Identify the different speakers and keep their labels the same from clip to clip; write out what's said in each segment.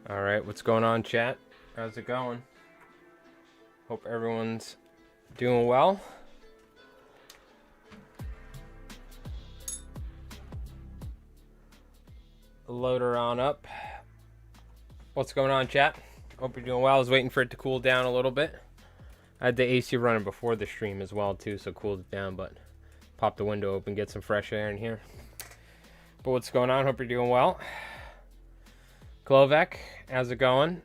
Speaker 1: All right, what's going on, chat? How's it going? Hope everyone's doing well. Load her on up. What's going on, chat? Hope you're doing well. I was waiting for it to cool down a little bit. I had the AC running before the stream as well, too, so cooled it down, but pop the window open, get some fresh air in here. But what's going on? Hope you're doing well. Klovek, how's it going?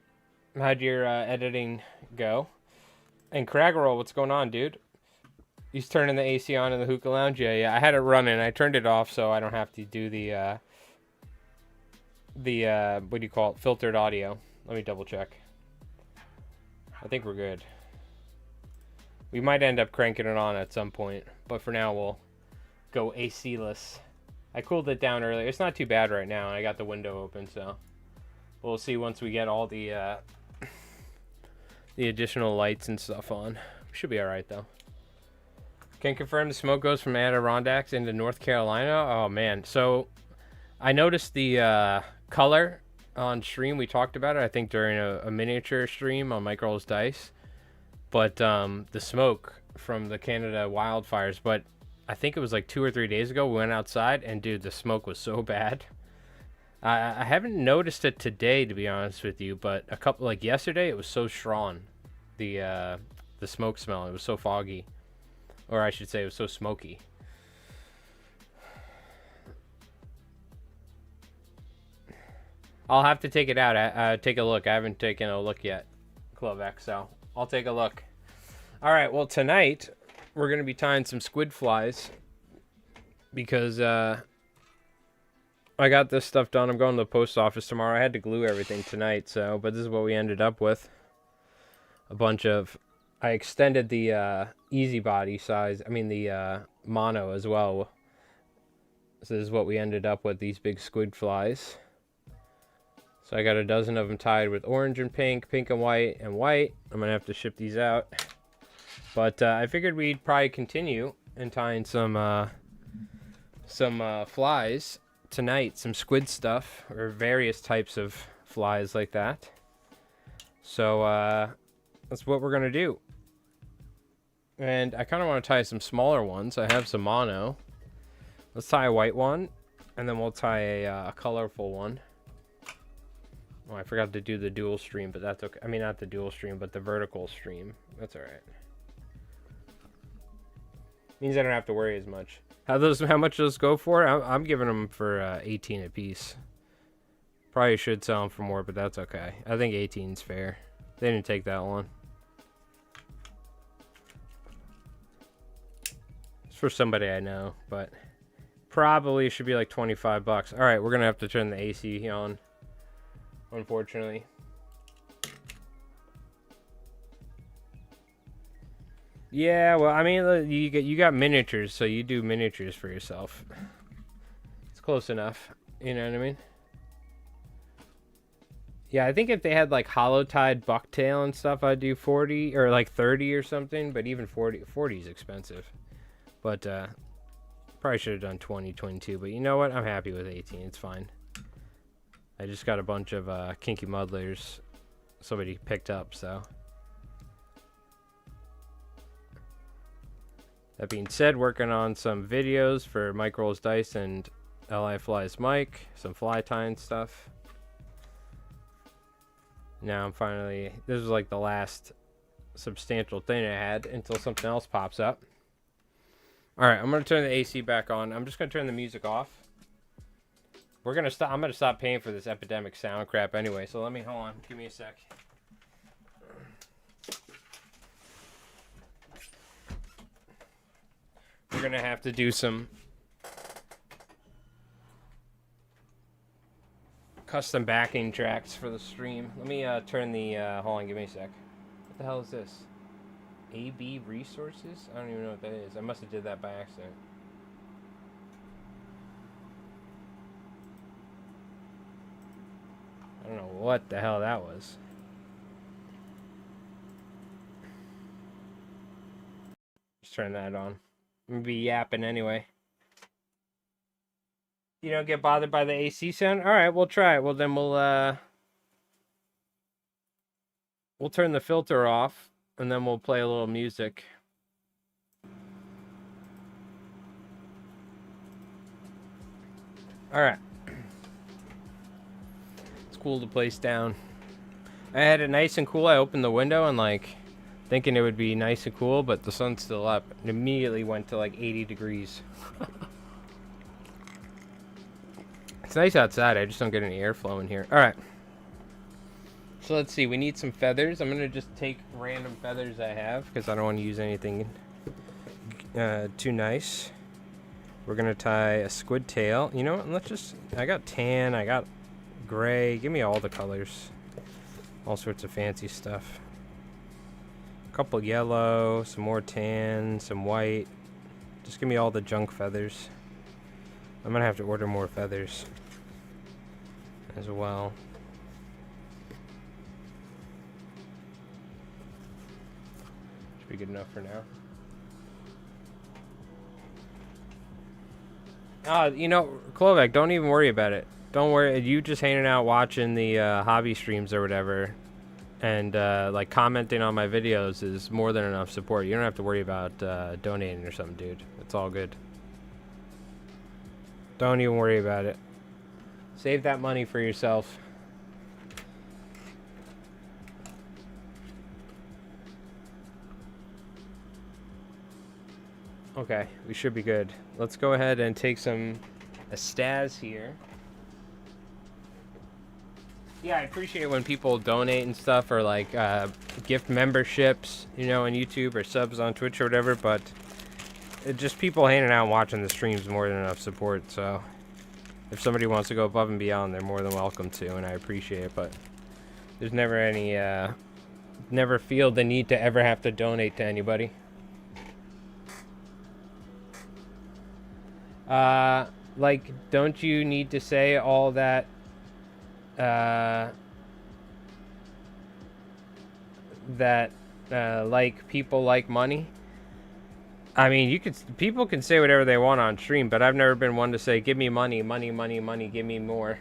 Speaker 1: How'd your editing go? And Craggerroll, what's going on, dude? He's turning the AC on in the hookah lounge. Yeah. I had it running. I turned it off so I don't have to do the what do you call it? Filtered audio. Let me double check. I think we're good. We might end up cranking it on at some point, but for now we'll go AC-less. I cooled it down earlier. It's not too bad right now, and I got the window open, so we'll see once we get all the additional lights and stuff on. We should be all right though. Can confirm the smoke goes from Adirondacks into North Carolina. Oh man, so I noticed the color on stream. We talked about it, I think, during a miniature stream on Mike Rolls Dice. But the smoke from the Canada wildfires. But I think it was like 2 or 3 days ago. We went outside, and dude, the smoke was so bad. I haven't noticed it today, to be honest with you. But a couple, like yesterday, it was so strong. The smoke smell. It was so foggy, or I should say, it was so smoky. I'll have to take it out. Take a look. I haven't taken a look yet, Clovex, so I'll take a look. All right, well, tonight we're going to be tying some squid flies because I got this stuff done. I'm going to the post office tomorrow. I had to glue everything tonight, but this is what we ended up with. A bunch of... I extended the easy body size. I mean, the mono as well. So this is what we ended up with, these big squid flies. So I got a dozen of them tied with orange and pink, pink and white, and white. I'm going to have to ship these out. But I figured we'd probably continue in tying some flies tonight. Some squid stuff, or various types of flies like that. So that's what we're going to do. And I kind of want to tie some smaller ones. I have some mono. Let's tie a white one, and then we'll tie a colorful one. Oh, I forgot to do the dual stream, but that's okay. I mean, not the dual stream, but the vertical stream. That's all right. Means I don't have to worry as much. How much those go for? I'm giving them for 18 a piece. Probably should sell them for more, but that's okay. I think 18's fair. They didn't take that long. It's for somebody I know, but probably should be like 25 bucks. All right, we're gonna have to turn the AC on, unfortunately. Yeah, well, I mean, you got miniatures, so you do miniatures for yourself. It's close enough, you know what I mean? Yeah, I think if they had like hollow-tied bucktail and stuff, I'd do 40 or like 30 or something. But even 40 is expensive. But probably should have done 20, 22. But you know what? I'm happy with 18. It's fine. I just got a bunch of kinky muddlers somebody picked up, so. That being said, working on some videos for Mike Rolls Dice and LI Flies Mike. Some fly tying stuff. Now I'm finally... This is like the last substantial thing I had until something else pops up. Alright, I'm going to turn the AC back on. I'm just going to turn the music off. We're going to stop... I'm going to stop paying for this epidemic sound crap anyway. So let me... Hold on. Give me a sec. We're going to have to do some... custom backing tracks for the stream. Let me turn the... hold on, give me a sec. What the hell is this? AB Resources? I don't even know what that is. I must have did that by accident. I don't know what the hell that was. Just turn that on. I'm gonna be yapping anyway. You don't get bothered by the AC sound? Alright, we'll try it. Well, then we'll we'll turn the filter off, and then we'll play a little music. All right. Let's cool the place down. I had it nice and cool. I opened the window and like thinking it would be nice and cool, but the sun's still up. It immediately went to like 80 degrees. It's nice outside. I just don't get any airflow in here. All right. So let's see. We need some feathers. I'm going to just take random feathers I have because I don't want to use anything too nice. We're going to tie a squid tail. You know what? Let's just... I got tan. I got gray. Give me all the colors. All sorts of fancy stuff. A couple yellow. Some more tan. Some white. Just give me all the junk feathers. I'm going to have to order more feathers as well. Should be good enough for now. You know, Klovak, don't even worry about it. Don't worry. You just hanging out watching the hobby streams or whatever and like commenting on my videos is more than enough support. You don't have to worry about donating or something, dude. It's all good. Don't even worry about it. Save that money for yourself. Okay, we should be good. Let's go ahead and take some Astaz here. Yeah, I appreciate when people donate and stuff or like gift memberships, you know, on YouTube or subs on Twitch or whatever, but it just people hanging out and watching the streams more than enough support, so if somebody wants to go above and beyond, they're more than welcome to, and I appreciate it, but there's never any, never feel the need to ever have to donate to anybody. Like, don't you need to say all that, like, people like money? I mean, people can say whatever they want on stream, but I've never been one to say, give me money, money, money, money, give me more.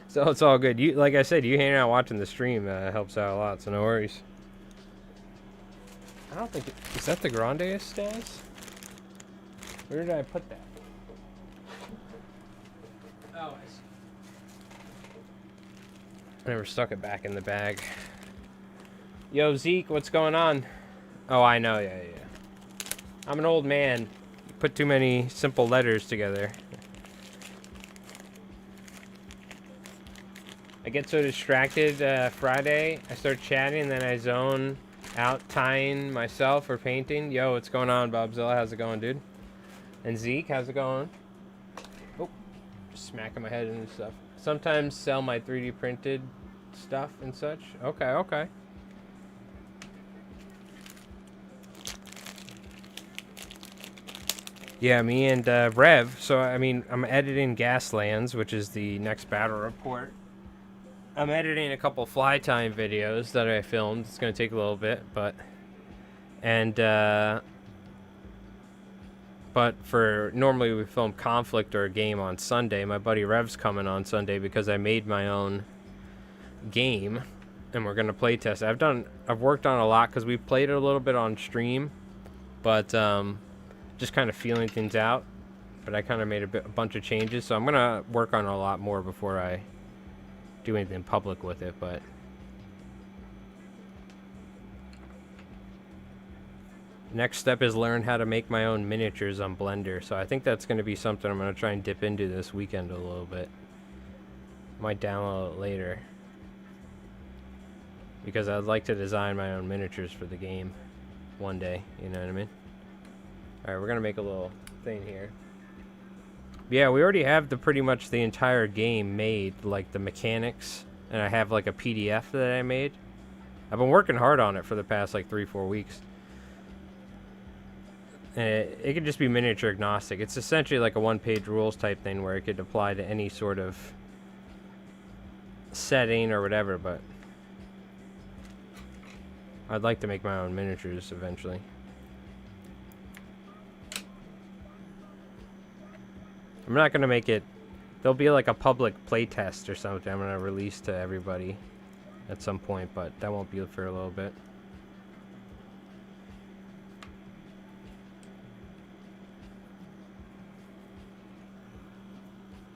Speaker 1: So it's all good. You, like I said, you hanging out watching the stream helps out a lot, so no worries. I don't think, is that the Grande Estaz? Where did I put that? Oh, I see. I never stuck it back in the bag. Yo, Zeke, what's going on? Oh, I know, yeah. I'm an old man. You put too many simple letters together. I get so distracted Friday. I start chatting and then I zone out tying myself or painting. Yo, what's going on, Bobzilla? How's it going, dude? And Zeke, how's it going? Oh, just smacking my head into stuff. Sometimes sell my 3D printed stuff and such. Okay. Yeah, me and Rev. So, I mean, I'm editing Gaslands, which is the next battle report. I'm editing a couple fly time videos that I filmed. It's going to take a little bit, but for normally we film Conflict or a game on Sunday. My buddy Rev's coming on Sunday because I made my own game and we're going to play test. I've worked on a lot because we played it a little bit on stream, but just kind of feeling things out, but I kind of made a bunch of changes, so I'm gonna work on a lot more before I do anything public with it. But next step is learn how to make my own miniatures on Blender, so I think that's going to be something I'm going to try and dip into this weekend a little bit. Might download it later because I'd like to design my own miniatures for the game one day, you know what I mean? Alright, we're gonna make a little thing here. Yeah, we already have pretty much the entire game made, like the mechanics, and I have like a PDF that I made. I've been working hard on it for the past like 3-4 weeks. And it could just be miniature agnostic. It's essentially like a one-page rules type thing where it could apply to any sort of setting or whatever, but I'd like to make my own miniatures eventually. I'm not going to make it... There'll be like a public playtest or something I'm going to release to everybody at some point, but that won't be for a little bit.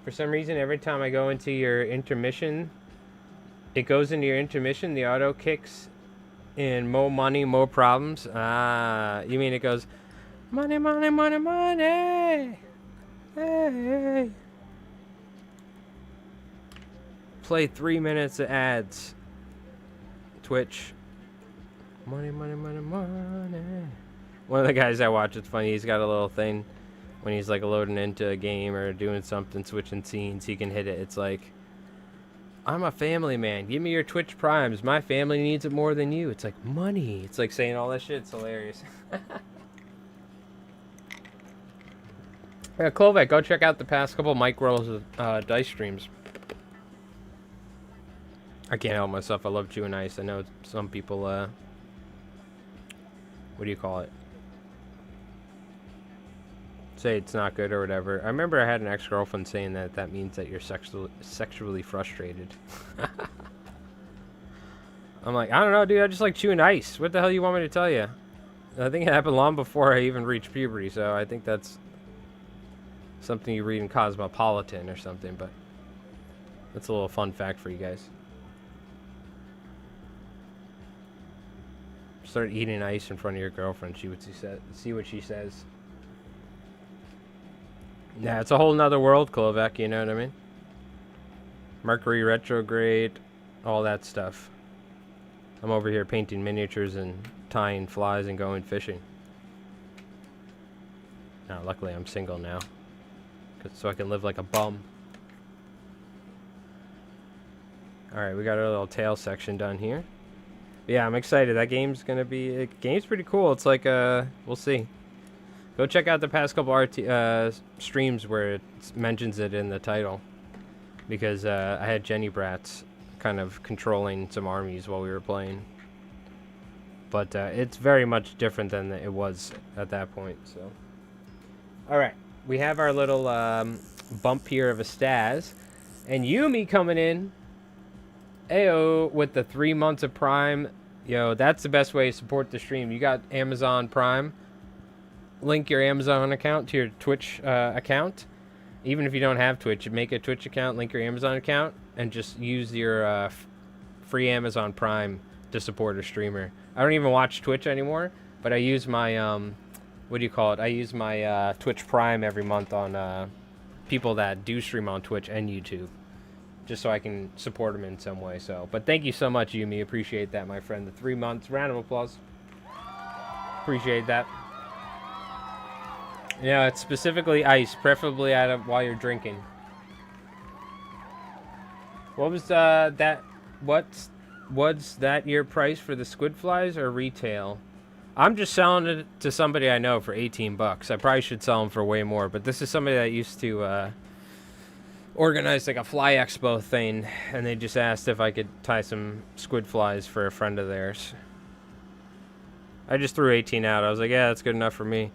Speaker 1: For some reason, every time I go into your intermission, it goes into your intermission, the auto kicks in more money, more problems. Ah, you mean it goes, money, money, money, money. Hey. Play 3 minutes of ads. Twitch. Money, money, money, money. One of the guys I watch, it's funny, he's got a little thing when he's like loading into a game or doing something, switching scenes, he can hit it. It's like, I'm a family man. Give me your Twitch primes. My family needs it more than you. It's like money. It's like saying all that shit. It's hilarious. Yeah, Clovek, go check out the past couple Mike Rolls dice streams. I can't help myself. I love chewing ice. I know some people, what do you call it? Say it's not good or whatever. I remember I had an ex-girlfriend saying that means that you're sexually frustrated. I'm like, I don't know, dude. I just like chewing ice. What the hell you want me to tell you? I think it happened long before I even reached puberty, so I think that's something you read in Cosmopolitan or something, but that's a little fun fact for you guys. Start eating ice in front of your girlfriend. See what she says. Yeah, it's a whole nother world, Kovac, you know what I mean? Mercury retrograde, all that stuff. I'm over here painting miniatures and tying flies and going fishing. Now, luckily I'm single now, so I can live like a bum. Alright, we got our little tail section done here. Yeah, I'm excited. That game's gonna be... game's pretty cool. It's like, we'll see. Go check out the past couple streams where it mentions it in the title. Because I had Jenny Brats kind of controlling some armies while we were playing. But it's very much different than it was at that point, so... Alright, we have our little bump here of a Staz. And Yumi coming in. Ayo, with the 3 months of Prime. Yo, that's the best way to support the stream. You got Amazon Prime. Link your Amazon account to your Twitch account. Even if you don't have Twitch, make a Twitch account, link your Amazon account, and just use your free Amazon Prime to support a streamer. I don't even watch Twitch anymore, but I use my, what do you call it? I use my Twitch Prime every month on people that do stream on Twitch and YouTube, just so I can support them in some way. So, but thank you so much, Yumi. Appreciate that, my friend. The 3 months. Round of applause. Appreciate that. Yeah, it's specifically ice, preferably while you're drinking. What was that? Was that your price for the squid flies or retail? I'm just selling it to somebody I know for 18 bucks. I probably should sell them for way more, but this is somebody that used to organize like a fly expo thing, and they just asked if I could tie some squid flies for a friend of theirs. I just threw 18 out. I was like, yeah, that's good enough for me.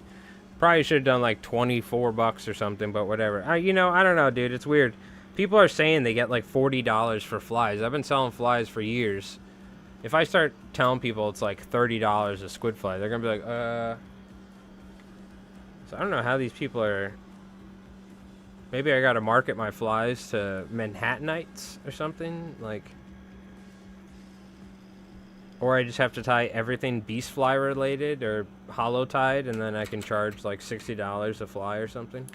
Speaker 1: Probably should have done like 24 bucks or something, but whatever. You know, I don't know, dude. It's weird. People are saying they get like $40 for flies. I've been selling flies for years. If I start telling people it's like $30 a squid fly, they're going to be like, So I don't know how these people are... Maybe I got to market my flies to Manhattanites or something, like... Or I just have to tie everything beast fly related or hollow tied, and then I can charge like $60 a fly or something.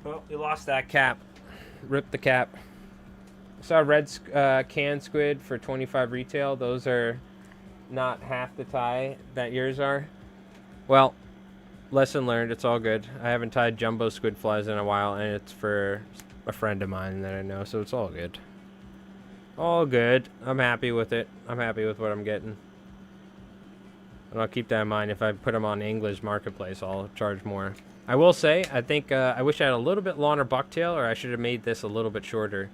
Speaker 1: Well, you lost that cap. Rip the cap. I saw red can squid for 25 retail. Those are not half the tie that yours are. Well, lesson learned. It's all good. I haven't tied jumbo squid flies in a while, and it's for a friend of mine that I know, so it's all good. All good. I'm happy with it. I'm happy with what I'm getting. And I'll keep that in mind. If I put them on English Marketplace, I'll charge more. I will say, I think I wish I had a little bit longer bucktail, or I should have made this a little bit shorter.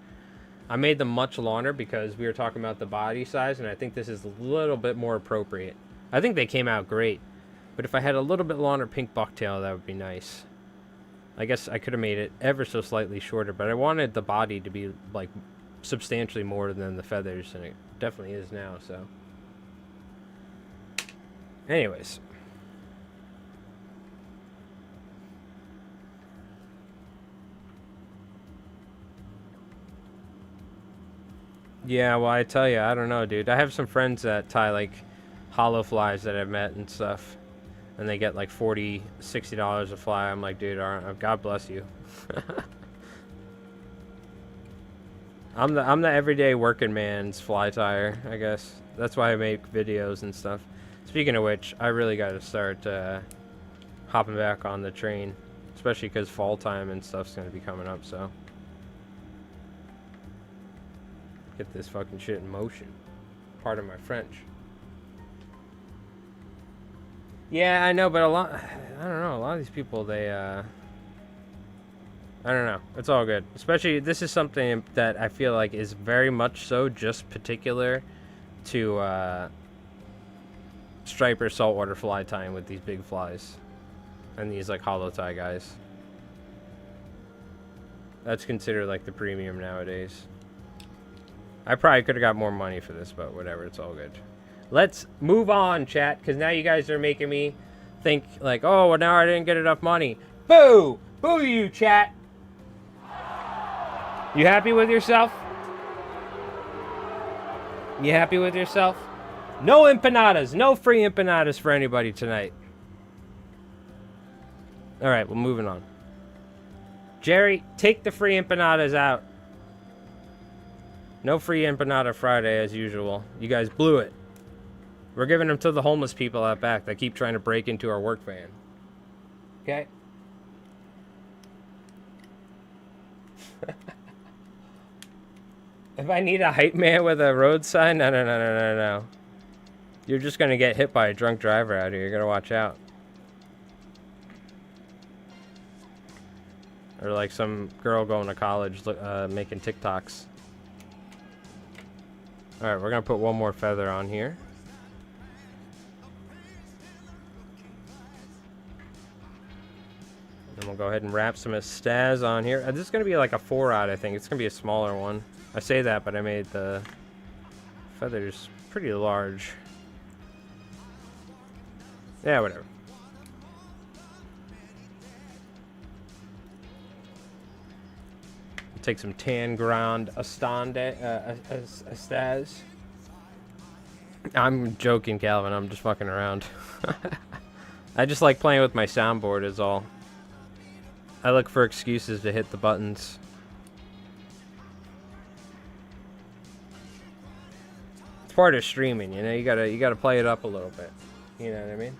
Speaker 1: I made them much longer because we were talking about the body size, and I think this is a little bit more appropriate. I think they came out great. But if I had a little bit longer pink bucktail, that would be nice. I guess I could have made it ever so slightly shorter, but I wanted the body to be like substantially more than the feathers, and it definitely is now, so. Anyways. Yeah, well, I tell you, I don't know, dude. I have some friends that tie like hollow flies that I've met and stuff, and they get like $40, $60 a fly. I'm like, dude, God bless you. I'm the everyday working man's fly tyer, I guess. That's why I make videos and stuff. Speaking of which, I really got to start hopping back on the train, especially because fall time and stuff's going to be coming up, so. Get this fucking shit in motion. Pardon my French. Yeah, I know, but I don't know, a lot of these people, they, I don't know. It's all good. Especially, this is something that I feel like is very much so just particular to, striper saltwater fly tying with these big flies. And these, like, hollow tie guys. That's considered, like, the premium nowadays. I probably could have got more money for this, but whatever, it's all good. Let's move on, chat, because now you guys are making me think, like, oh, well, now I didn't get enough money. Boo! Boo you, chat! You happy with yourself? You happy with yourself? No empanadas. No free empanadas for anybody tonight. Alright, well, moving on. Jerry, take the free empanadas out. No free empanada Friday as usual. You guys blew it. We're giving them to the homeless people out back that keep trying to break into our work van. Okay? If I need a hype man with a road sign, no. You're just gonna get hit by a drunk driver out here. You're gonna watch out. Or like some girl going to college making TikToks. Alright, we're gonna put one more feather on here. And we'll go ahead and wrap some Estaz on here. This is gonna be like a 4-aught, I think. It's gonna be a smaller one. I say that, but I made the feathers pretty large. Yeah, whatever. Take some tan grand Estaz. I'm joking, Calvin. I'm just fucking around. I just like playing with my soundboard is all. I look for excuses to hit the buttons. It's part of streaming, you know. You gotta play it up a little bit. You know what I mean?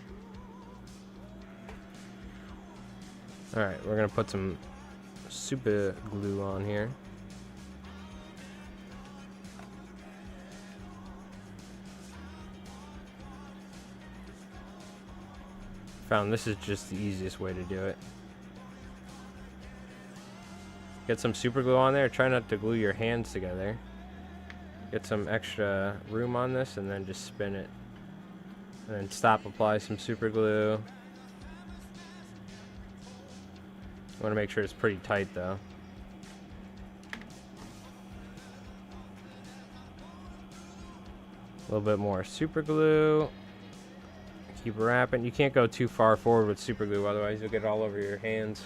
Speaker 1: All right, we're gonna put some super glue on here. Found this is just the easiest way to do it. Get some super glue on there. Try not to glue your hands together. Get some extra room on this and then just spin it. And then stop, apply some super glue. I want to make sure it's pretty tight though. A little bit more super glue. Keep wrapping. You can't go too far forward with super glue, otherwise you'll get it all over your hands.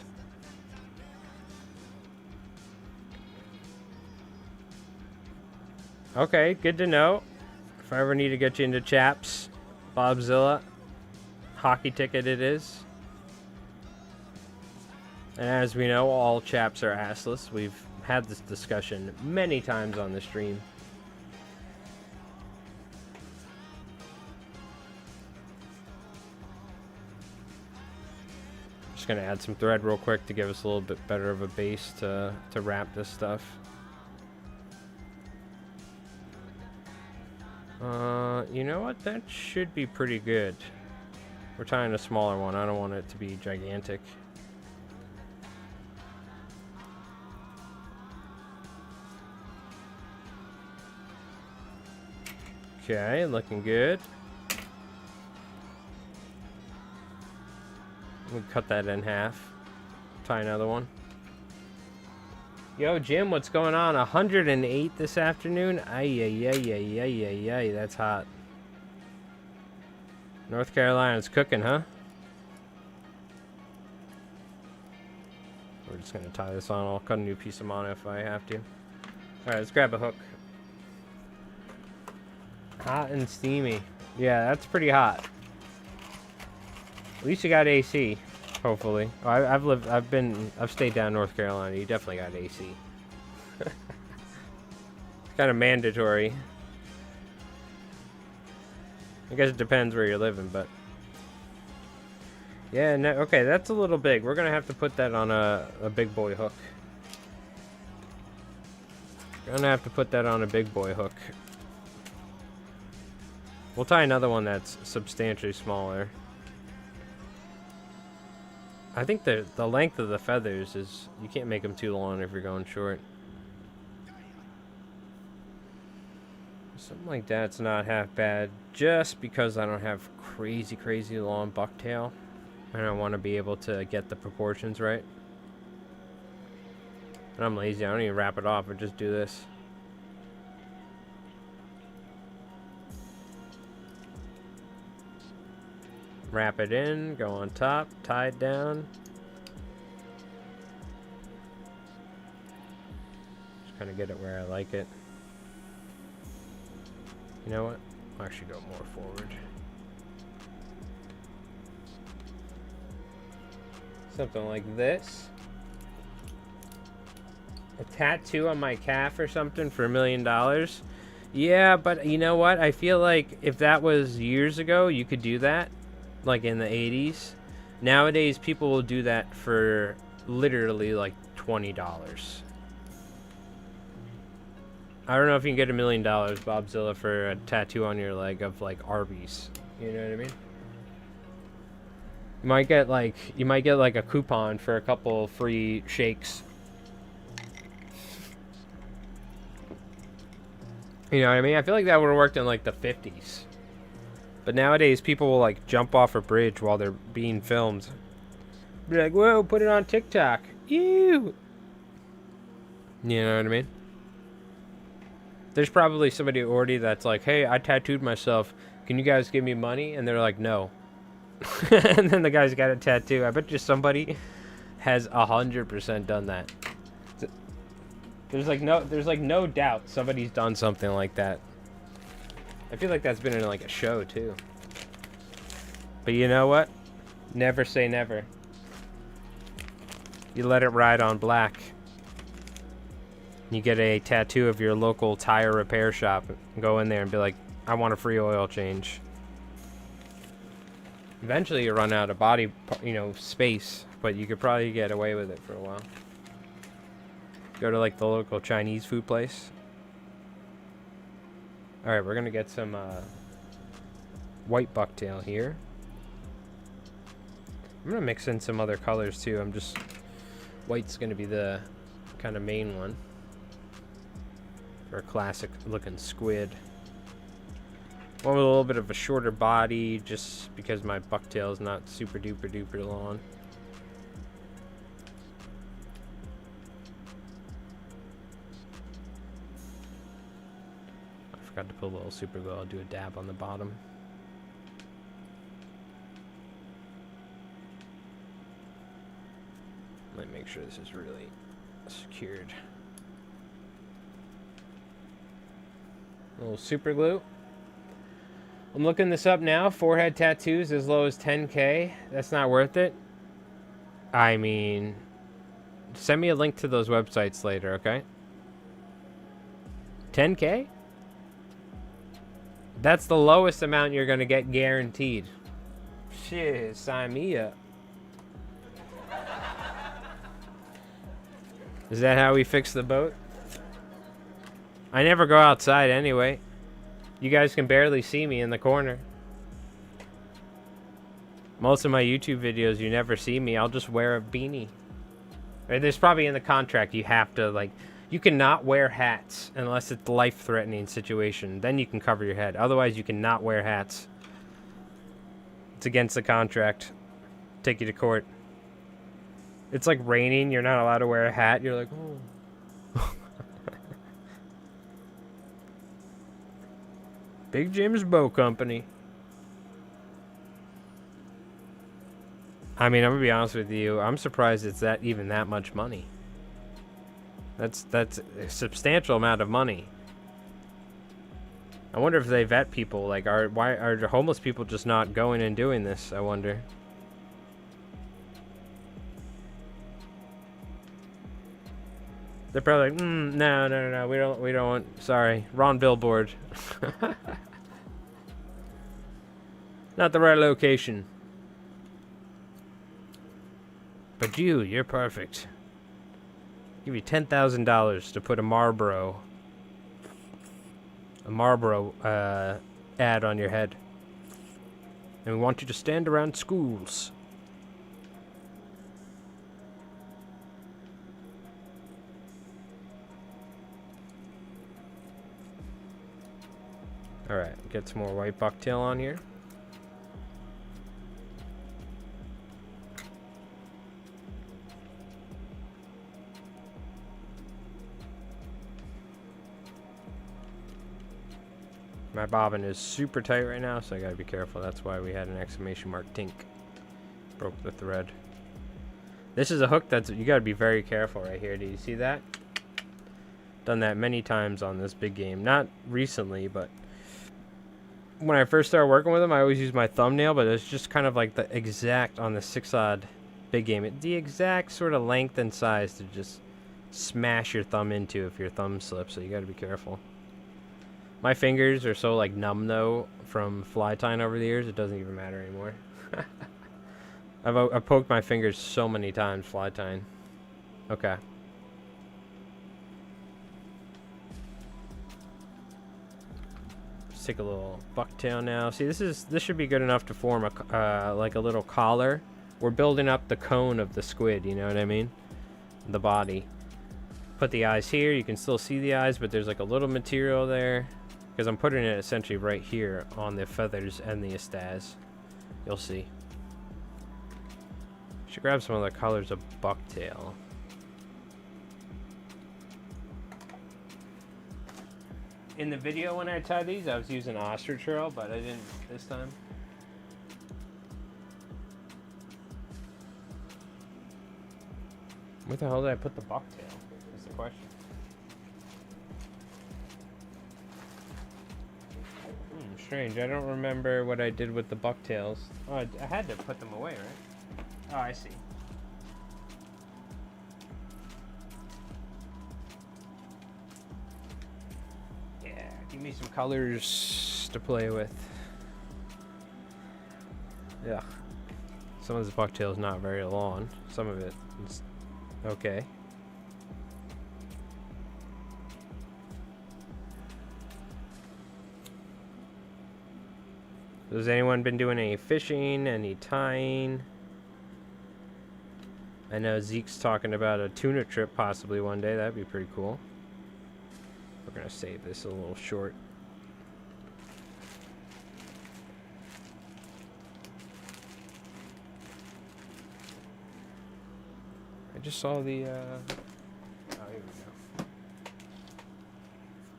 Speaker 1: Okay, good to know. If I ever need to get you into chaps, Bobzilla, hockey ticket it is. And as we know, all chaps are assless. We've had this discussion many times on the stream. Just gonna add some thread real quick to give us a little bit better of a base to wrap this stuff. You know what? That should be pretty good. We're tying a smaller one. I don't want it to be gigantic. Okay, looking good. We cut that in half. tie another one. Yo, Jim, what's going on? 108 this afternoon? Ay, that's hot. North Carolina's cooking, huh? We're just going to tie this on. I'll cut a new piece of mono if I have to. Alright, let's grab a hook. Hot and steamy. Yeah, that's pretty hot. At least you got AC. Hopefully. Oh, I've stayed down in North Carolina. You definitely got AC. It's kind of mandatory. I guess it depends where you're living, but yeah, no, okay, that's a little big. We're gonna have to put that on a big boy hook. Gonna have to put that on a big boy hook. We'll tie another one that's substantially smaller. I think the length of the feathers is, you can't make them too long if you're going short. Something like that's not half bad, just because I don't have crazy long bucktail. And I want to be able to get the proportions right. And I'm lazy, I don't even wrap it off, I just do this. Wrap it in, go on top, tie it down. Just kind of get it where I like it. You know what? I'll actually go more forward. Something like this. A tattoo on my calf or something for $1 million. Yeah, but you know what? I feel like if that was years ago, you could do that. Like in the 80s. Nowadays, people will do that for literally like $20. I don't know if you can get $1 million, Bobzilla, for a tattoo on your leg of like Arby's. You know what I mean? You might get like a coupon for a couple free shakes. You know what I mean? I feel like that would have worked in like the 50s. But nowadays, people will like jump off a bridge while they're being filmed. Be like, whoa, put it on TikTok. Ew. You know what I mean? There's probably somebody already that's like, hey, I tattooed myself. Can you guys give me money? And they're like, no. And then the guy's got a tattoo. I bet you somebody has 100% done that. There's like no doubt somebody's done something like that. I feel like that's been in like a show too. But you know what? Never say never. You let it ride on black. You get a tattoo of your local tire repair shop. Go in there and be like, I want a free oil change. Eventually you run out of body, space, but you could probably get away with it for a while. Go to like the local Chinese food place. Alright, we're gonna get some white bucktail here. I'm gonna mix in some other colors too. White's gonna be the kind of main one. For a classic looking squid. One with a little bit of a shorter body, just because my bucktail is not super duper long. I forgot to put a little super glue. I'll do a dab on the bottom. Let me make sure this is really secured. A little super glue. I'm looking this up now. Forehead tattoos as low as 10K. That's not worth it. I mean, send me a link to those websites later, okay? 10K? That's the lowest amount you're going to get guaranteed. Shit, sign me up. Is that how we fix the boat? I never go outside anyway. You guys can barely see me in the corner. Most of my YouTube videos, you never see me. I'll just wear a beanie. There's probably in the contract you have to, like, you cannot wear hats unless it's a life-threatening situation. Then you can cover your head. Otherwise, you cannot wear hats. It's against the contract. Take you to court. It's like raining. You're not allowed to wear a hat. You're like, oh. Big Jim's Bow Company. I mean, I'm gonna be honest with you. I'm surprised it's even that much money. That's a substantial amount of money. I wonder if they vet people. Like, why are the homeless people just not going and doing this? I wonder. They're probably like, no, we don't want. Sorry, wrong billboard. Not the right location. But you're perfect. Give you $10,000 to put a Marlboro ad on your head. And we want you to stand around schools. Alright, get some more white bucktail on here. My bobbin is super tight right now, so I gotta be careful. That's why we had an exclamation mark tink. Broke the thread. This is a hook that's, you gotta be very careful right here. Do you see that? Done that many times on this big game. Not recently, but when I first started working with them, I always use my thumbnail, but it's just kind of like the exact, on the 6-odd big game, the exact sort of length and size to just smash your thumb into if your thumb slips, so you gotta be careful. My fingers are so like numb though from fly tying over the years, it doesn't even matter anymore. I've poked my fingers so many times fly tying. Okay. Let's take a little bucktail now. See, this should be good enough to form a like a little collar. We're building up the cone of the squid, you know what I mean? The body. Put the eyes here. You can still see the eyes, but there's like a little material there. Because I'm putting it essentially right here on the feathers and the estaz. You'll see. Should grab some of the colors of bucktail. In the video when I tied these, I was using ostrich curl, but I didn't this time. Where the hell did I put the bucktail? That's the question. Strange. I don't remember what I did with the bucktails. Oh, I had to put them away, right? Oh, I see. Yeah, give me some colors to play with. Yeah. Some of this bucktail is not very long. Some of it is okay. Has anyone been doing any fishing, any tying? I know Zeke's talking about a tuna trip possibly one day. That'd be pretty cool. We're gonna save this a little short. I just saw the, oh, here we go.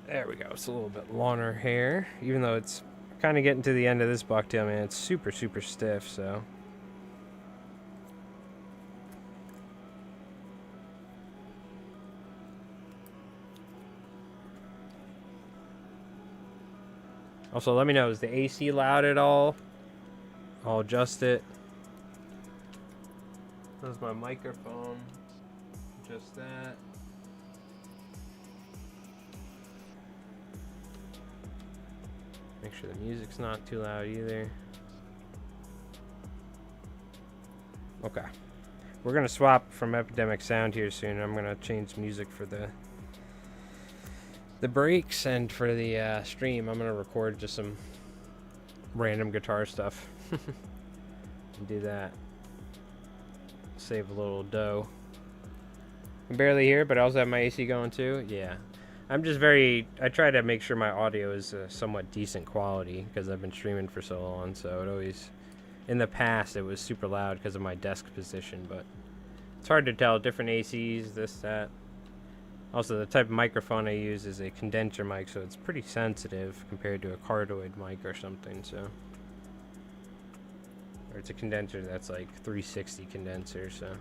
Speaker 1: There we go. It's a little bit longer hair, even though it's kind of getting to the end of this bucktail, man. It's super, super stiff, so. Also, let me know, is the AC loud at all? I'll adjust it. That's my microphone. Adjust that. Make sure the music's not too loud either. Okay. We're going to swap from Epidemic Sound here soon. I'm going to change music for the breaks, and for the stream, I'm going to record just some random guitar stuff. And do that. Save a little dough. I'm barely here, but I also have my AC going too. Yeah. I'm just I try to make sure my audio is somewhat decent quality because I've been streaming for so long, so it always, in the past, it was super loud because of my desk position, but It's hard to tell. Different ACs, this, that. Also, the type of microphone I use is a condenser mic, so it's pretty sensitive compared to a cardioid mic or something, so. Or it's a condenser that's like 360 condenser, so.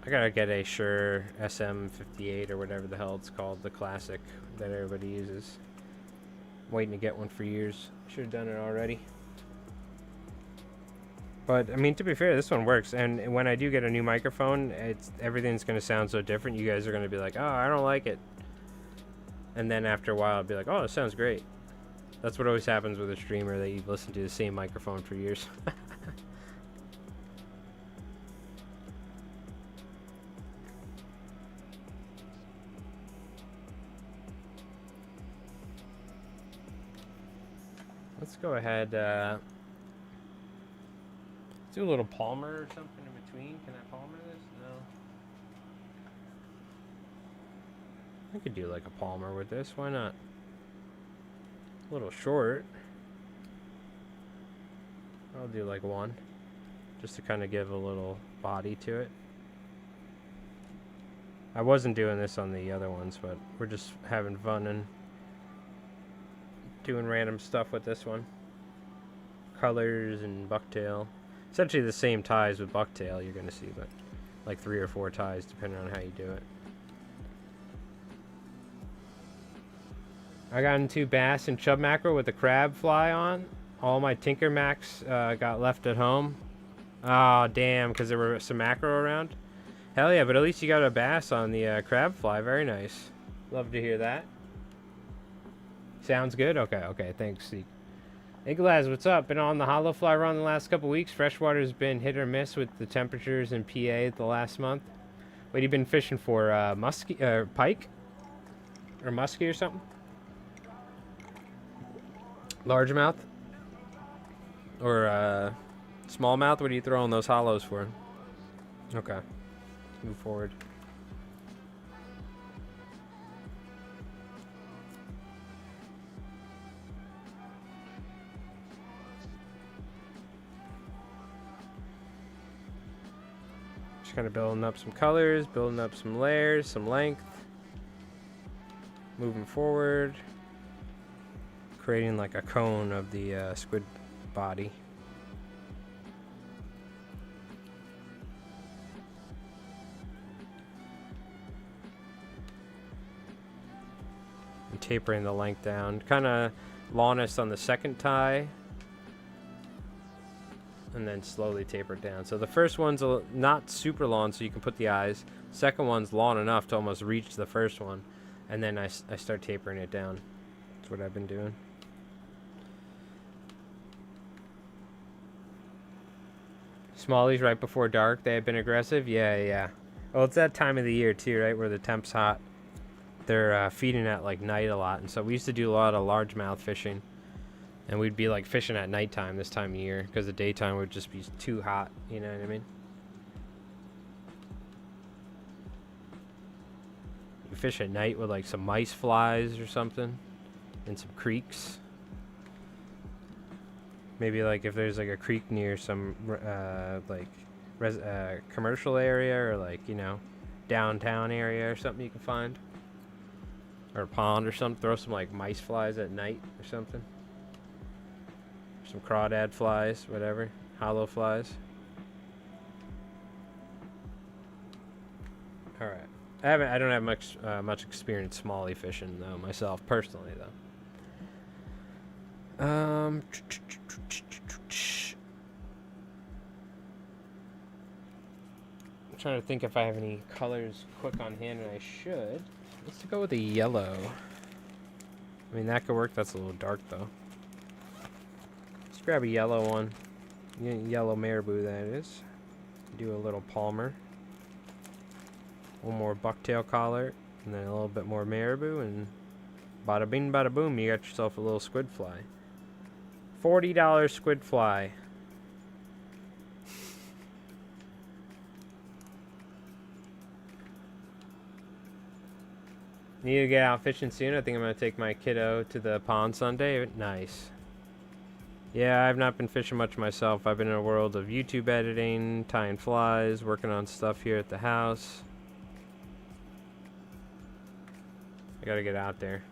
Speaker 1: I gotta get a Shure SM58 or whatever the hell it's called, the classic that everybody uses. I'm waiting to get one for years. Should have done it already. But I mean, to be fair, this one works. And when I do get a new microphone, everything's gonna sound so different. You guys are gonna be like, "Oh, I don't like it," and then after a while, I'll be like, "Oh, it sounds great." That's what always happens with a streamer that you've listened to the same microphone for years. Let's go ahead. Do a little Palmer or something in between. Can I Palmer this? No. I could do like a Palmer with this. Why not? A little short. I'll do like one. Just to kind of give a little body to it. I wasn't doing this on the other ones, but we're just having fun and doing random stuff with this one. Colors and bucktail. Essentially the same ties with bucktail you're going to see, but like 3 or 4 ties depending on how you do it. I got into bass and chub mackerel with the crab fly on. All my Tinker Macs got left at home. Oh, damn, because there were some mackerel around. Hell yeah, but at least you got a bass on the crab fly. Very nice. Love to hear that. Sounds good? Okay, thanks, Zeke. Hey Glaz, what's up? Been on the hollow fly run the last couple weeks. Freshwater's been hit or miss with the temperatures in PA the last month. What have you been fishing for? Muskie, pike? Or muskie or something? Largemouth? Or smallmouth? What are you throwing those hollows for? Okay. Let's move forward. Kind of building up some colors, building up some layers, some length, moving forward, creating like a cone of the squid body. And tapering the length down, kind of longness on the second tie. And then slowly taper it down. So the first one's not super long, so you can put the eyes. Second one's long enough to almost reach the first one. And then I start tapering it down. That's what I've been doing. Smallies right before dark, they have been aggressive? Yeah. Well, it's that time of the year too, right? Where the temp's hot. They're feeding at like night a lot. And so we used to do a lot of largemouth fishing. And we'd be like fishing at nighttime this time of year because the daytime would just be too hot, you know what I mean? You fish at night with like some mice flies or something and some creeks. Maybe like if there's like a creek near some commercial area or like, you know, downtown area or something you can find. Or a pond or something. Throw some like mice flies at night or something. Some crawdad flies, whatever, hollow flies. All right, I don't have much experience smallie fishing though myself personally though. I'm trying to think if I have any colors quick on hand, and I should. Let's go with a yellow. I mean that could work. That's a little dark though. Grab a yellow one. Yellow marabou, that is. Do a little Palmer. One more bucktail collar. And then a little bit more marabou. And bada bing, bada boom. You got yourself a little squid fly. $40 squid fly. Need to get out fishing soon. I think I'm going to take my kiddo to the pond Sunday. Nice. Yeah, I've not been fishing much myself. I've been in a world of YouTube editing, tying flies, working on stuff here at the house. I gotta get out there.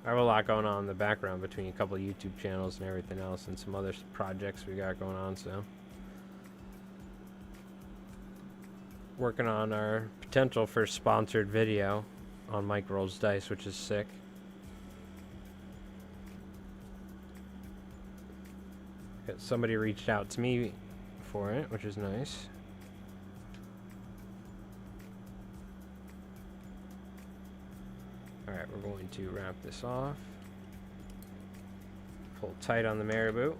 Speaker 1: I have a lot going on in the background between a couple of YouTube channels and everything else and some other projects we got going on, so. Working on our potential for sponsored video on Mike Rolls Dice, which is sick. Somebody reached out to me for it, which is nice. Alright, we're going to wrap this off. Pull tight on the marabou.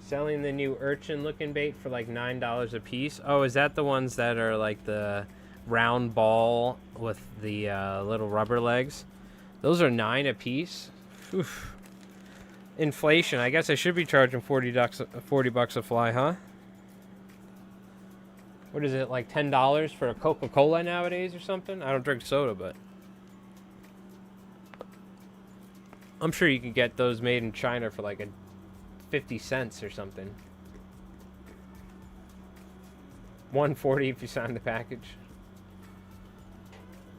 Speaker 1: Selling the new urchin looking bait for like $9 a piece. Oh, is that the ones that are like the round ball with the little rubber legs? Those are $9 a piece. Oof. Inflation. I guess I should be charging $40 a fly, huh? What is it, like $10 for a Coca-Cola nowadays or something? I don't drink soda, but I'm sure you can get those made in China for like 50 cents or something. $1.40 if you sign the package.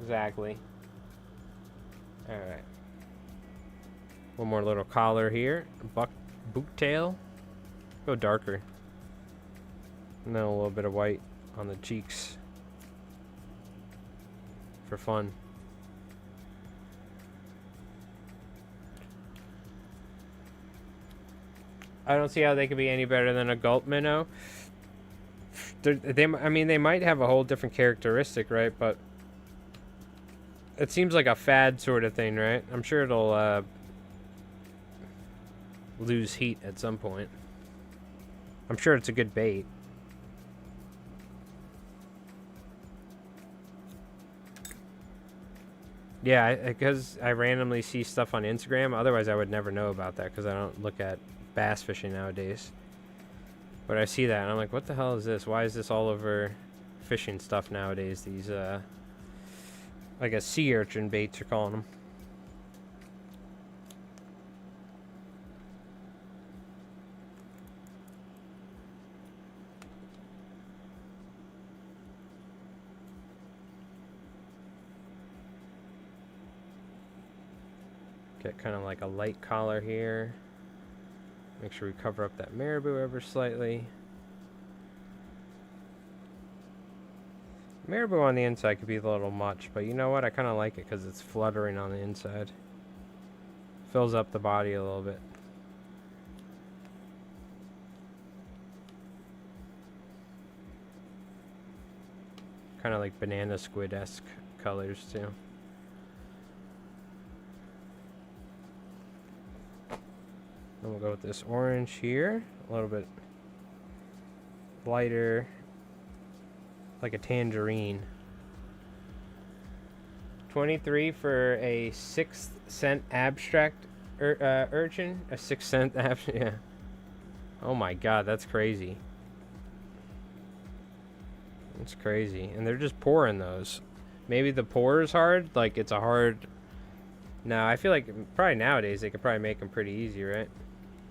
Speaker 1: Exactly. All right. One more little collar here. Boot tail. Go darker. And then a little bit of white on the cheeks for fun. I don't see how they could be any better than a gulp minnow. I mean, they might have a whole different characteristic, right? But it seems like a fad sort of thing, right? I'm sure it'll lose heat at some point. I'm sure it's a good bait. Yeah, because I randomly see stuff on Instagram. Otherwise, I would never know about that because I don't look at bass fishing nowadays. But I see that and I'm like, what the hell is this? Why is this all over fishing stuff nowadays? These, I guess sea urchin baits are calling them. Get kind of like a light collar here. Make sure we cover up that marabou ever slightly. Marabou on the inside could be a little much, but you know what? I kind of like it because it's fluttering on the inside. Fills up the body a little bit. Kind of like banana squid-esque colors too. Then we'll go with this orange here, a little bit lighter, like a tangerine. 23 for a 6-cent abstract urchin, a 6-cent abstract. Yeah. Oh my God, that's crazy. That's crazy, and they're just pouring those. Maybe the pour is hard, like it's a hard. No, I feel like probably nowadays they could probably make them pretty easy, right?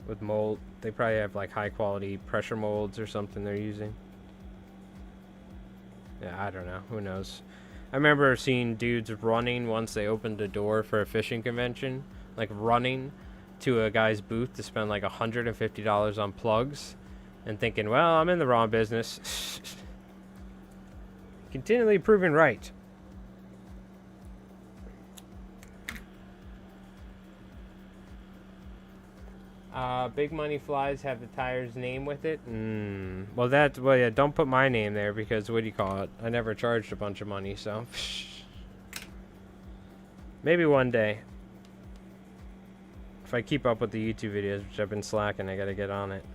Speaker 1: With mold, they probably have like high quality pressure molds or something they're using. Yeah, I don't know. Who knows? I remember seeing dudes running once they opened a door for a fishing convention, like running to a guy's booth to spend like $150 on plugs, and thinking, well, I'm in the wrong business. Continually proven right. Big Money Flies have the tire's name with it. Well, yeah, don't put my name there because what do you call it? I never charged a bunch of money, so. Maybe one day. If I keep up with the YouTube videos, which I've been slacking, I gotta get on it.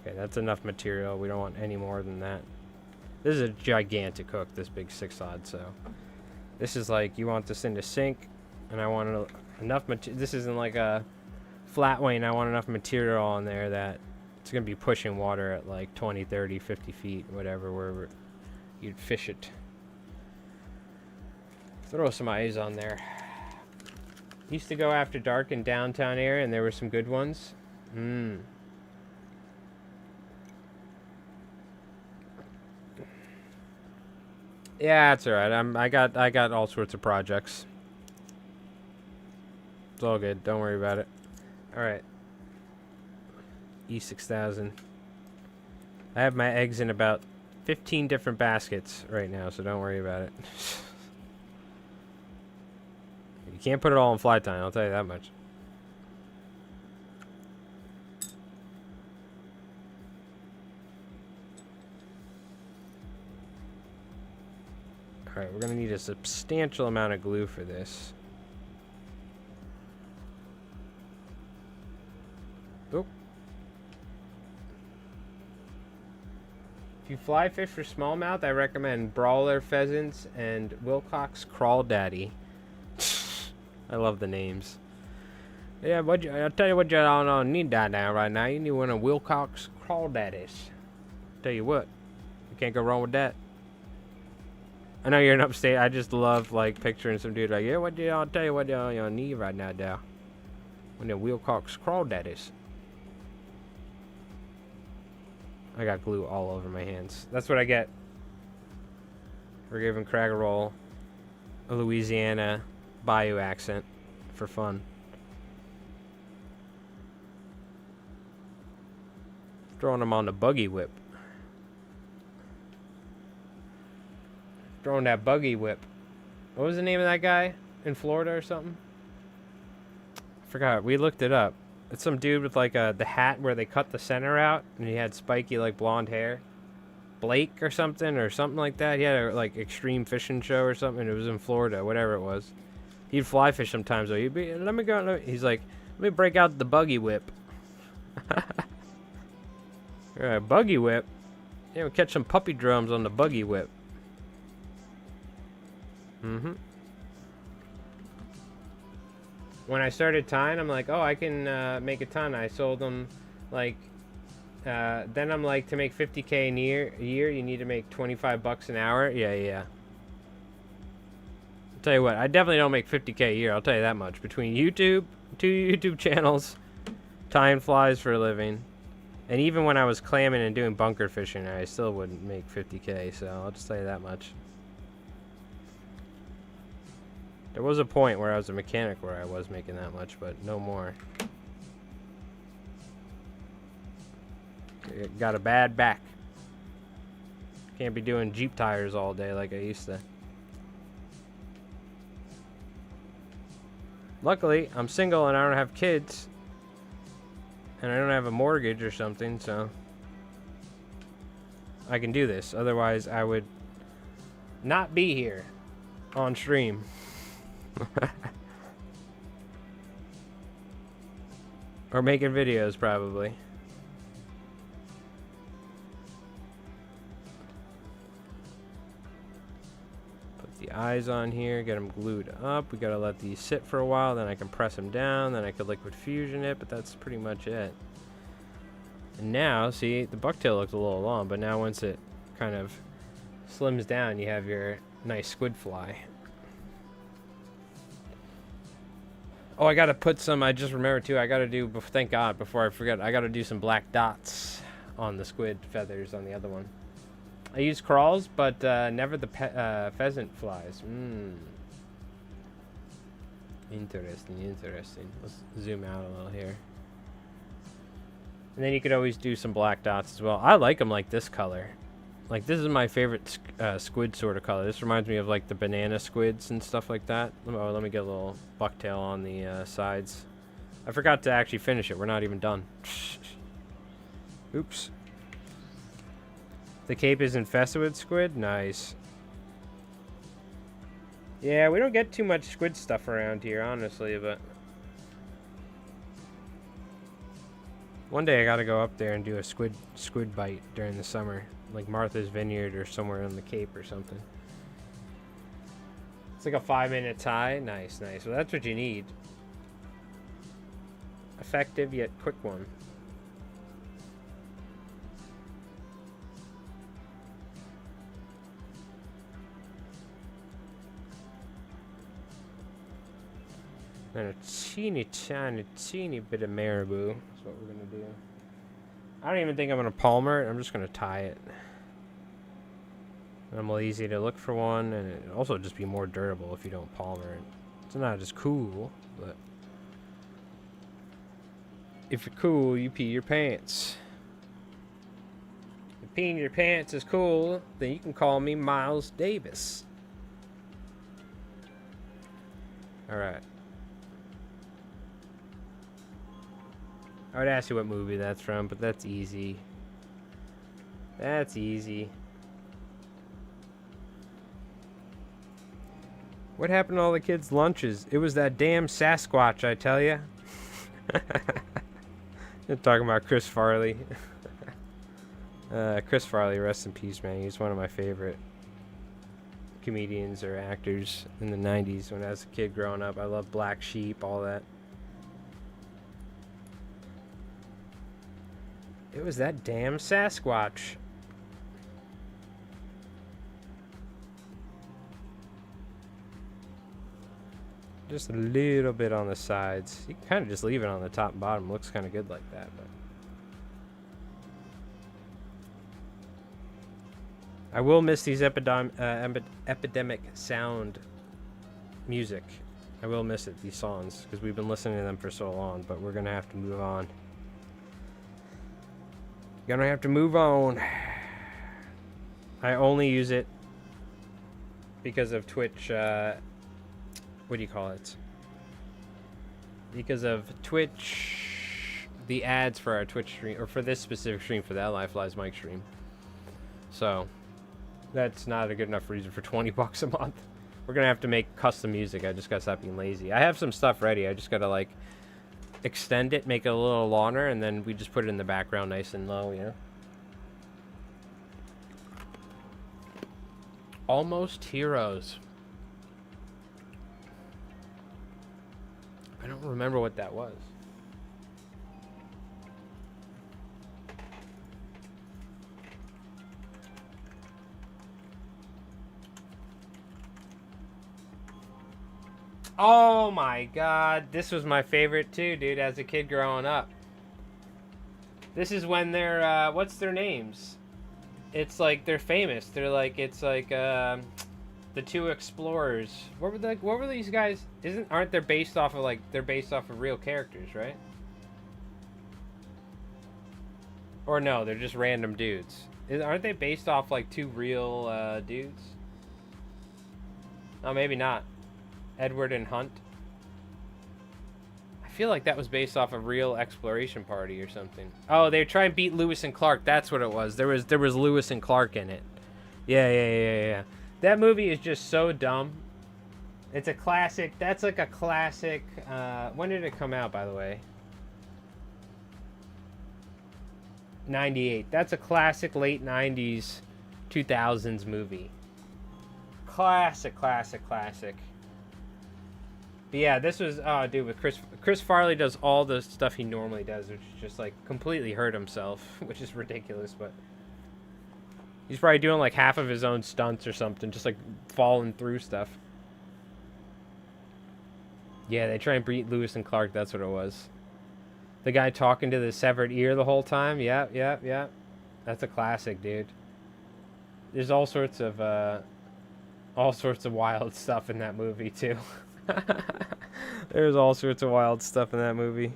Speaker 1: Okay, that's enough material. We don't want any more than that. This is a gigantic hook, this big 6-aught, so this is like, you want this thing to sink, and I want enough material. This isn't like a flat weight, and I want enough material on there that it's going to be pushing water at like 20, 30, 50 feet, whatever, wherever you'd fish it. Throw some eyes on there. Used to go after dark in downtown area, and there were some good ones. Yeah, that's alright. I got all sorts of projects. It's all good. Don't worry about it. Alright. E6000. I have my eggs in about 15 different baskets right now, so don't worry about it. You can't put it all in fly tying, I'll tell you that much. Alright, we're going to need a substantial amount of glue for this. Oh. If you fly fish for smallmouth, I recommend brawler pheasants and Wilcox crawdaddy. I love the names. Yeah, I'll tell you what you don't need that now right now. You need one of Wilcox crawdaddies. Tell you what, you can't go wrong with that. I know you're in upstate. I just love like picturing some dude like, yeah, I'll tell you what you need right now, Dad. One of Wilcox crawdaddies. I got glue all over my hands. That's what I get for giving Cragger Roll a Louisiana Bayou accent for fun. Throwing them on the buggy whip. Throwing that buggy whip. What was the name of that guy in Florida or something? I forgot. We looked it up. It's some dude with like the hat where they cut the center out and he had spiky like blonde hair. Blake or something like that. He had a like extreme fishing show or something. It was in Florida, whatever it was. He'd fly fish sometimes though. He'd be, he's like, let me break out the buggy whip. Buggy whip? Yeah, we'll catch some puppy drums on the buggy whip. When I started tying, I'm like, oh, I can make a ton. I sold them like, then I'm like, to make 50K a year, you need to make 25 bucks an hour. Yeah. I'll tell you what, I definitely don't make 50K a year. I'll tell you that much. Between YouTube, 2 YouTube channels, tying flies for a living, and even when I was clamming and doing bunker fishing, I still wouldn't make 50K. So I'll just tell you that much. There was a point where I was a mechanic where I was making that much, but no more. Got a bad back. Can't be doing Jeep tires all day like I used to. Luckily, I'm single and I don't have kids. And I don't have a mortgage or something, so I can do this. Otherwise, I would not be here on stream. Or making videos, probably. Put the eyes on here, get them glued up. We gotta let these sit for a while, then I can press them down, then I could liquid fusion it, but that's pretty much it. And now, see, the bucktail looks a little long, but now once it kind of slims down, you have your nice squid fly. Oh, I gotta put some, I just remembered too, I gotta do, thank God, before I forget, I gotta do some black dots on the squid feathers on the other one. I use crawls, but never the pheasant flies. Interesting. Let's zoom out a little here. And then you could always do some black dots as well. I like them like this color. Like, this is my favorite squid sort of color. This reminds me of, like, the banana squids and stuff like that. Oh, let me get a little bucktail on the sides. I forgot to actually finish it. We're not even done. Oops. The Cape is infested with squid? Nice. Yeah, we don't get too much squid stuff around here, honestly, but one day I gotta go up there and do a squid bite during the summer. Like Martha's Vineyard or somewhere on the Cape or something. It's like a 5-minute tie. Nice. Well, that's what you need. effective yet quick one. And a teeny tiny bit of marabou is what we're gonna do. I don't even think I'm gonna palmer it. I'm just gonna tie it. I'm lazy to look for one, and it also just be more durable if you don't palmer it. It's not as cool, but if you're cool, you pee your pants. If peeing your pants is cool, then you can call me Miles Davis. All right. I would ask you what movie that's from, but that's easy. That's easy. What happened to all the kids' lunches? It was that damn Sasquatch, I tell ya. You're talking about Chris Farley. Chris Farley, rest in peace, man. He's one of my favorite comedians or actors in the 90s when I was a kid growing up. I loved Black Sheep, all that. It was that damn Sasquatch. Just a little bit on the sides. You can kind of just leave it on the top and bottom. Looks kind of good like that. But I will miss these epidemic sound music. I will miss it, these songs, because we've been listening to them for so long. But we're going to have to move on. Gonna have to move on. I only use it because of Twitch, what do you call it? Because of Twitch, the ads for our Twitch stream, or for this specific stream, for that Life Lies Mike stream. So, that's not a good enough reason for 20 bucks a month. We're gonna have to make custom music. I just gotta stop being lazy. I have some stuff ready. I just gotta, like, extend it, make it a little longer, and then we just put it in the background nice and low, you know? Almost Heroes. I don't remember what that was. Oh my god, this was my favorite too, dude, as a kid growing up. This is when they're, what's their names? It's like, they're famous. They're like, it's like, the two explorers. What were these guys? Aren't they based off of, like, they're based off of real characters, right? Or no, they're just random dudes. Aren't they based off, like, two real, dudes? Oh, maybe not. Edward and Hunt. I feel like that was based off a real exploration party or something. Oh, they were trying to beat Lewis and Clark. That's what it was. There was Lewis and Clark in it. Yeah. That movie is just so dumb. It's a classic. That's like a classic. When did it come out, by the way? 98. That's a classic late 90s, 2000s movie. Classic. But yeah, this was, oh, dude, with Chris Farley does all the stuff he normally does, which is just, like, completely hurt himself, which is ridiculous, but he's probably doing, like, half of his own stunts or something, just, like, falling through stuff. Yeah, they try and beat Lewis and Clark, that's what it was. The guy talking to the severed ear the whole time, yeah. That's a classic, dude. There's all sorts of wild stuff in that movie, too. There's all sorts of wild stuff in that movie.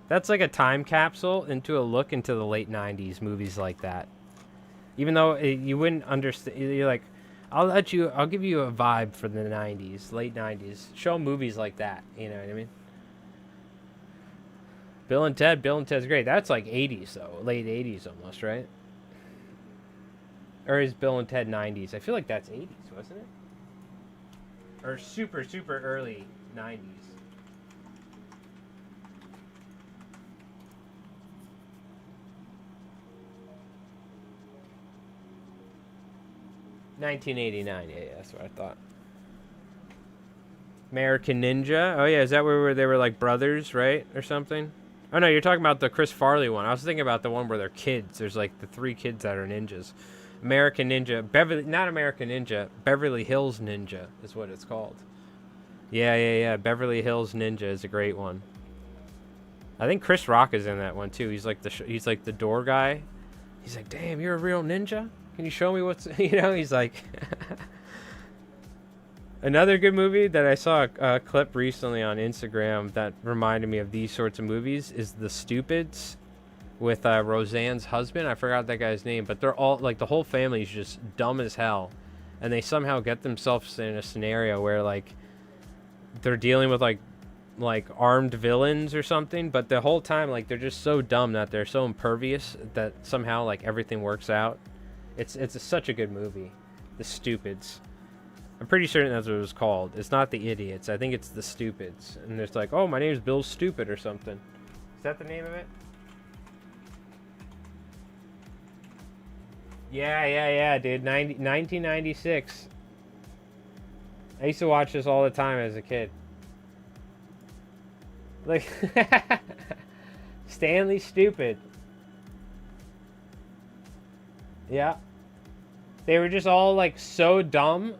Speaker 1: That's like a time capsule into a look into the late 90s, movies like that. Even though you wouldn't understand, you're like, I'll give you a vibe for the 90s, late 90s. Show movies like that, you know what I mean? Bill and Ted's great. That's like 80s though, late 80s almost, right? Or is Bill and Ted 90s? I feel like that's 80s, wasn't it? Or super early 90s. $1989, yeah, that's what I thought. American Ninja. Oh yeah, is that where they were like brothers, right, or something? Oh no, you're talking about the Chris Farley one. I was thinking about the one where they're kids. There's like the 3 kids that are ninjas. American Ninja, not American Ninja, Beverly Hills Ninja is what it's called. Yeah. Beverly Hills Ninja is a great one. I think Chris Rock is in that one too. He's like the door guy. He's like, damn, you're a real ninja? Can you show me what's, he's like. Another good movie that I saw a clip recently on Instagram that reminded me of these sorts of movies is The Stupids with Roseanne's husband. I forgot that guy's name, but they're all, like, the whole family is just dumb as hell. And they somehow get themselves in a scenario where, like, they're dealing with, like armed villains or something, but the whole time, like, they're just so dumb that they're so impervious that somehow, like, everything works out. It's such a good movie, The Stupids. I'm pretty certain that's what it was called. It's not The Idiots. I think it's The Stupids. And it's like, oh, my name's Bill Stupid or something. Is that the name of it? Yeah, dude. 1996. I used to watch this all the time as a kid. Like, Stanley Stupid. Yeah. They were just all, like, so dumb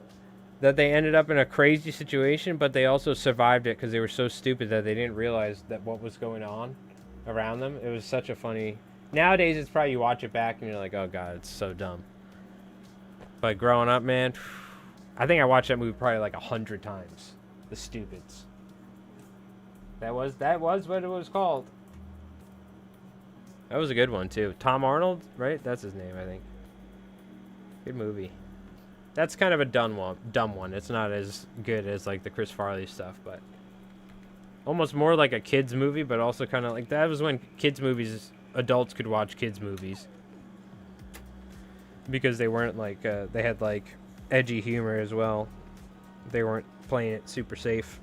Speaker 1: that they ended up in a crazy situation, but they also survived it because they were so stupid that they didn't realize that what was going on around them. It was such a funny... Nowadays, it's probably you watch it back and you're like, oh, God, it's so dumb. But growing up, man, I think I watched that movie probably like 100 times. The Stupids. That was what it was called. That was a good one, too. Tom Arnold, right? That's his name, I think. Good movie. That's kind of a dumb one. It's not as good as, like, the Chris Farley stuff, but almost more like a kids movie, but also kind of like that was when kids movies, adults could watch kids movies because they weren't like they had like edgy humor as well. They weren't playing it super safe.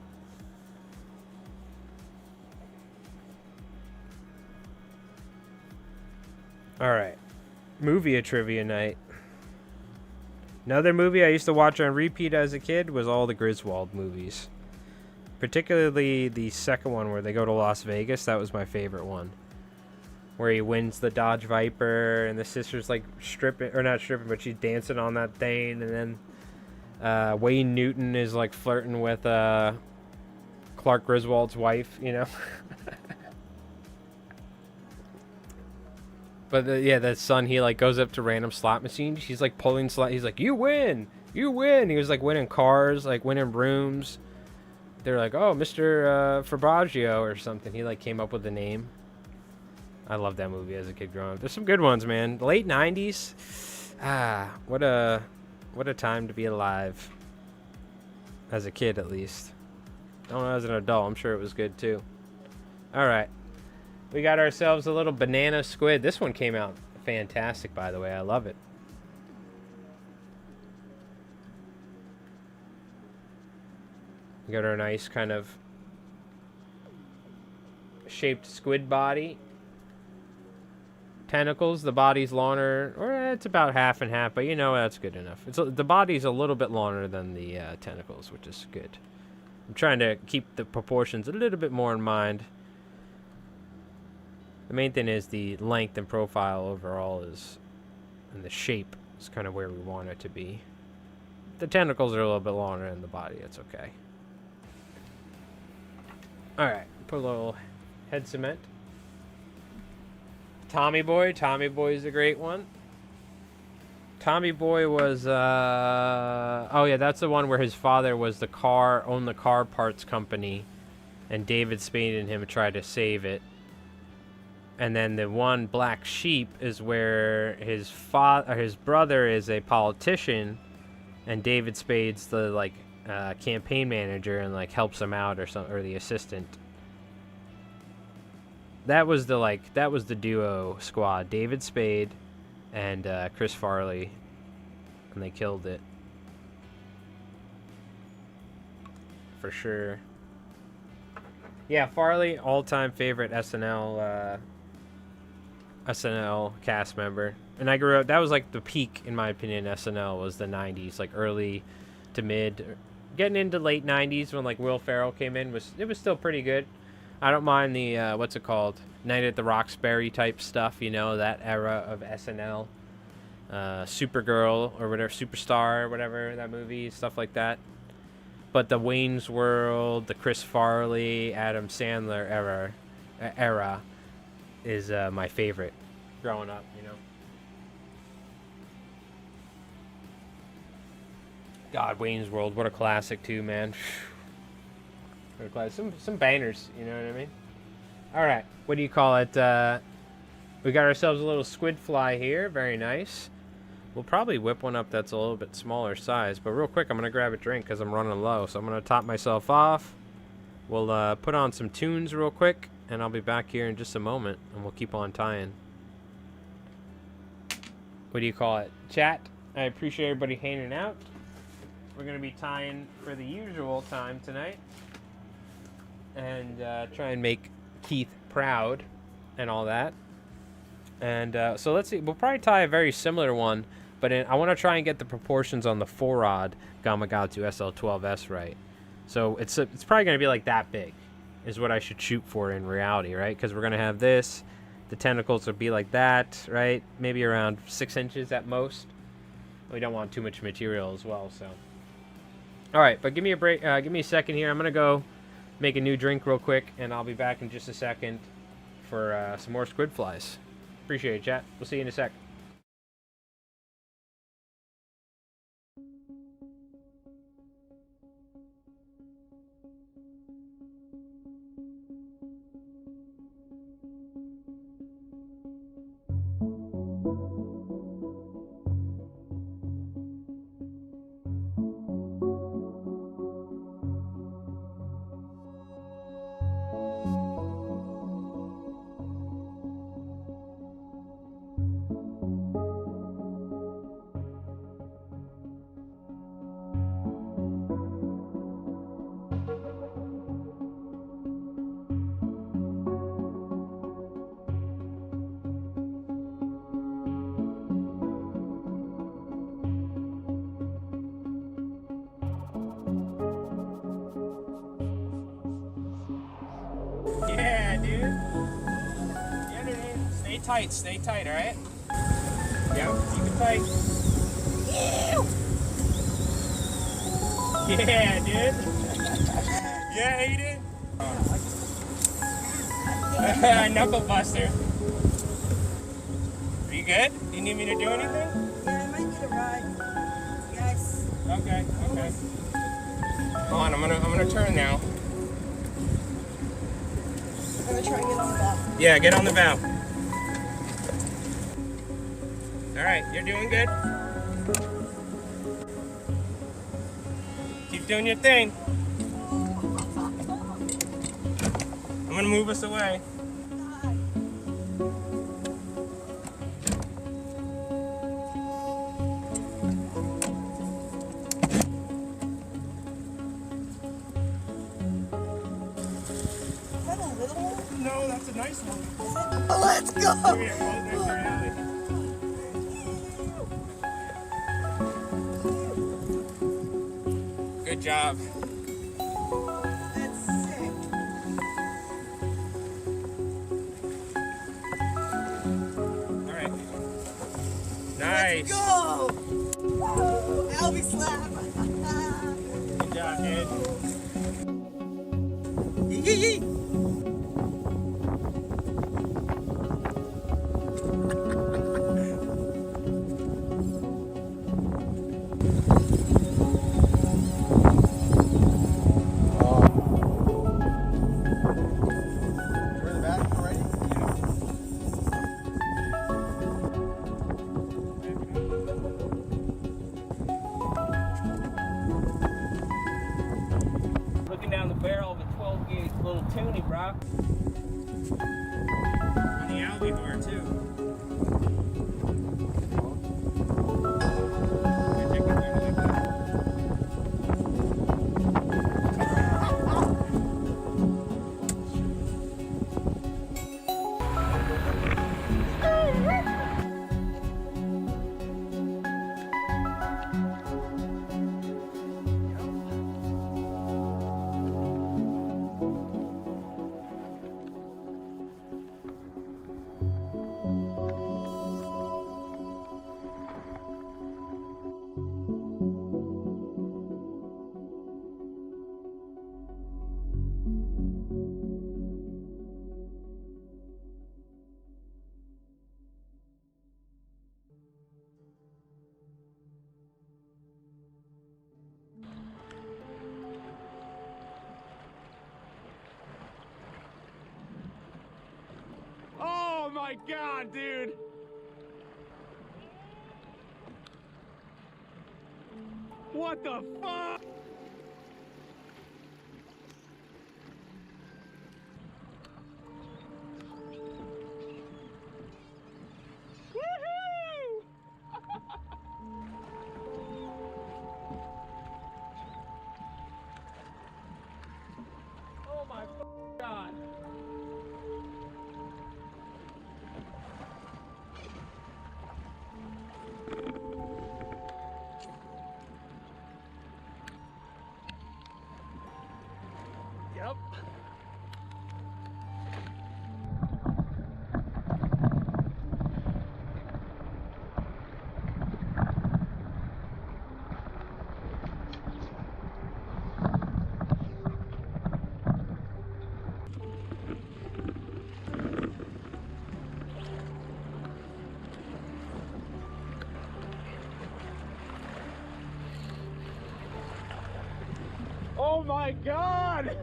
Speaker 1: All right, movie trivia night. Another movie I used to watch on repeat as a kid was all the Griswold movies. Particularly the second one where they go to Las Vegas. That was my favorite one. Where he wins the Dodge Viper and the sister's like stripping, or not stripping, but she's dancing on that thing. And then Wayne Newton is like flirting with Clark Griswold's wife, you know. But yeah, that son, he like goes up to random slot machines. He's like pulling slot. He's like, you win. He was like winning cars, like winning rooms. They're like, oh, Mr. Fabragio or something. He like came up with the name. I love that movie as a kid growing up. There's some good ones, man. The late 90s. What a time to be alive. As a kid, at least. I don't know, as an adult, I'm sure it was good too. All right. We got ourselves a little banana squid. This one came out fantastic, by the way. I love it. We got our nice kind of shaped squid body. Tentacles. The body's longer, or it's about half and half, but you know that's good enough. The body's a little bit longer than the tentacles, which is good. I'm trying to keep the proportions a little bit more in mind. The main thing is the length and profile overall is, and the shape is kind of where we want it to be. The tentacles are a little bit longer than the body. It's okay. All right, put a little head cement. Tommy Boy. Tommy Boy is a great one. Tommy Boy was, oh yeah, that's the one where his father was owned the car parts company, and David Spade and him tried to save it. And then the one Black Sheep is where his brother is a politician, and David Spade's the like campaign manager and like helps him out or the assistant. That was the duo squad, David Spade and Chris Farley, and they killed it for sure. Yeah, Farley, all-time favorite SNL cast member. And I grew up, that was like the peak, in my opinion. SNL was the 90s, like early to mid getting into late 90s when like Will Ferrell came in was still pretty good. I don't mind the what's it called, Night at the Roxbury type stuff, you know, that era of SNL, Supergirl or whatever, Superstar or whatever that movie, stuff like that. But the Wayne's World, the Chris Farley, Adam Sandler era is my favorite growing up, you know. God, Wayne's World, what a classic too, man. Some bangers, you know what I mean? All right, what do you call it? We got ourselves a little squid fly here. Very nice. We'll probably whip one up that's a little bit smaller size. But real quick, I'm going to grab a drink because I'm running low. So I'm going to top myself off. We'll put on some tunes real quick. And I'll be back here in just a moment. And we'll keep on tying. What do you call it? Chat, I appreciate everybody hanging out. We're going to be tying for the usual time tonight. And try and make Keith proud and all that. And so let's see. We'll probably tie a very similar one, but I want to try and get the proportions on the 4-rod Gamakatsu SL12S right. So it's probably going to be like that big is what I should shoot for in reality, right? Because we're going to have this. The tentacles will be like that, right? Maybe around 6 inches at most. We don't want too much material as well, so. All right, but give me a break. Give me a second here. I'm going to go make a new drink real quick, and I'll be back in just a second for some more squid flies. Appreciate it, chat. We'll see you in a sec. Yeah, dude. Yeah, dude. Stay tight, all right? Yeah, keep it tight. Yeah, dude. Yeah, Aiden. Knuckle buster. Are you good? Do you need me to do anything?
Speaker 2: Yeah, I might need a ride. Yes.
Speaker 1: Okay. Hold on, I'm gonna turn now.
Speaker 2: I'm gonna try and get on the valve.
Speaker 1: Yeah, get on the valve. All right, you're doing good. Keep doing your thing. I'm gonna move us away.
Speaker 2: Is that a little one?
Speaker 1: No, that's a nice one.
Speaker 2: Oh, let's go!
Speaker 1: Come here, hold next to your alley. Good job.
Speaker 2: That's sick.
Speaker 1: All right. Nice.
Speaker 2: Go! Woo! Albie slap!
Speaker 1: Good job, dude.
Speaker 2: Yee!
Speaker 1: Looking down the barrel of a 12 gauge little toonie, bro. On the albacore too. my god, dude! What the fuck? Woohoo! Oh my god. Yep. Oh my god!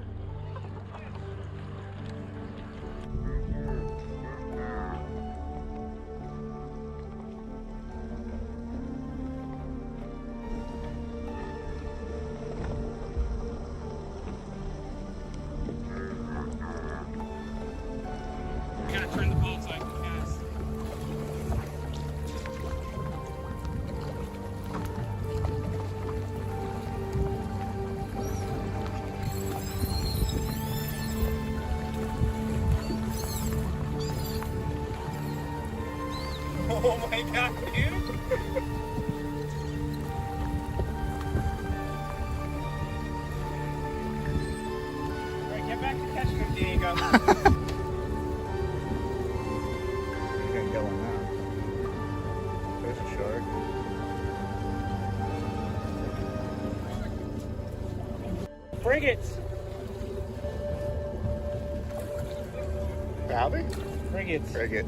Speaker 1: I gotta turn the boat so I can cast. Oh my god, dude! Alright, get back to catching him, Diego.
Speaker 3: You can go on that. There's a shark.
Speaker 1: Frigates!
Speaker 3: Howdy?
Speaker 1: Frigates.
Speaker 3: Frigate.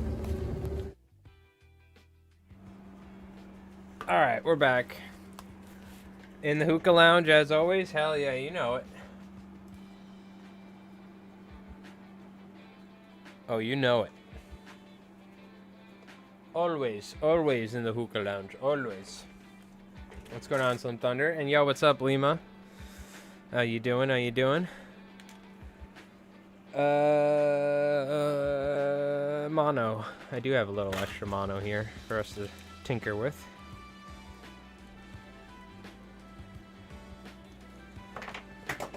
Speaker 1: Alright, we're back. In the hookah lounge as always. Hell yeah, you know it. Oh, you know it. Always, always in the hookah lounge. Always. What's going on, Slim Thunder? And yo, what's up, Lima? How you doing? How you doing? Mono. I do have a little extra mono here for us to tinker with.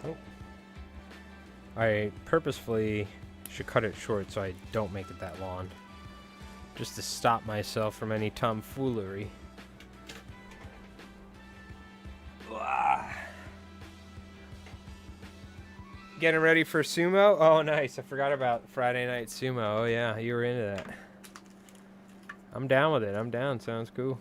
Speaker 1: Oh. I purposefully should cut it short so I don't make it that long, just to stop myself from any tomfoolery. Getting ready for sumo? Oh, nice. I forgot about Friday night sumo. Oh, yeah. You were into that. I'm down with it. I'm down. Sounds cool.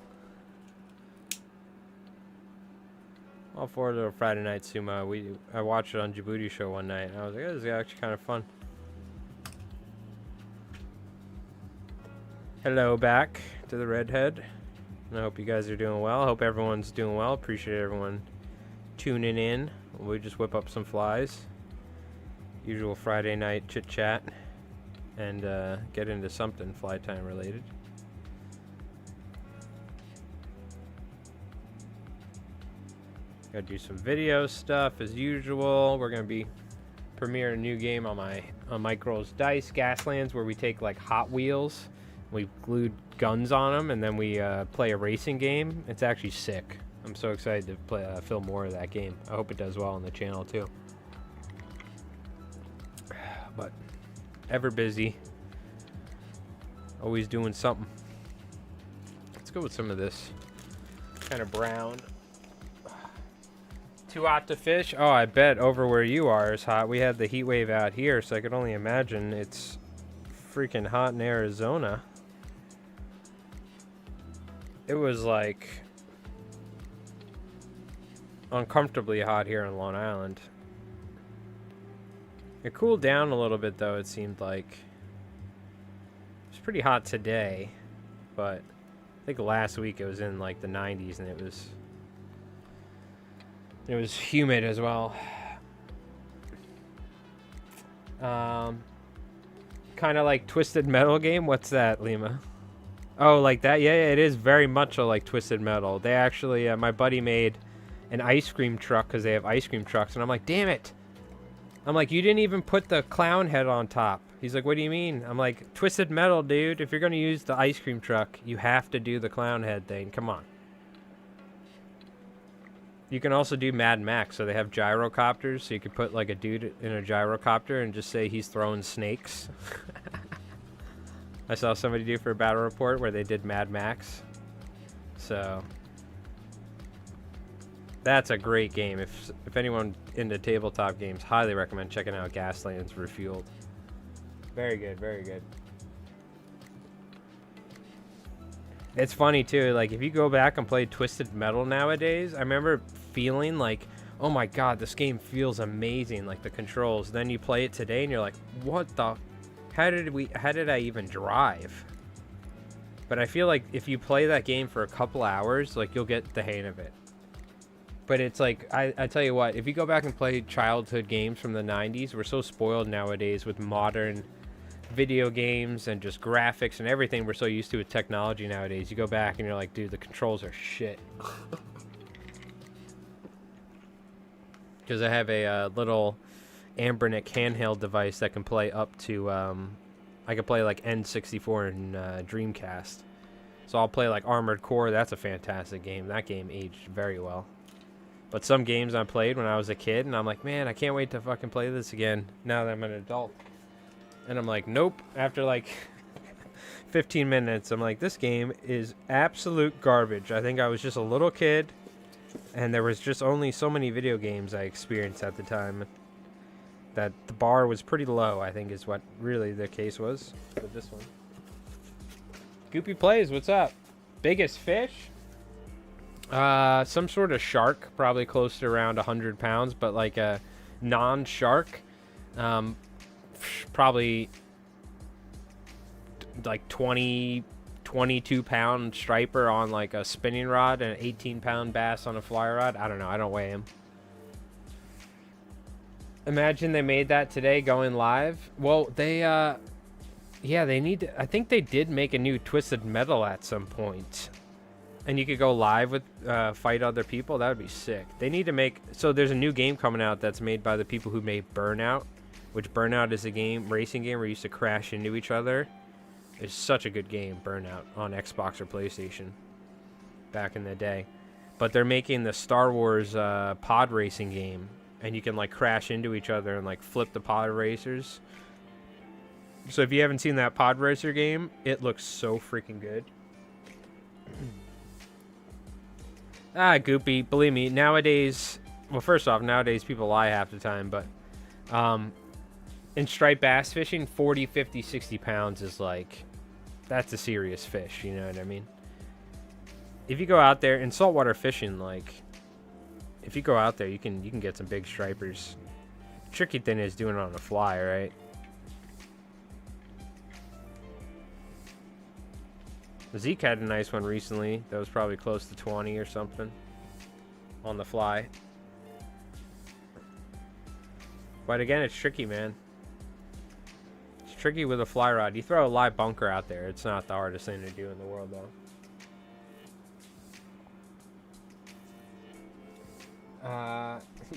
Speaker 1: All for a little Friday night sumo. I watched it on Djibouti show one night. And I was like, this is actually kind of fun. Hello back to the redhead. I hope you guys are doing well. I hope everyone's doing well. Appreciate everyone tuning in. We just whip up some flies. Usual Friday night chit chat and get into something fly time related. Gotta do some video stuff as usual. We're gonna be premiering a new game on Mike Roll's Dice Gaslands, where we take like Hot Wheels, we glued guns on them, and then we play a racing game. It's actually sick. I'm so excited to play film more of that game. I hope it does well on the channel too. But ever busy, always doing something. Let's go with some of this kind of brown. Too hot to fish? Oh, I bet over where you are is hot. We had the heat wave out here, so I could only imagine it's freaking hot in Arizona. It was like uncomfortably hot here in Long Island. It cooled down a little bit, though, it seemed like. It was pretty hot today, but I think last week it was in like the 90s, and it was humid as well. kind of like Twisted Metal game. What's that, Lima? Oh, like that? Yeah, it is very much like Twisted Metal. They actually, my buddy made an ice cream truck because they have ice cream trucks, and I'm like, damn it. I'm like, you didn't even put the clown head on top. He's like, what do you mean? I'm like, Twisted Metal, dude. If you're going to use the ice cream truck, you have to do the clown head thing. Come on. You can also do Mad Max, so they have gyrocopters, so you could put like a dude in a gyrocopter and just say he's throwing snakes. I saw somebody do for a battle report where they did Mad Max. So that's a great game. If anyone into tabletop games, highly recommend checking out Gaslands Refueled. Very good, very good. It's funny too, like if you go back and play Twisted Metal nowadays, I remember feeling like, oh my god, this game feels amazing, like the controls. Then you play it today and you're like, what the, how did I even drive? But I feel like if you play that game for a couple hours, like you'll get the hang of it. But it's like, I tell you what, if you go back and play childhood games from the 90s, we're so spoiled nowadays with modern video games and just graphics and everything we're so used to with technology nowadays. You go back and you're like, dude, the controls are shit. Because I have a little Ambernic handheld device that can play up to, I can play like N64 and Dreamcast. So I'll play like Armored Core. That's a fantastic game. That game aged very well. But some games I played when I was a kid, and I'm like, man, I can't wait to fucking play this again now that I'm an adult. And I'm like, nope. After like 15 minutes, I'm like, this game is absolute garbage. I think I was just a little kid, and there was just only so many video games I experienced at the time that the bar was pretty low, I think is what really the case was with this one. Goopy Plays, what's up? Biggest fish? Some sort of shark, probably close to around 100 pounds, but like a non-shark, probably like 22 pound striper on like a spinning rod and an 18 pound bass on a fly rod. I don't know. I don't weigh him. Imagine they made that today going live. Well, they, yeah, they need to, I think they did make a new Twisted Metal at some point. And you could go live with, fight other people. That would be sick. They need to make, so there's a new game coming out that's made by the people who made Burnout, which Burnout is a game, racing game where you used to crash into each other. It's such a good game, Burnout, on Xbox or PlayStation back in the day. But they're making the Star Wars pod racing game, and you can like crash into each other and like flip the pod racers. So if you haven't seen that pod racer game, it looks so freaking good. Goopy, believe me, nowadays, well, first off, nowadays people lie half the time, but in striped bass fishing, 40, 50, 60 pounds is like, that's a serious fish, you know what I mean? If you go out there in saltwater fishing, like, if you go out there, you can get some big stripers. Tricky thing is doing it on the fly, right? Zeke had a nice one recently that was probably close to 20 or something on the fly. But again, it's tricky, man. It's tricky with a fly rod. You throw a live bunker out there, it's not the hardest thing to do in the world, though.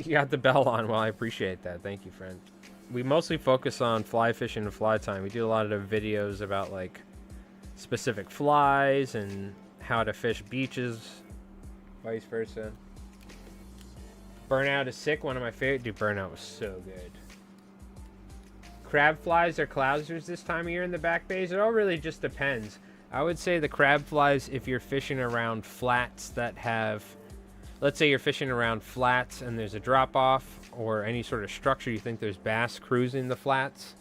Speaker 1: You got the bell on. Well, I appreciate that. Thank you, friend. We mostly focus on fly fishing and fly time. We do a lot of videos about, like, specific flies and how to fish beaches, vice versa. Burnout is sick, one of my favorite. Dude, Burnout was so good. Crab flies or clousers this time of year in the back bays? It all really just depends. I would say the crab flies, if you're fishing around flats that have, let's say you're fishing around flats and there's a drop off or any sort of structure you think there's bass cruising the flats,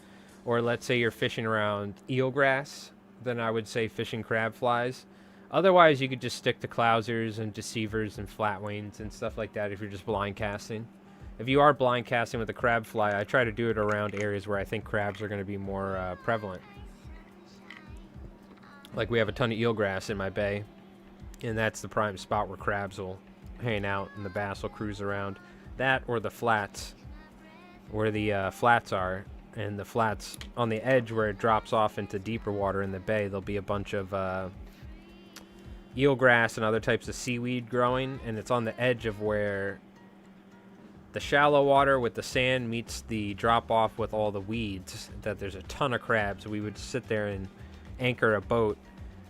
Speaker 1: or let's say you're fishing around eelgrass, then I would say fishing crab flies. Otherwise, you could just stick to clousers and deceivers and flatwains and stuff like that if you're just blind casting. If you are blind casting with a crab fly, I try to do it around areas where I think crabs are going to be more prevalent. Like we have a ton of eelgrass in my bay, and that's the prime spot where crabs will hang out and the bass will cruise around. That or the flats, where the flats are. and the flats on the edge where it drops off into deeper water in the bay, there'll be a bunch of eelgrass and other types of seaweed growing, and it's on the edge of where the shallow water with the sand meets the drop off with all the weeds, that there's a ton of crabs. We would sit there and anchor a boat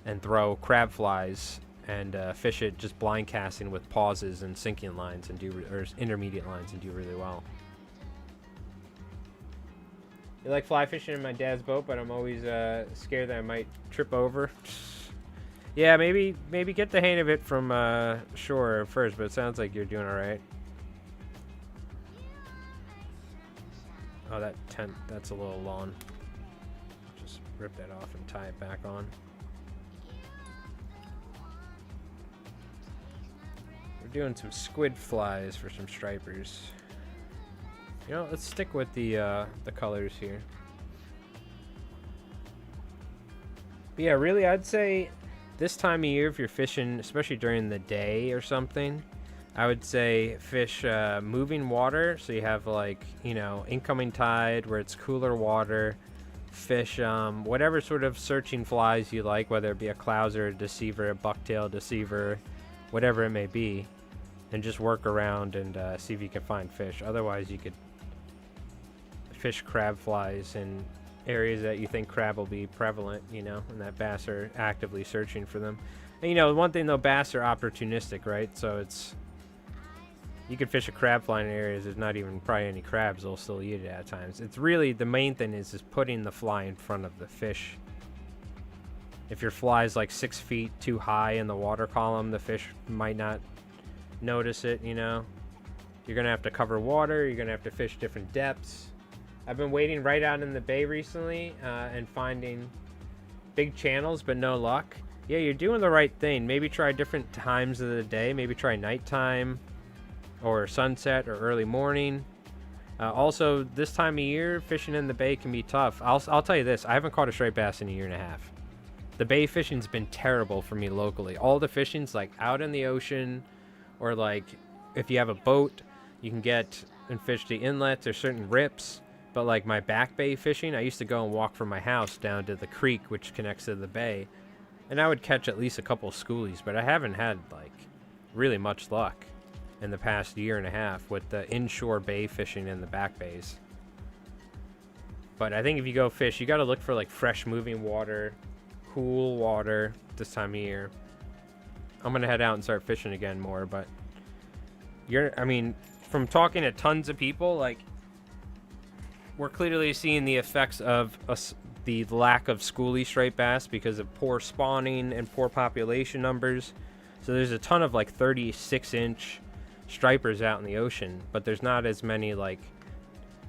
Speaker 1: and throw crab flies and fish it just blind casting with pauses and sinking lines and or intermediate lines and do really well. You like fly fishing in my dad's boat, but I'm always scared that I might trip over. Yeah, maybe get the hang of it from shore first, but it sounds like you're doing all right. Oh, that tent, that's a little long. Just rip that off and tie it back on. We're doing some squid flies for some stripers. You know, let's stick with the colors here. But yeah, really, I'd say this time of year, if you're fishing, especially during the day or something, I would say fish moving water, so you have like, you know, incoming tide where it's cooler water. Fish whatever sort of searching flies you like, whether it be a clouser, a deceiver, a bucktail deceiver, whatever it may be, and just work around and see if you can find fish. Otherwise, you could fish crab flies in areas that you think crab will be prevalent, you know, and that bass are actively searching for them. And you know, one thing though, bass are opportunistic, right? So it's, you could fish a crab fly in areas there's not even probably any crabs, they'll still eat it at times. It's really, the main thing is putting the fly in front of the fish. If your fly is like 6 feet too high in the water column, the fish might not notice it, you know. You're gonna have to cover water, you're gonna have to fish different depths. I've been waiting right out in the bay recently and finding big channels, but no luck. Yeah, you're doing the right thing. Maybe try different times of the day. Maybe try nighttime or sunset or early morning. Also, this time of year, fishing in the bay can be tough. I'll tell you this, I haven't caught a striped bass in a year and a half. The bay fishing's been terrible for me locally. All the fishing's like out in the ocean, or like if you have a boat, you can get and fish the inlets or certain rips. But like my back bay fishing, I used to go and walk from my house down to the creek, which connects to the bay, and I would catch at least a couple schoolies, but I haven't had like really much luck in the past year and a half with the inshore bay fishing in the back bays. But I think if you go fish, you got to look for like fresh moving water, cool water this time of year. I'm gonna head out and start fishing again more, but I mean, from talking to tons of people, like, we're clearly seeing the effects of the lack of schoolie striped bass because of poor spawning and poor population numbers. So there's a ton of like 36-inch stripers out in the ocean, but there's not as many like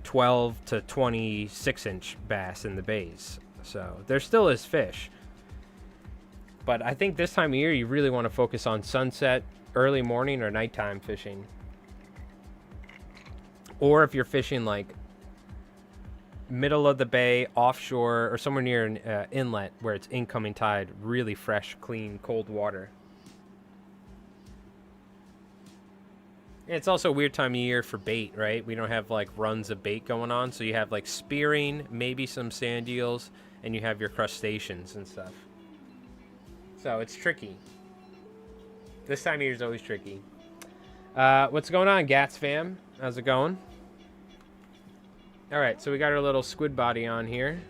Speaker 1: 12 to 26-inch bass in the bays. So there still is fish. But I think this time of year you really want to focus on sunset, early morning, or nighttime fishing. Or if you're fishing like middle of the bay, offshore, or somewhere near an inlet where it's incoming tide, really fresh, clean, cold water. And it's also a weird time of year for bait, right? We don't have like runs of bait going on, so you have like spearing, maybe some sand eels, and you have your crustaceans and stuff. So it's tricky. This time of year is always tricky. What's going on, Gats fam? How's it going? All right, so we got our little squid body on here.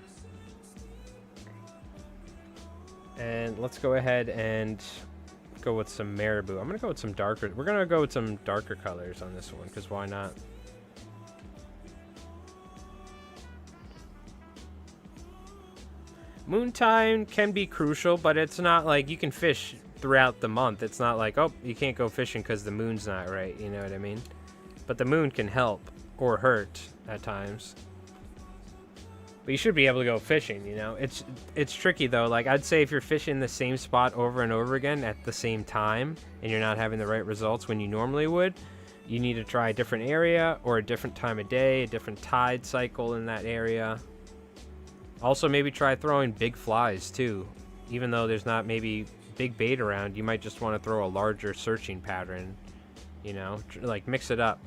Speaker 1: And let's go ahead and go with some marabou. I'm gonna go with some darker. We're gonna go with some darker colors on this one, because why not? Moontime can be crucial, but it's not like you can fish throughout the month. It's not like, oh, you can't go fishing because the moon's not right, you know what I mean? But the moon can help or hurt at times. But you should be able to go fishing, you know? It's tricky though. Like, I'd say if you're fishing the same spot over and over again at the same time and you're not having the right results when you normally would, you need to try a different area or a different time of day, a different tide cycle in that area. Also, maybe try throwing big flies too. Even though there's not maybe big bait around, you might just want to throw a larger searching pattern, you know? Like, mix it up.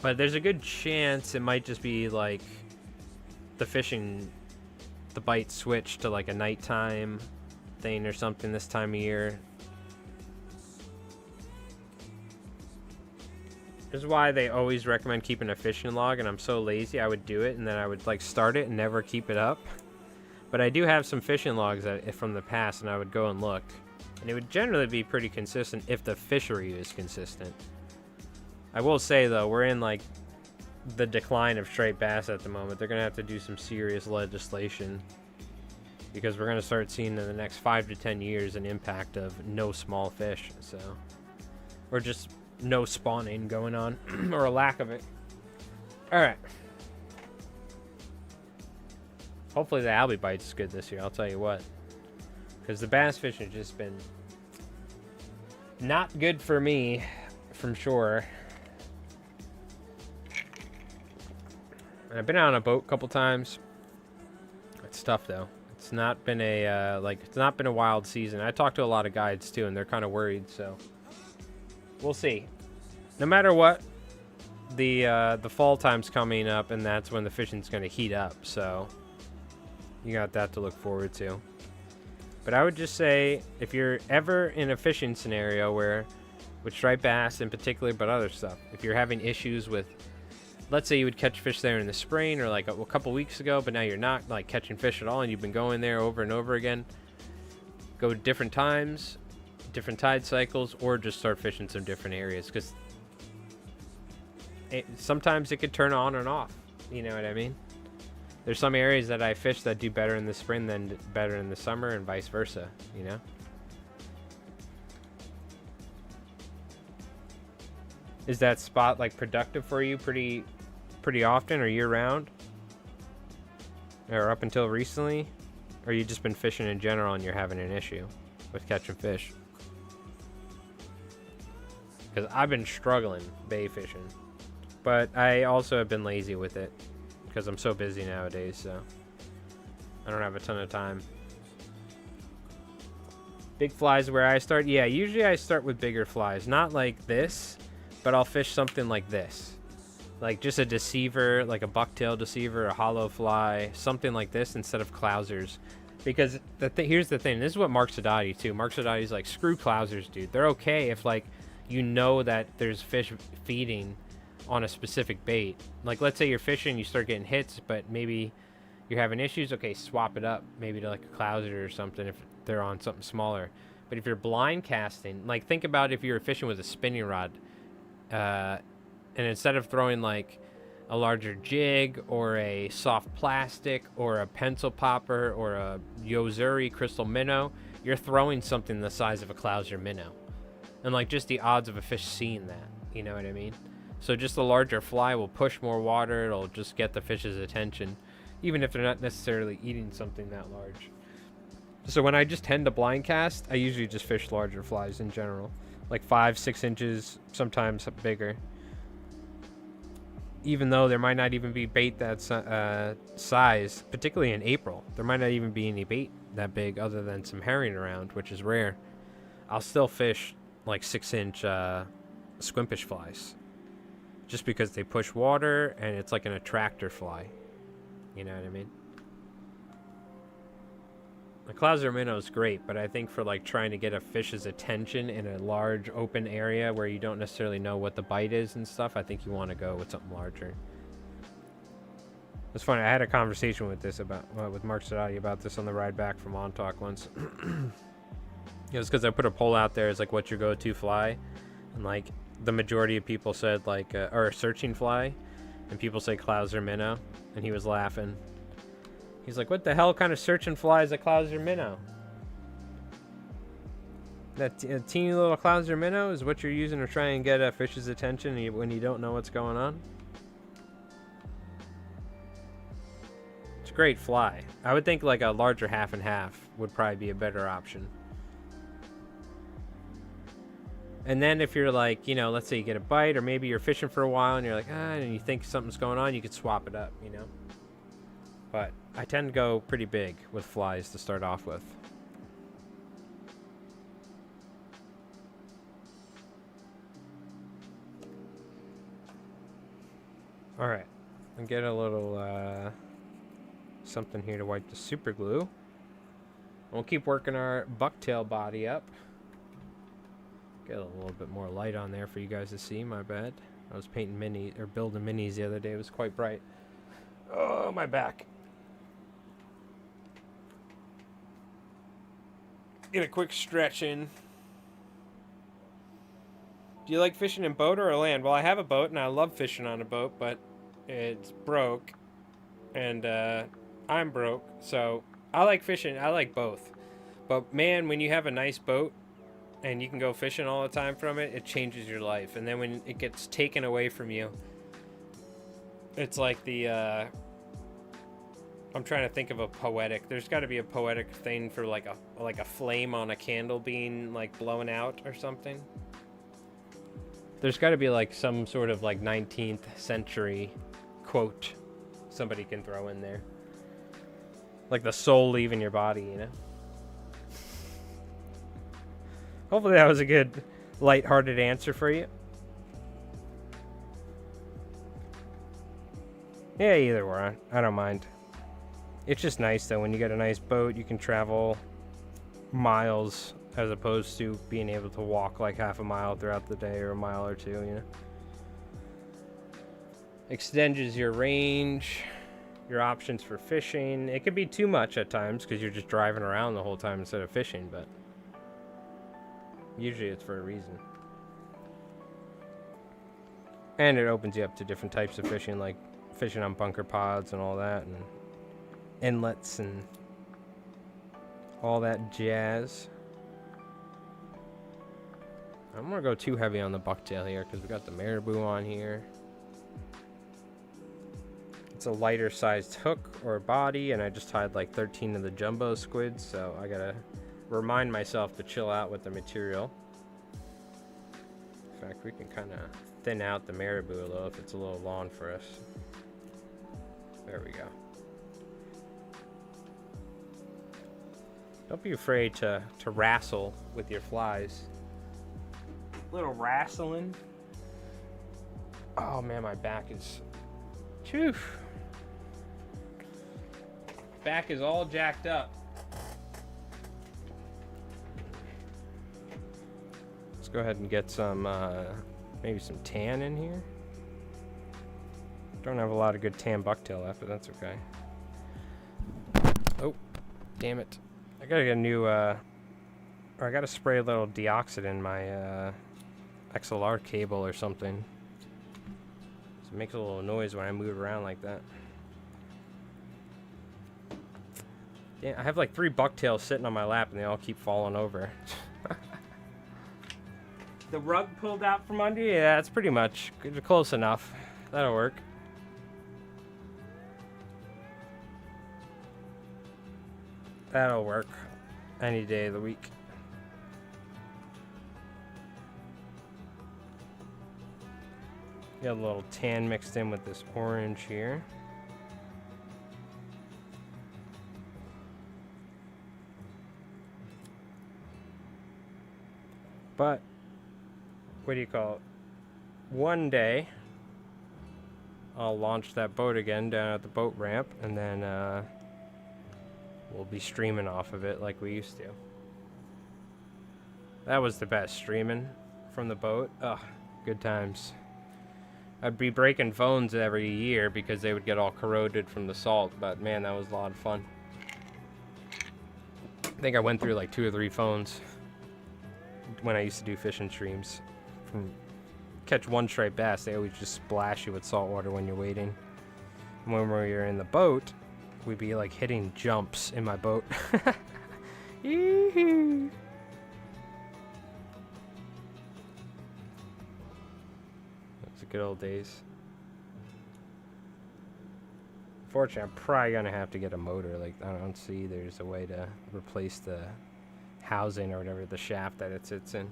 Speaker 1: But there's a good chance it might just be like the bite switch to like a nighttime thing or something this time of year. This is why they always recommend keeping a fishing log, and I'm so lazy I would do it and then I would like start it and never keep it up. But I do have some fishing logs from the past, and I would go and look, and it would generally be pretty consistent if the fishery is consistent. I will say though, we're in like the decline of striped bass at the moment. They're gonna have to do some serious legislation, because we're gonna start seeing in the next 5 to 10 years an impact of no small fish, so, or just no spawning going on, or a lack of it. All right. Hopefully the albie bite's good this year, I'll tell you what. Because the bass fishing has just been not good for me, from shore. And I've been out on a boat a couple times. It's tough though. It's not been a it's not been a wild season. I talked to a lot of guides too, and they're kind of worried. So we'll see. No matter what, the fall time's coming up, and that's when the fishing's going to heat up. So you got that to look forward to. But I would just say, if you're ever in a fishing scenario where, with striped bass in particular, but other stuff, if you're having issues with, let's say you would catch fish there in the spring or like a couple weeks ago, but now you're not like catching fish at all, and you've been going there over and over again, go different times, different tide cycles, or just start fishing some different areas, because sometimes it could turn on and off. You know what I mean? There's some areas that I fish that do better in the spring than better in the summer, and vice versa, you know? Is that spot like productive for you pretty often, or year round? Or up until recently? Or you just been fishing in general and you're having an issue with catching fish? Because I've been struggling bay fishing. But I also have been lazy with it, because I'm so busy nowadays, so I don't have a ton of time. Big flies where I start? Yeah, usually I start with bigger flies. Not like this, but I'll fish something like this. Like just a deceiver, like a bucktail deceiver, a hollow fly, something like this instead of clousers. Because here's the thing, this is what Mark Sadati too. Mark Sadati's like, screw clousers, dude. They're okay if like you know that there's fish feeding on a specific bait. Like let's say you're fishing, you start getting hits, but maybe you're having issues. Okay, swap it up maybe to like a clouser or something if they're on something smaller. But if you're blind casting, like think about if you're fishing with a spinning rod, and instead of throwing like a larger jig or a soft plastic or a pencil popper or a Yozuri crystal minnow, you're throwing something the size of a clouser minnow, and like just the odds of a fish seeing that, you know what I mean? So just the larger fly will push more water. It'll just get the fish's attention, even if they're not necessarily eating something that large. So when I just tend to blind cast, I usually just fish larger flies in general, like 5-6 inches, sometimes bigger. Even though there might not even be bait that's size, particularly in April, there might not even be any bait that big other than some herring around, which is rare. I'll still fish like 6-inch squimpish flies, just because they push water and it's like an attractor fly. You know what I mean? The clouser minnow is great, but I think for like trying to get a fish's attention in a large open area where you don't necessarily know what the bite is and stuff, I think you want to go with something larger. It's funny, I had a conversation with with Mark Sadati about this on the ride back from Montauk once. It was because I put a poll out there as like, what's your go-to fly? And like the majority of people said like, or searching fly, and people say clouser minnow, and he was laughing. He's like, what the hell kind of searching fly is a clouser minnow? That teeny little clouser minnow is what you're using to try and get a fish's attention when you don't know what's going on? It's a great fly. I would think like a larger half and half would probably be a better option. And then if you're like, you know, let's say you get a bite, or maybe you're fishing for a while and you're like, and you think something's going on, you could swap it up, you know? But I tend to go pretty big with flies to start off with. All right, and get a little something here to wipe the super glue. We'll keep working our bucktail body up. Get a little bit more light on there for you guys to see. My bad. I was painting minis or building minis the other day. It was quite bright. Oh, my back. Get a quick stretch in. Do you like fishing in boat or land? Well, I have a boat and I love fishing on a boat, but it's broke and I'm broke. So I like fishing. I like both. But man, when you have a nice boat and you can go fishing all the time from it, it changes your life. And then when it gets taken away from you, it's like the I'm trying to think of a poetic. There's got to be a poetic thing for like a flame on a candle being like blown out or something. There's got to be like some sort of like 19th century quote somebody can throw in there. Like the soul leaving your body, you know? Hopefully that was a good light-hearted answer for you. Yeah, either way, I don't mind. It's just nice though when you get a nice boat, you can travel miles as opposed to being able to walk like half a mile throughout the day or a mile or two, you know. Extends your range, your options for fishing. It can be too much at times because you're just driving around the whole time instead of fishing, but usually it's for a reason. And it opens you up to different types of fishing, like fishing on bunker pods and all that, and inlets and all that jazz. I'm gonna go too heavy on the bucktail here because we got the marabou on here. It's a lighter sized hook or body, and I just tied like 13 of the jumbo squids, so I gotta remind myself to chill out with the material. In fact, we can kind of thin out the marabou a little if it's a little long for us. There we go. Don't be afraid to wrestle with your flies. Little wrestling. Oh man, my back is... Phew. Back is all jacked up. Let's go ahead and get some, maybe some tan in here. Don't have a lot of good tan bucktail left, but that's okay. Oh, damn it. I gotta get a new, or I gotta spray a little deoxit in my, XLR cable or something. So it makes a little noise when I move around like that. Yeah, I have like 3 bucktails sitting on my lap and they all keep falling over. The rug pulled out from under you? Yeah, that's pretty much close enough. That'll work. That'll work any day of the week. Got a little tan mixed in with this orange here. But, what do you call it? One day, I'll launch that boat again down at the boat ramp, and then we'll be streaming off of it like we used to. That was the best, streaming from the boat. Ugh, good times. I'd be breaking phones every year because they would get all corroded from the salt, but man, that was a lot of fun. I think I went through like 2 or 3 phones when I used to do fishing streams. From catch one striped bass, they always just splash you with salt water when you're waiting. And when we were in the boat, we'd be like hitting jumps in my boat. Yee-hoo. Those are good old days. Unfortunately, I'm probably gonna have to get a motor. Like, I don't see there's a way to replace the housing or whatever, the shaft that it sits in.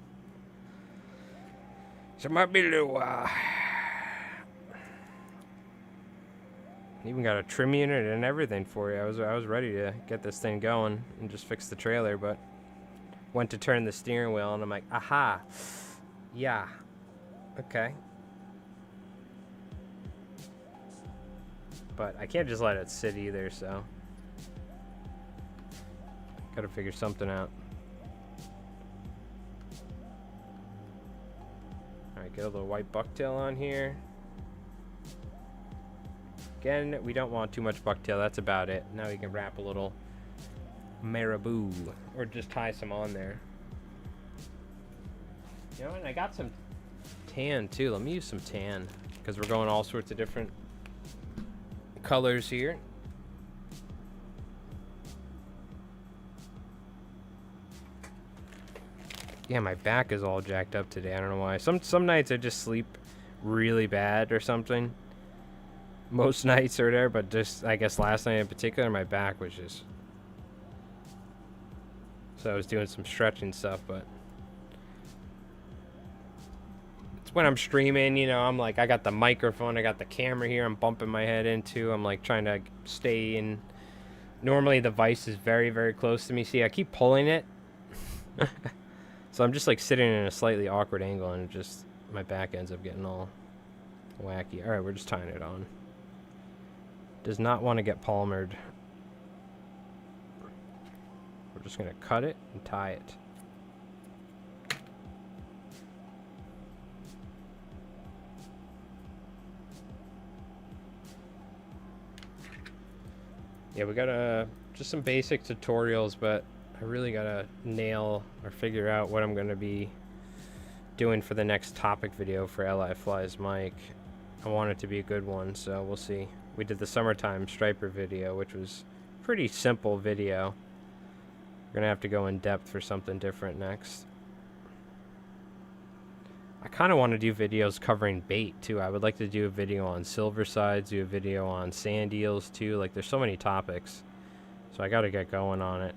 Speaker 1: So it might be a little while. Even got a trim unit and everything for you. I was ready to get this thing going and just fix the trailer, but went to turn the steering wheel and I'm like, aha, yeah, okay. But I can't just let it sit either, so gotta figure something out. Alright, get a little white bucktail on here. Again, we don't want too much bucktail. That's about it. Now we can wrap a little marabou, or just tie some on there. You know, and I got some tan too. Let me use some tan because we're going all sorts of different colors here. Yeah, my back is all jacked up today. I don't know why. Some nights I just sleep really bad or something. Most nights are there, but just I guess last night in particular, my back was just. So I was doing some stretching stuff, but it's when I'm streaming, you know, I'm like, I got the microphone, I got the camera here, I'm bumping my head into, I'm like trying to stay in. Normally the vise is very, very close to me. See, I keep pulling it. So I'm just like sitting in a slightly awkward angle and just my back ends up getting all wacky. All right, we're just tying it on. Does not want to get palmered. We're just going to cut it and tie it. Yeah, we got just some basic tutorials, but I really got to nail or figure out what I'm going to be doing for the next topic video for Li Flies Mike. I want it to be a good one, so we'll see. We did the summertime striper video, which was pretty simple video. We're gonna have to go in depth for something different next. I kind of want to do videos covering bait too. I would like to do a video on silver sides, do a video on sand eels too. Like there's so many topics, so I got to get going on it.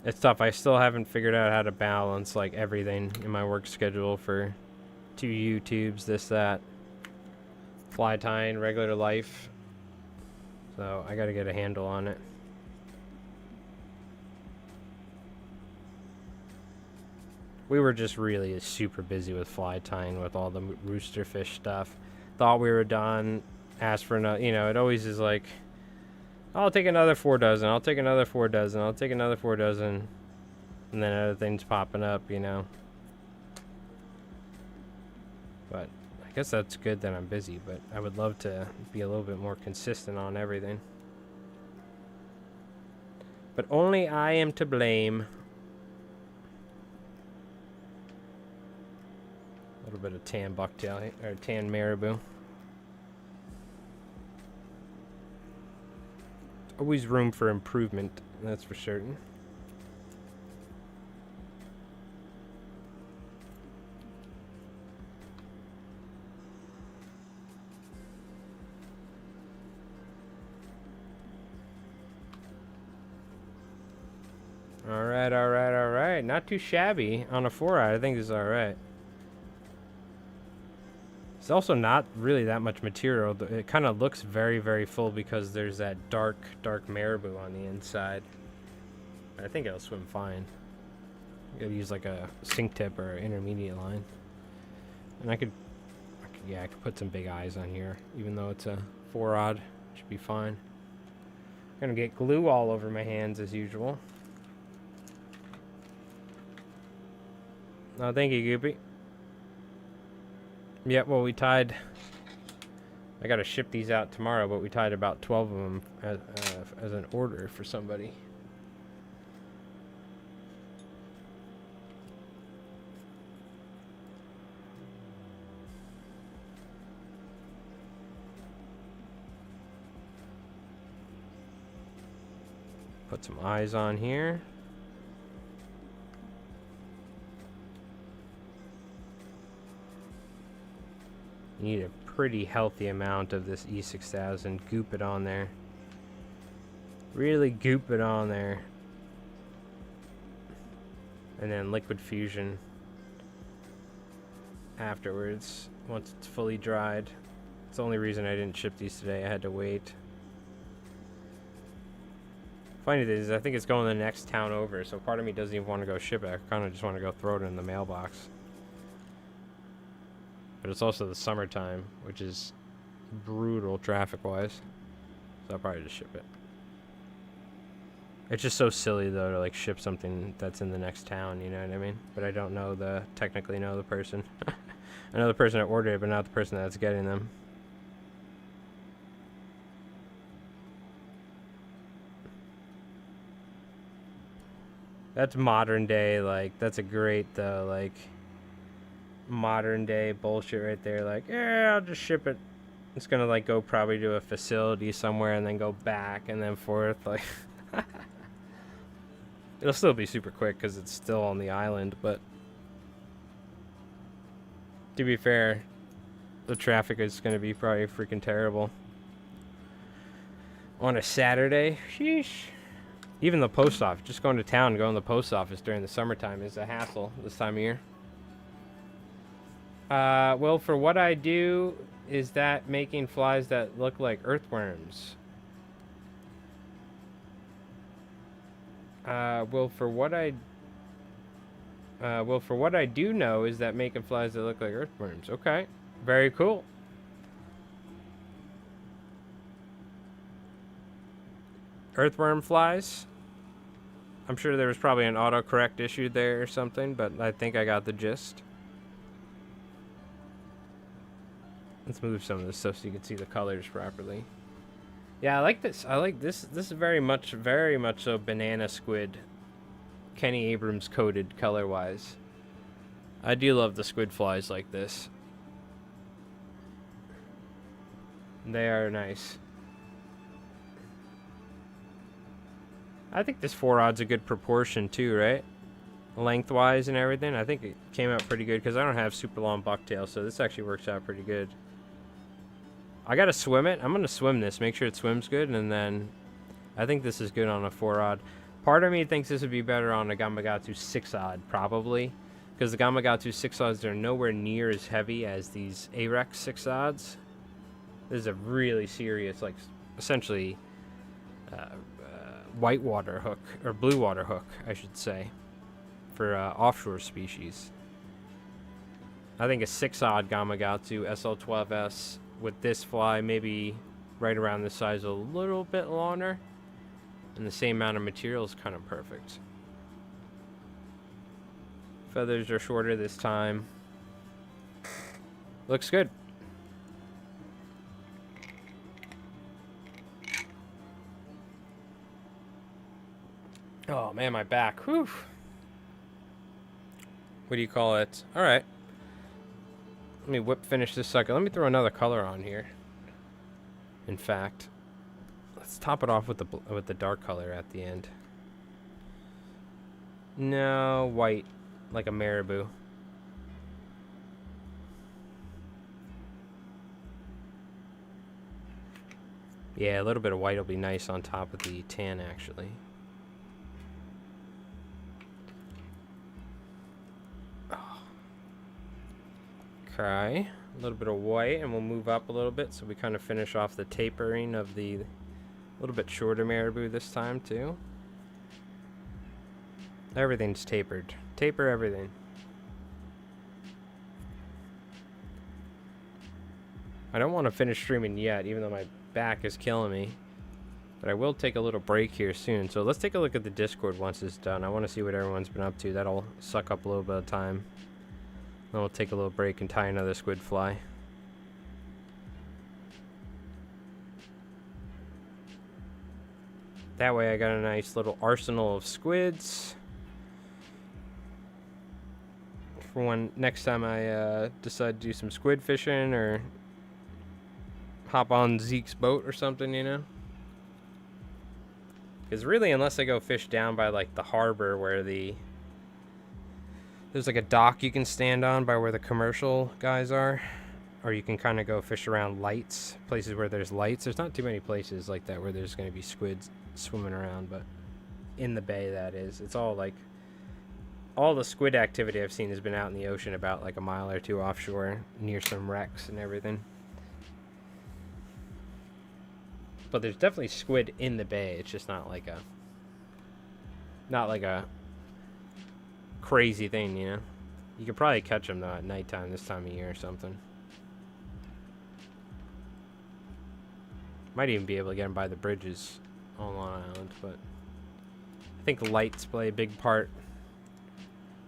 Speaker 1: It's tough. I still haven't figured out how to balance like everything in my work schedule for 2 YouTubes, this, that. Fly tying, regular life. So I gotta get a handle on it. We were just really super busy with fly tying with all the rooster fish stuff. Thought we were done. Asked for another, you know, it always is like, I'll take another 4 dozen, I'll take another 4 dozen, I'll take another 4 dozen. And then other things popping up, you know. But I guess that's good that I'm busy, but I would love to be a little bit more consistent on everything. But only I am to blame. A little bit of tan bucktail, or tan marabou. Always room for improvement, that's for certain. Alright, alright, alright. Not too shabby on a 4-eye. I think this is alright. It's also not really that much material. It kind of looks very, very full because there's that dark marabou on the inside. I think it'll swim fine. You gotta use like a sink tip or an intermediate line. And I could put some big eyes on here, even though it's a 4-odd. Should be fine. Gonna get glue all over my hands as usual. Oh, thank you, Goopy. Yeah, well, we tied. I gotta ship these out tomorrow, but we tied about 12 of them as an order for somebody. Put some eyes on here. You need a pretty healthy amount of this E6000. Goop it on there. Really goop it on there. And then liquid fusion afterwards, once it's fully dried. It's the only reason I didn't ship these today. I had to wait. Funny thing is, I think it's going to the next town over, so part of me doesn't even want to go ship it. I kind of just want to go throw it in the mailbox. But it's also the summertime, which is brutal traffic-wise. So I'll probably just ship it. It's just so silly though to like ship something that's in the next town, you know what I mean? But I don't technically know the person. I know the person that ordered it, but not the person that's getting them. That's modern day, like, that's a great, like, modern day bullshit right there. Like, yeah, I'll just ship it. It's gonna, like, go probably to a facility somewhere and then go back and then forth. Like, it'll still be super quick because it's still on the island, but to be fair, the traffic is gonna be probably freaking terrible. On a Saturday, sheesh. Even the post office, just going to town and going to the post office during the summertime is a hassle this time of year. Well, for what I do, is that making flies that look like earthworms? Well, for what I do know is that making flies that look like earthworms. Okay, very cool. Earthworm flies. I'm sure there was probably an autocorrect issue there or something, but I think I got the gist. Let's move some of this stuff so you can see the colors properly. Yeah, I like this. I like this. This is very much so banana squid. Kenny Abrams coded color-wise. I do love the squid flies like this. They are nice. I think this 4-odd's a good proportion too, right? Lengthwise and everything. I think it came out pretty good because I don't have super long bucktail, so this actually works out pretty good. I gotta swim it. I'm gonna swim this, make sure it swims good, and then I think this is good on a 4-odd. Part of me thinks this would be better on a Gamakatsu 6-odd, probably, because the Gamakatsu 6-odds are nowhere near as heavy as these Arex 6-odds. This is a really serious, like, essentially whitewater hook, or blue water hook, I should say, for offshore species. I think a 6-odd Gamakatsu SL12S with this fly, maybe right around this size, a little bit longer, and the same amount of material is kind of perfect. Feathers are shorter this time. Looks good. Oh man, my back. Whew. What do you call it? All right. Let me finish this sucker. Let me throw another color on here. In fact, let's top it off with the dark color at the end. No, white, like a marabou. Yeah, a little bit of white will be nice on top of the tan, actually. Okay, a little bit of white, and we'll move up a little bit so we kind of finish off the tapering of the little bit shorter marabou this time too. Everything's tapered. Taper everything. I don't want to finish streaming yet, even though my back is killing me. But I will take a little break here soon. So let's take a look at the Discord once it's done. I want to see what everyone's been up to. That'll suck up a little bit of time. Then we'll take a little break and tie another squid fly. That way I got a nice little arsenal of squids for when next time I decide to do some squid fishing or hop on Zeke's boat or something, you know? Because really, unless I go fish down by like the harbor where there's like a dock you can stand on by where the commercial guys are, or you can kind of go fish around lights, places where there's lights. There's not too many places like that where there's going to be squids swimming around, but in the bay, that is. It's all like, all the squid activity I've seen has been out in the ocean about like a mile or two offshore near some wrecks and everything. But there's definitely squid in the bay. It's just not like a crazy thing, you know? You could probably catch them though at nighttime this time of year or something. Might even be able to get them by the bridges on Long Island, but I think lights play a big part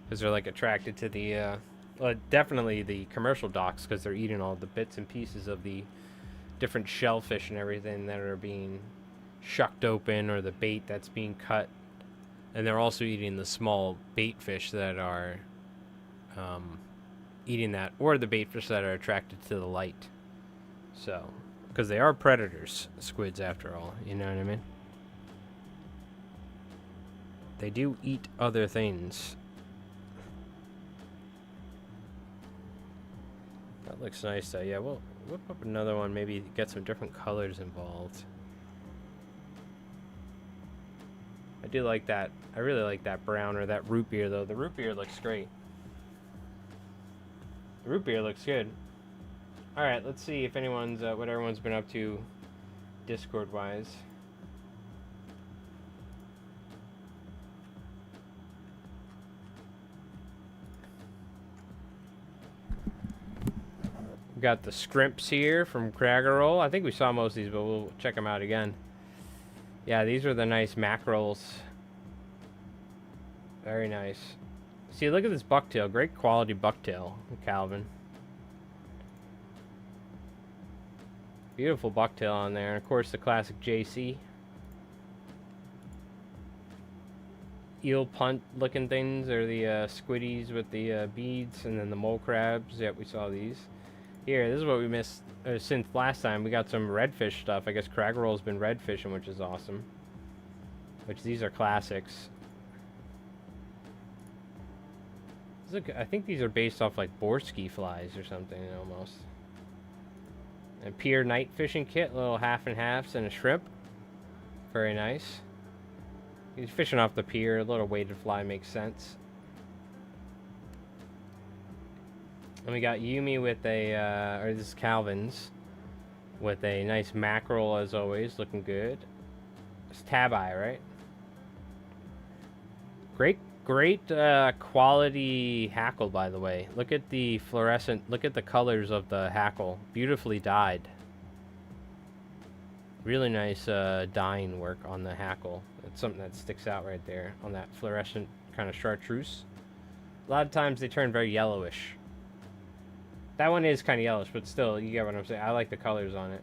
Speaker 1: because they're like attracted to the, well, definitely the commercial docks because they're eating all the bits and pieces of the different shellfish and everything that are being shucked open or the bait that's being cut. And they're also eating the small bait fish that are eating that, or the bait fish that are attracted to the light. So, because they are predators, squids after all, you know what I mean? They do eat other things. That looks nice though. Yeah, we'll whip up another one, maybe get some different colors involved. I do like that. I really like that brown or that root beer though. The root beer looks great. The root beer looks good. Alright, let's see if anyone's, what everyone's been up to Discord-wise. We got the scrimps here from Cragger Roll. I think we saw most of these, but we'll check them out again. Yeah, these are the nice mackerels. Very nice. See, look at this bucktail. Great quality bucktail, Calvin. Beautiful bucktail on there. And of course, the classic JC. Eel punt looking things, or the squiddies with the beads, and then the mole crabs. Yep, we saw these. Here, this is what we missed since last time. We got some redfish stuff. I guess Cragger Roll's been red fishing, which is awesome. Which these are classics. Look, I think these are based off like Borsky flies or something almost. And pier night fishing kit, little half and halves and a shrimp. Very nice. He's fishing off the pier. A little weighted fly makes sense. And we got Yumi with a, or this is Calvin's, with a nice mackerel as always, looking good. It's tab eye, right? Great quality hackle, by the way. Look at the fluorescent, look at the colors of the hackle. Beautifully dyed. Really nice dyeing work on the hackle. It's something that sticks out right there on that fluorescent kind of chartreuse. A lot of times they turn very yellowish. That one is kind of yellowish, but still, you get what I'm saying. I like the colors on it.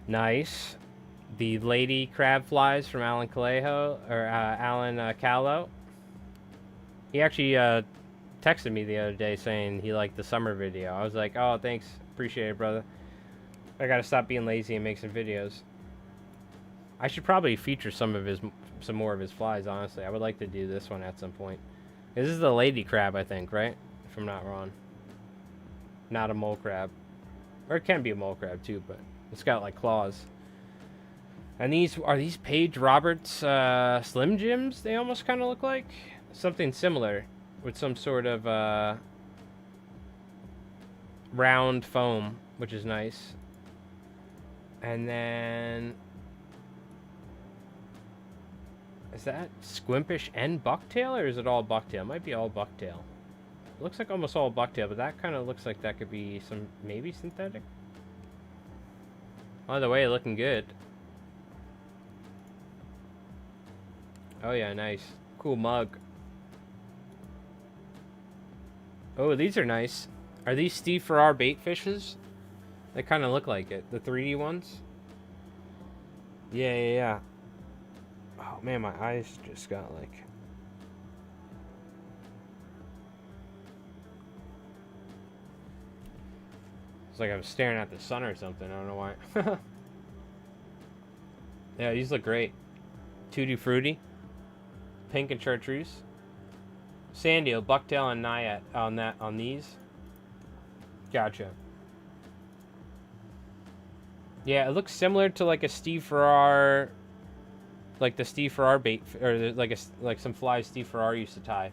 Speaker 1: Nice. The lady crab flies from Alan Callejo, or Alan Callo. He actually texted me the other day saying he liked the summer video. I was like, oh, thanks. Appreciate it, brother. I gotta stop being lazy and make some videos. I should probably feature some more of his flies, honestly. I would like to do this one at some point. This is the lady crab, I think, right? If I'm not wrong. Not a mole crab. Or it can be a mole crab, too, but it's got, like, claws. And these, are these Paige Roberts Slim Jims, they almost kind of look like? Something similar, with some sort of round foam, which is nice. And then, is that squimpish and bucktail, or is it all bucktail? It might be all bucktail. It looks like almost all bucktail, but that kind of looks like that could be some, maybe synthetic. Either way, looking good. Oh yeah, nice. Cool mug. Oh, these are nice. Are these Steve Farrar bait fishes? They kind of look like it. The 3D ones? Yeah. Oh man, my eyes just got like... It's like I was staring at the sun or something. I don't know why. Yeah, these look great. Tutti Frutti. Pink and chartreuse. Sandio, bucktail, and naiad on these. Gotcha. Yeah, it looks similar to like a Steve Farrar, like the Steve Farrar bait, or like some flies Steve Farrar used to tie.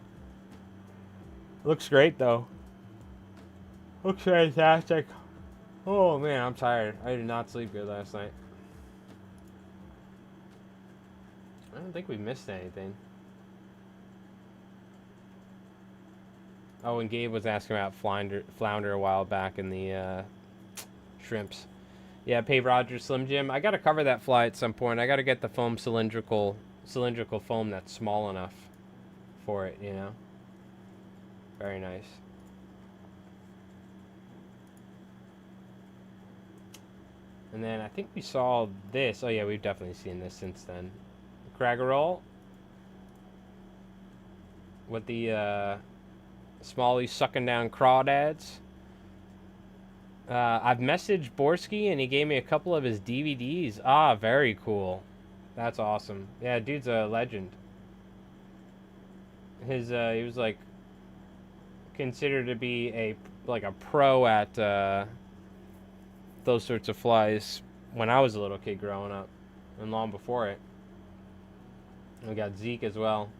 Speaker 1: Looks great though. Looks fantastic. Oh man, I'm tired. I did not sleep good last night. I don't think we missed anything. Oh, and Gabe was asking about flounder a while back in the shrimps. Yeah, Pave Rogers Slim Jim. I got to cover that fly at some point. I got to get the foam cylindrical foam that's small enough for it, you know. Very nice. And then I think we saw this. Oh yeah, we've definitely seen this since then. Craggerroll with the Smalley sucking down crawdads. I've messaged Borsky and he gave me a couple of his DVDs. Ah, very cool. That's awesome. Yeah, dude's a legend. He was like considered to be a pro at those sorts of flies when I was a little kid growing up, and long before it. We got Zeke as well.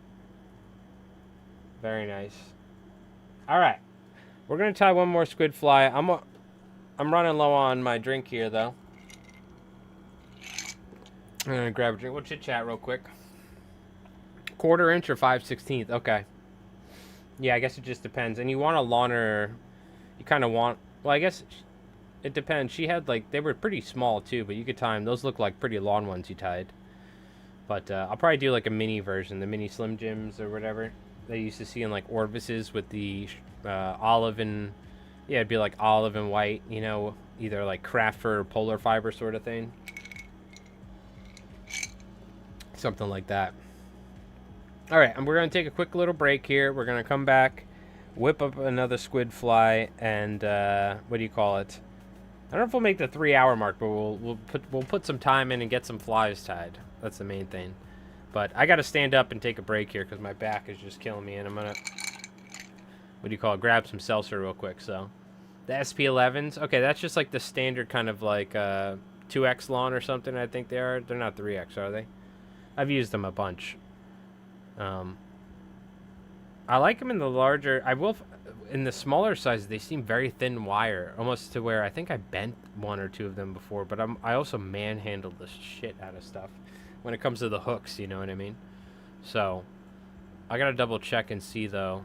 Speaker 1: Very nice. All right, we're gonna tie one more squid fly. I'm running low on my drink here though. I'm gonna grab a drink. We'll chit chat real quick. 1/4 inch or 5/16. Okay. Yeah, I guess it just depends. And you want a longer. You kind of want. Well, I guess it depends. She had they were pretty small too, but you could tie them. Those look like pretty long ones you tied. But I'll probably do like a mini version, the mini Slim Jims or whatever they used to see in like Orvises with the olive and it'd be like olive and white, you know, either like craft or polar fiber sort of thing, something like that. All right, and we're gonna take a quick little break here. We're gonna come back, whip up another squid fly, and what do you call it? I don't know if we'll make the 3-hour mark, but we'll put some time in and get some flies tied. That's the main thing. But I got to stand up and take a break here because my back is just killing me, and I'm gonna grab some seltzer real quick. So the SP11s, okay, that's just like the standard kind of like 2X lawn or something. I think they are. They're not 3X, are they? I've used them a bunch. I like them in the larger. In the smaller sizes, they seem very thin wire, almost to where I think I bent 1 or 2 of them before. But I also manhandled the shit out of stuff when it comes to the hooks. You know what I mean? So I gotta double check and see though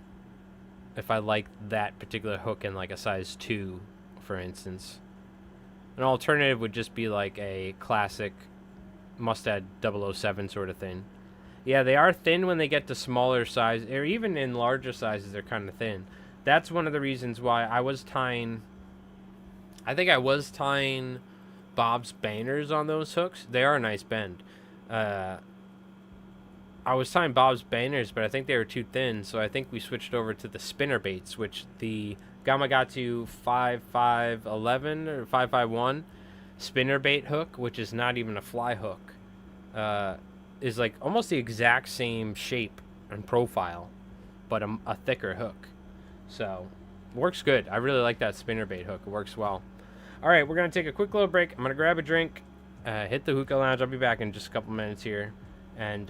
Speaker 1: if I like that particular hook in like a size 2, for instance. An alternative would just be like a classic Mustad 007 sort of thing. Yeah, they are thin when they get to smaller size, or even in larger sizes, they're kind of thin. That's one of the reasons why I think I was tying Bob's Banners on those hooks. They are a nice bend. I was tying Bob's Banners, but I think they were too thin, so I think we switched over to the spinner baits, which the Gamakatsu 5511 or 551 spinner bait hook, which is not even a fly hook, is like almost the exact same shape and profile, but a thicker hook. So works good. I really like that spinner bait hook. It works well. All right, we're gonna take a quick little break. I'm gonna grab a drink, hit the hookah lounge. I'll be back in just a couple minutes here. And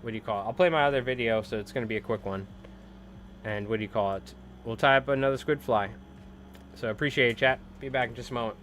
Speaker 1: what do you call it? I'll play my other video, so it's gonna be a quick one. And what do you call it? We'll tie up another squid fly. So appreciate it, chat. Be back in just a moment.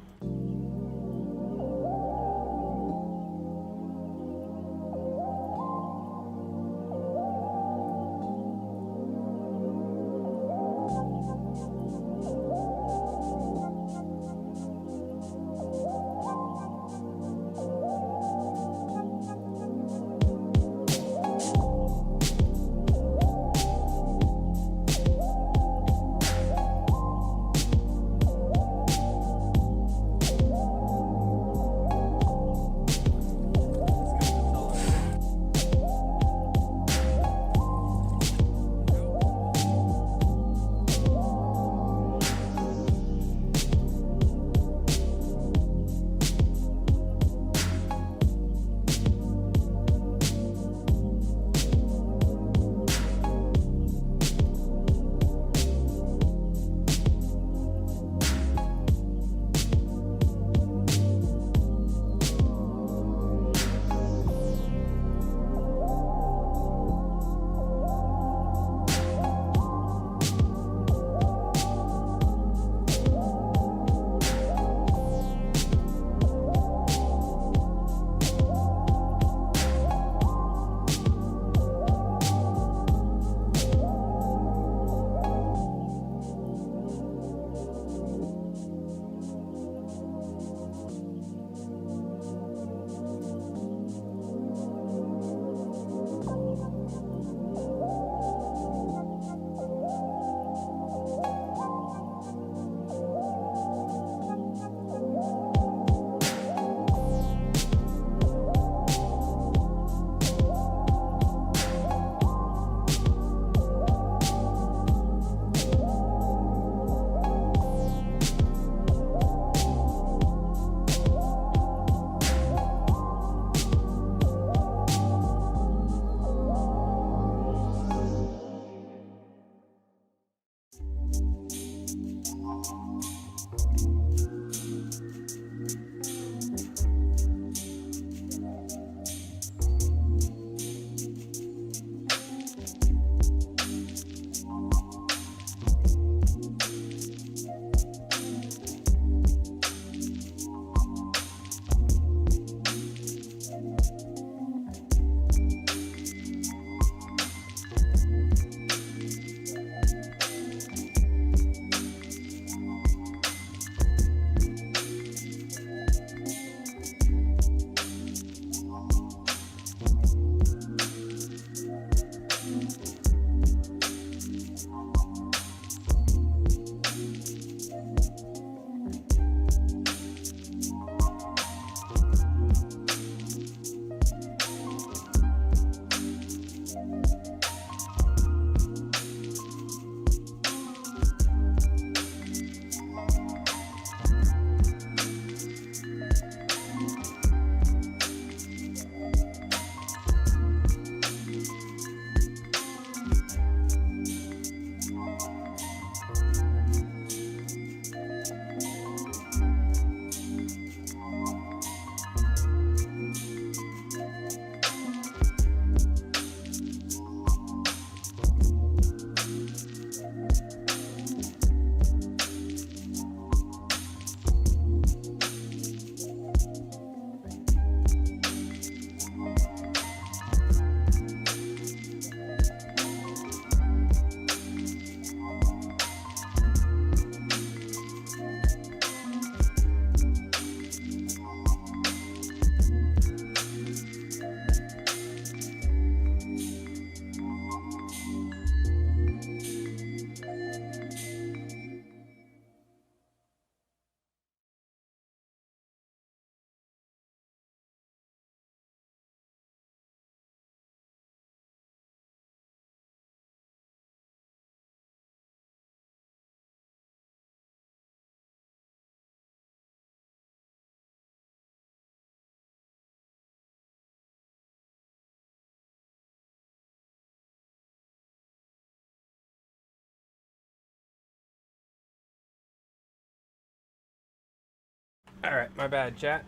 Speaker 1: Alright, my bad, chat.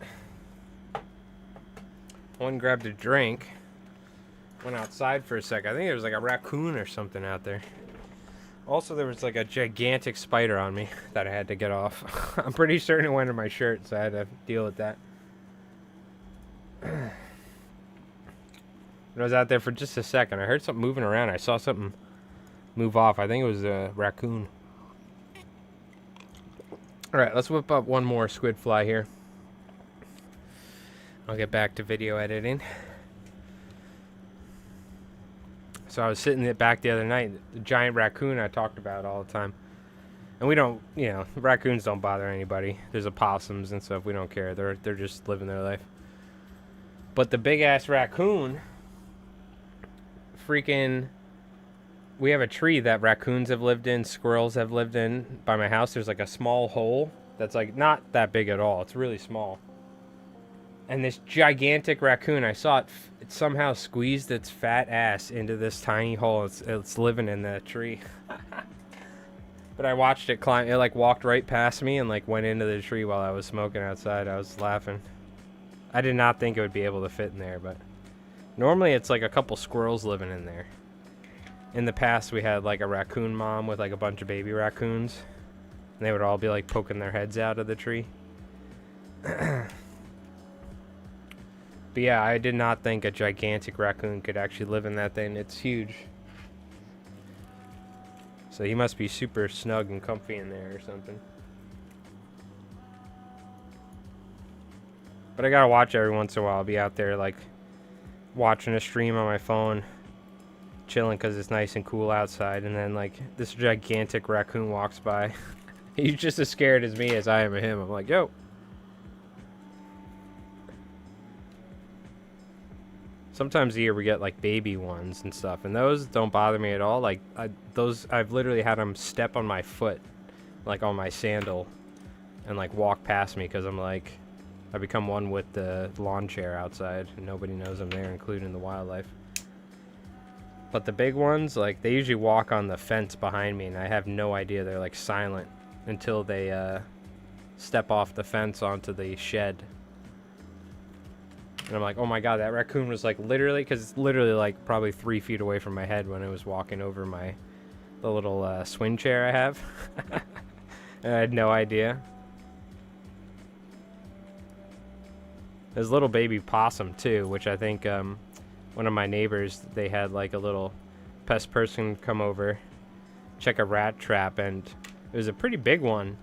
Speaker 1: One grabbed a drink. Went outside for a sec. I think there was like a raccoon or something out there. Also, there was like a gigantic spider on me that I had to get off. I'm pretty certain it went in my shirt, so I had to deal with that. I was out there for just a second. I heard something moving around. I saw something move off. I think it was a raccoon. Alright, let's whip up one more squid fly here. I'll get back to video editing. So I was sitting back the other night, the giant raccoon I talked about all the time. And we don't, you know, raccoons don't bother anybody. There's opossums and stuff. We don't care. They're just living their life. But the big ass raccoon, freaking, we have a tree that raccoons have lived in, squirrels have lived in. By my house, there's like a small hole that's like not that big at all. It's really small. And this gigantic raccoon, I saw it somehow squeezed its fat ass into this tiny hole. It's living in that tree. But I watched it climb. It like walked right past me and like went into the tree while I was smoking outside. I was laughing. I did not think it would be able to fit in there, but normally it's like a couple squirrels living in there. In the past, we had like a raccoon mom with like a bunch of baby raccoons. And they would all be like poking their heads out of the tree. But yeah, I did not think a gigantic raccoon could actually live in that thing. It's huge. So he must be super snug and comfy in there or something. But I gotta watch every once in a while. I'll be out there like watching a stream on my phone, chilling because it's nice and cool outside, and then like this gigantic raccoon walks by. He's just as scared as me as I am of him. I'm like, yo. Sometimes a year we get like baby ones and stuff, and those don't bother me at all. Like I've literally had them step on my foot, like on my sandal, and like walk past me because I'm like, I become one with the lawn chair outside, and nobody knows I'm there, including the wildlife. But the big ones, like they usually walk on the fence behind me, and I have no idea. They're like silent until they step off the fence onto the shed. And I'm like, oh my god, that raccoon was like literally, because it's literally like probably 3 feet away from my head when it was walking over the little swing chair I have. And I had no idea. There's a little baby possum too, which I think one of my neighbors, they had like a little pest person come over, check a rat trap, and it was a pretty big one.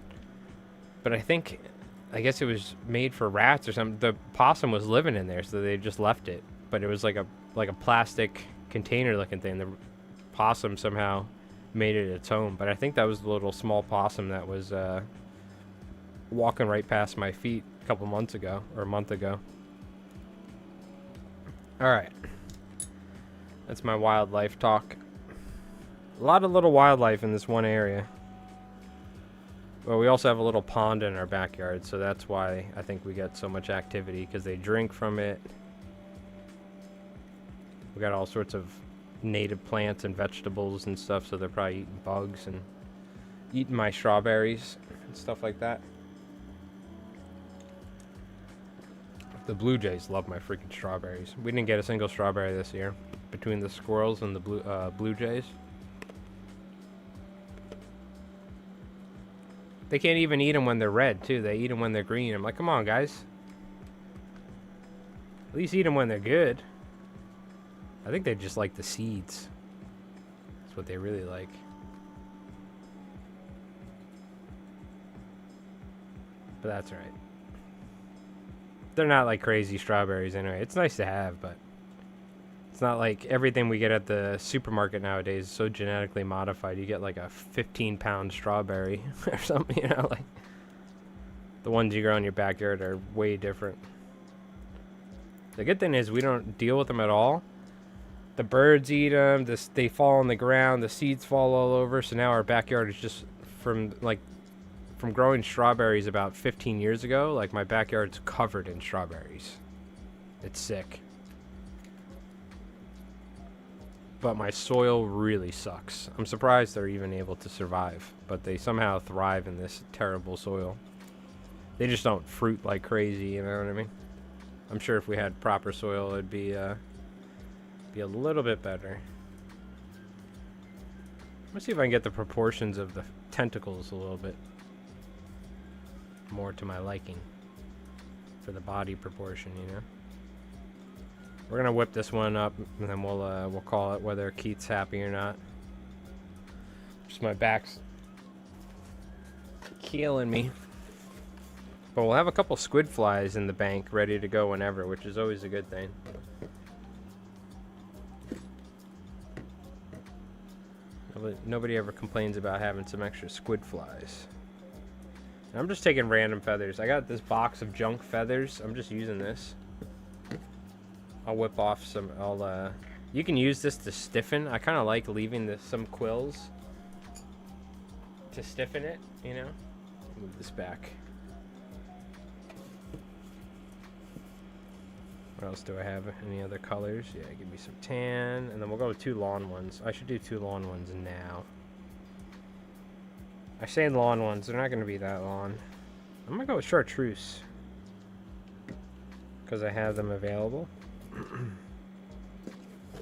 Speaker 1: But I guess it was made for rats or something. The possum was living in there, so they just left it. But it was like a plastic container looking thing. The possum somehow made it its home. But I think that was the little small possum that was walking right past my feet a couple months ago, or a month ago. Alright. That's my wildlife talk. A lot of little wildlife in this one area. Well, we also have a little pond in our backyard, so that's why I think we get so much activity, because they drink from it. We got all sorts of native plants and vegetables and stuff, so they're probably eating bugs and eating my strawberries and stuff like that. The blue jays love my freaking strawberries. We didn't get a single strawberry this year between the squirrels and the blue jays. They can't even eat them when they're red, too. They eat them when they're green. I'm like, come on, guys. At least eat them when they're good. I think they just like the seeds. That's what they really like. But that's right. They're not like crazy strawberries anyway. It's nice to have, but it's not like everything we get at the supermarket nowadays is so genetically modified. You get like a 15-pound strawberry or something, you know, like the ones you grow in your backyard are way different. The good thing is we don't deal with them at all. The birds eat them, they fall on the ground, the seeds fall all over, so now our backyard is just from growing strawberries about 15 years ago, like my backyard's covered in strawberries. It's sick. But my soil really sucks. I'm surprised they're even able to survive, but they somehow thrive in this terrible soil. They just don't fruit like crazy, you know what I mean? I'm sure if we had proper soil, it'd be a little bit better. Let's see if I can get the proportions of the tentacles a little bit more to my liking for the body proportion, you know? We're gonna whip this one up, and then we'll call it whether Keith's happy or not. Just my back's killing me. But we'll have a couple squid flies in the bank ready to go whenever, which is always a good thing. Nobody ever complains about having some extra squid flies. And I'm just taking random feathers. I got this box of junk feathers. I'm just using this. I'll whip off some. You can use this to stiffen. I kind of like leaving some quills to stiffen it, you know. Move this back. What else do I have? Any other colors? Yeah, give me some tan. And then we'll go with 2 lawn ones. I should do 2 lawn ones now. I say lawn ones. They're not going to be that lawn. I'm going to go with chartreuse. Because I have them available.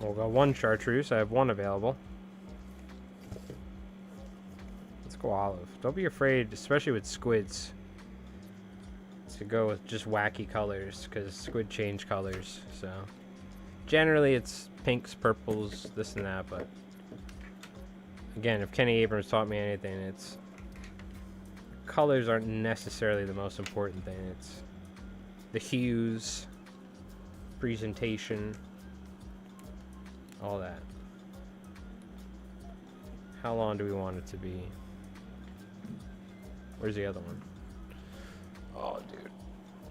Speaker 1: We'll go 1 chartreuse. I have 1 available. Let's go olive. Don't be afraid, especially with squids, to go with just wacky colors, because squid change colors. So generally it's pinks, purples, this and that, but again, if Kenny Abrams taught me anything, it's colors aren't necessarily the most important thing. It's the hues, presentation, all that. How long do we want it to be? Where's the other one? Oh, dude.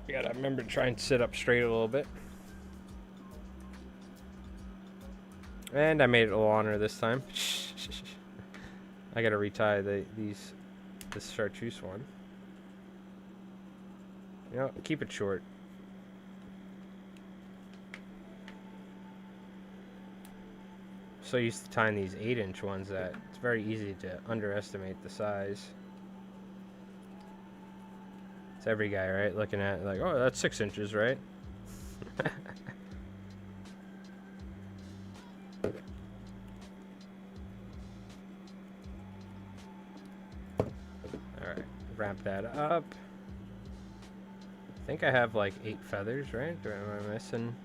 Speaker 1: You gotta remember to try and sit up straight a little bit. And I made it a little longer this time. I gotta retie this chartreuse one. You know, keep it short. So used to tying these 8-inch ones that it's very easy to underestimate the size. It's every guy, right? Looking at it like, oh, that's 6 inches, right? Alright, wrap that up. I think I have like 8 feathers, right? Or am I missing?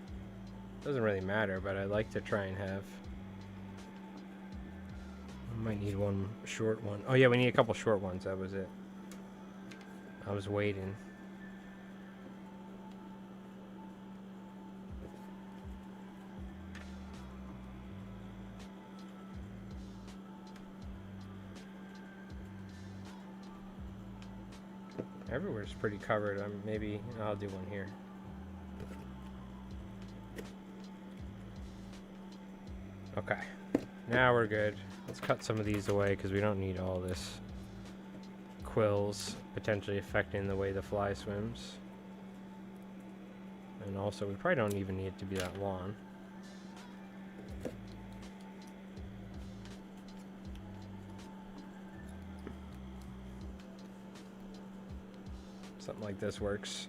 Speaker 1: Doesn't really matter, but I like to try and have. I might need 1 short one. Oh yeah, we need a couple short ones. That was it. I was waiting. Everywhere's pretty covered. Maybe I'll do one here. Okay. Now we're good. Let's cut some of these away because we don't need all this quills potentially affecting the way the fly swims. And also, we probably don't even need it to be that long. Something like this works.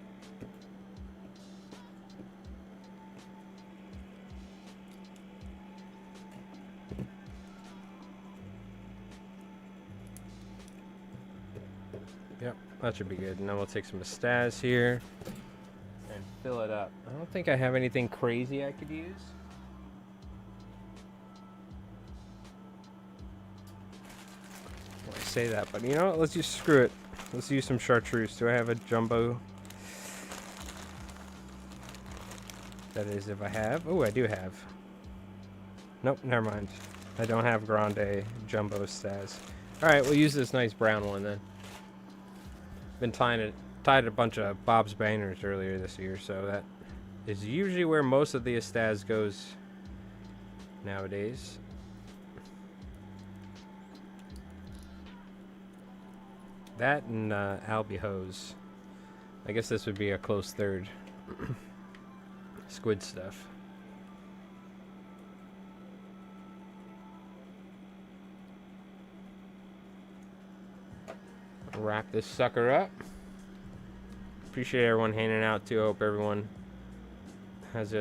Speaker 1: Yep, that should be good. And then we'll take some Mastaz here and fill it up. I don't think I have anything crazy I could use. Well, I say that, but you know what? Let's just screw it. Let's use some chartreuse. Do I have a jumbo? That is, if I have. Oh, I do have. Nope, never mind. I don't have grande jumbo Staz. Alright, we'll use this nice brown one then. Been tied a bunch of Bob's Bangers earlier this year, so that is usually where most of the Estaz goes nowadays. That and Albie Hose. I guess this would be a close third. Squid stuff. Wrap this sucker up. Appreciate everyone hanging out too. Hope everyone has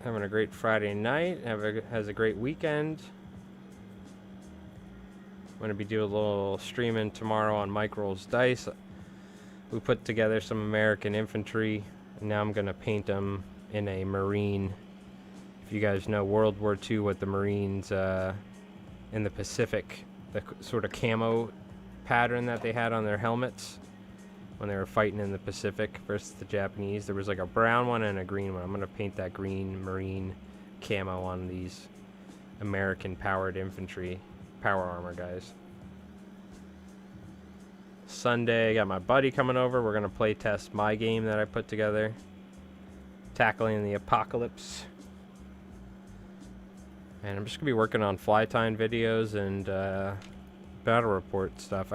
Speaker 1: having a great Friday night. Has a great weekend. I'm gonna be doing a little streaming tomorrow on Mike Rolls Dice. We put together some American infantry, and now I'm gonna paint them in a Marine. If you guys know World War II, what the Marines in the Pacific, the sort of camo pattern that they had on their helmets when they were fighting in the Pacific versus the Japanese. There was like a brown one and a green one. I'm going to paint that green Marine camo on these American powered infantry power armor guys. Sunday, I got my buddy coming over. We're going to play test my game that I put together. Tackling the Apocalypse. And I'm just going to be working on fly time videos and battle report stuff.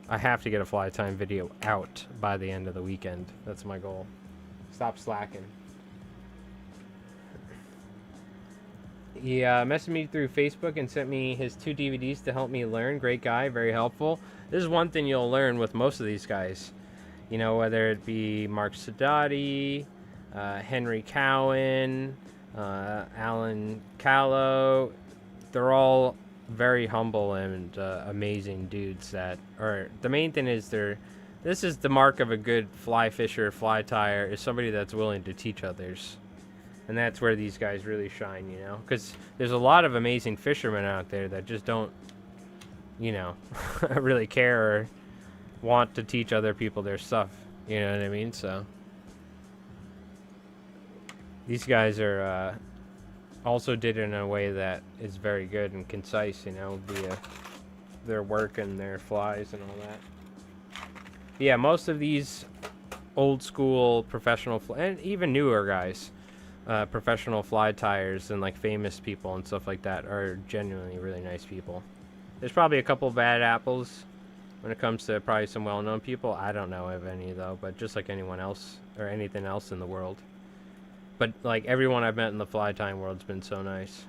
Speaker 1: I have to get a fly time video out by the end of the weekend. That's my goal. Stop slacking. He messaged me through Facebook and sent me his 2 DVDs to help me learn. Great guy, very helpful. This is one thing you'll learn with most of these guys. You know, whether it be Mark Sadati, Henry Cowan, Alan Callow, they're all very humble and amazing dudes that are, the main thing is this is the mark of a good fly fisher, fly tyer, is somebody that's willing to teach others. And that's where these guys really shine, you know, because there's a lot of amazing fishermen out there that just don't, you know, really care or want to teach other people their stuff, you know what I mean? So these guys are also did it in a way that is very good and concise, you know, via their work and their flies and all that. Yeah, most of these old school professional and even newer guys, professional fly tyers and like famous people and stuff like that are genuinely really nice people. There's probably a couple bad apples when it comes to probably some well-known people. I don't know of any though, but just like anyone else or anything else in the world. But like everyone I've met in the fly tying world's been so nice.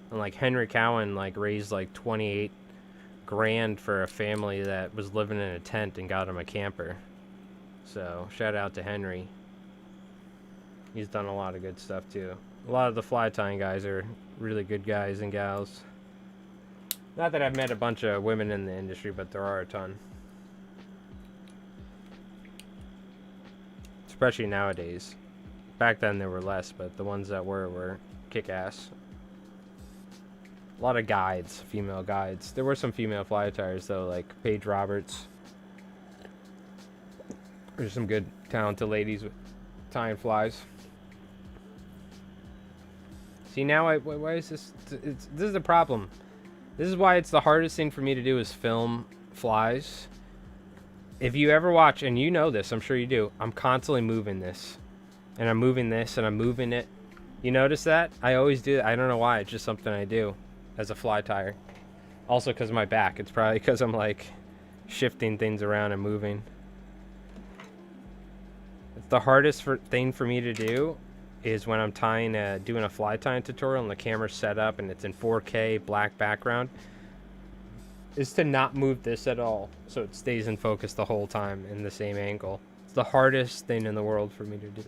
Speaker 1: And like Henry Cowan like raised like 28 grand for a family that was living in a tent and got him a camper. So shout out to Henry. He's done a lot of good stuff too. A lot of the fly tying guys are really good guys and gals. Not that I've met a bunch of women in the industry, but there are a ton. Especially nowadays. Back then there were less, but the ones that were kick-ass. A lot of guides, female guides. There were some female fly tyers though, like Paige Roberts. There's some good talented ladies with tying flies. See now, why is this? This is the problem. This is why it's the hardest thing for me to do is film flies. If you ever watch, and you know this, I'm sure you do, I'm constantly moving this. And I'm moving this, and I'm moving it. You notice that? I always do that. I don't know why. It's just something I do as a fly tyer. Also because of my back. It's probably because I'm, like, shifting things around and moving. It's the hardest thing for me to do is when I'm doing a fly tying tutorial and the camera's set up and it's in 4K, black background, is to not move this at all so it stays in focus the whole time in the same angle. It's the hardest thing in the world for me to do.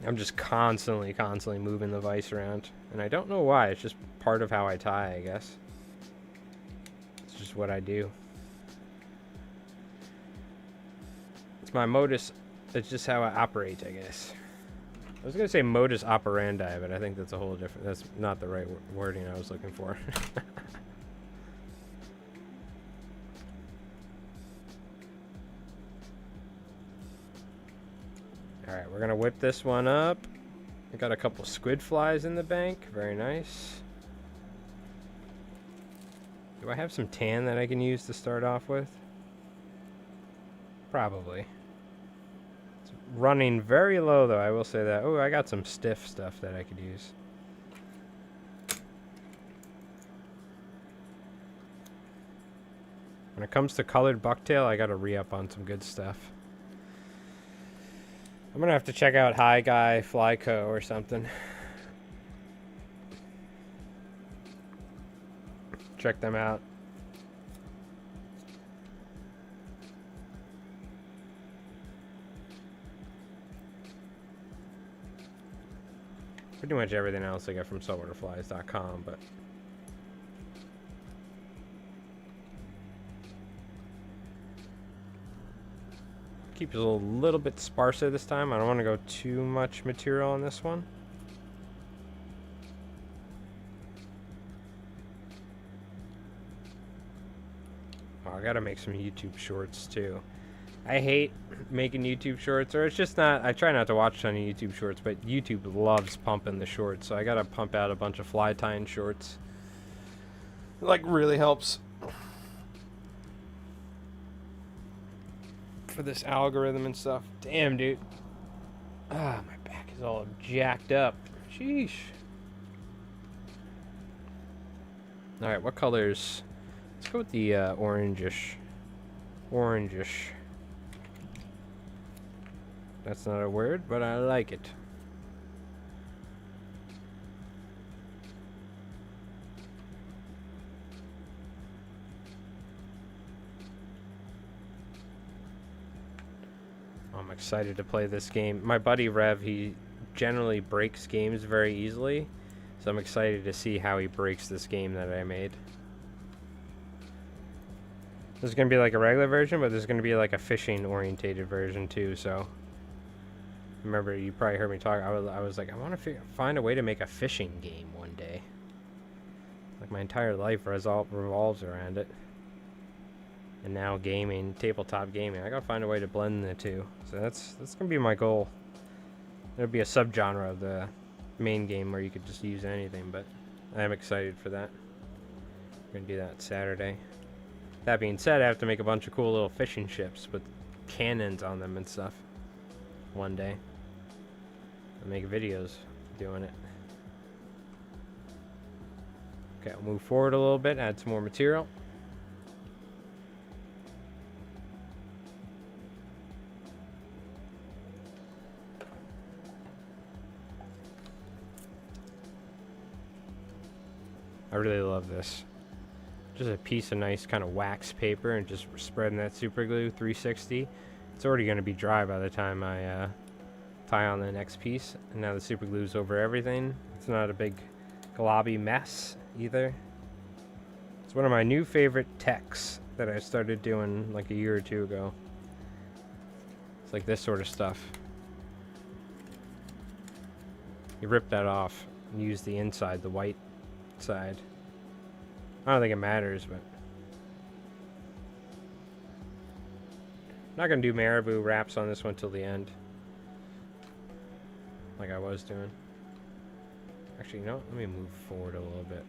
Speaker 1: I'm just constantly moving the vise around, and I don't know why. It's just part of how I tie, I guess. It's just what I do. It's my modus. It's just how I operate, I guess. I was going to say modus operandi, but I think that's a whole different... That's not the right wording I was looking for. Alright, we're going to whip this one up. I got a couple squid flies in the bank. Very nice. Do I have some tan that I can use to start off with? Probably. Running very low though, I will say that. Oh, I got some stiff stuff that I could use. When it comes to colored bucktail, I gotta re-up on some good stuff. I'm gonna have to check out High Guy Fly Co. or something. check them out. Pretty much everything else I get from saltwaterflies.com, but keep it a little bit sparser this time. I don't want to go too much material on this one. Oh, I gotta make some YouTube shorts too. I hate making YouTube shorts, or it's just not, I try not to watch a ton of YouTube shorts, but YouTube loves pumping the shorts, so I gotta pump out a bunch of fly tying shorts. It, like, really helps for this algorithm and stuff. Damn, dude. Ah, my back is all jacked up. Sheesh. Alright, what colors? Let's go with the orangish. Orangish. That's not a word, but I like it. I'm excited to play this game. My buddy Rev, he generally breaks games very easily, so I'm excited to see how he breaks this game that I made. There's going to be like a regular version, but there's going to be like a fishing orientated version too, so remember, you probably heard me talk. I was like, I want to find a way to make a fishing game one day. Like, my entire life revolves around it. And now gaming, tabletop gaming. I gotta find a way to blend the two. So that's gonna be my goal. There'll be a subgenre of the main game where you could just use anything, but I am excited for that. We're gonna do that Saturday. That being said, I have to make a bunch of cool little fishing ships with cannons on them and stuff one day. I'll make videos doing it. Okay, I'll move forward a little bit, add some more material. I really love this. Just a piece of nice kind of wax paper and just spreading that super glue 360. It's already going to be dry by the time I tie on the next piece. And now the super glue's over everything. It's not a big globby mess either. It's one of my new favorite techs that I started doing like a year or two ago. It's like this sort of stuff. You rip that off and use the inside, the white side. I don't think it matters, but I'm not gonna do marabou wraps on this one till the end, like I was doing. Actually, you know what? Let me move forward a little bit.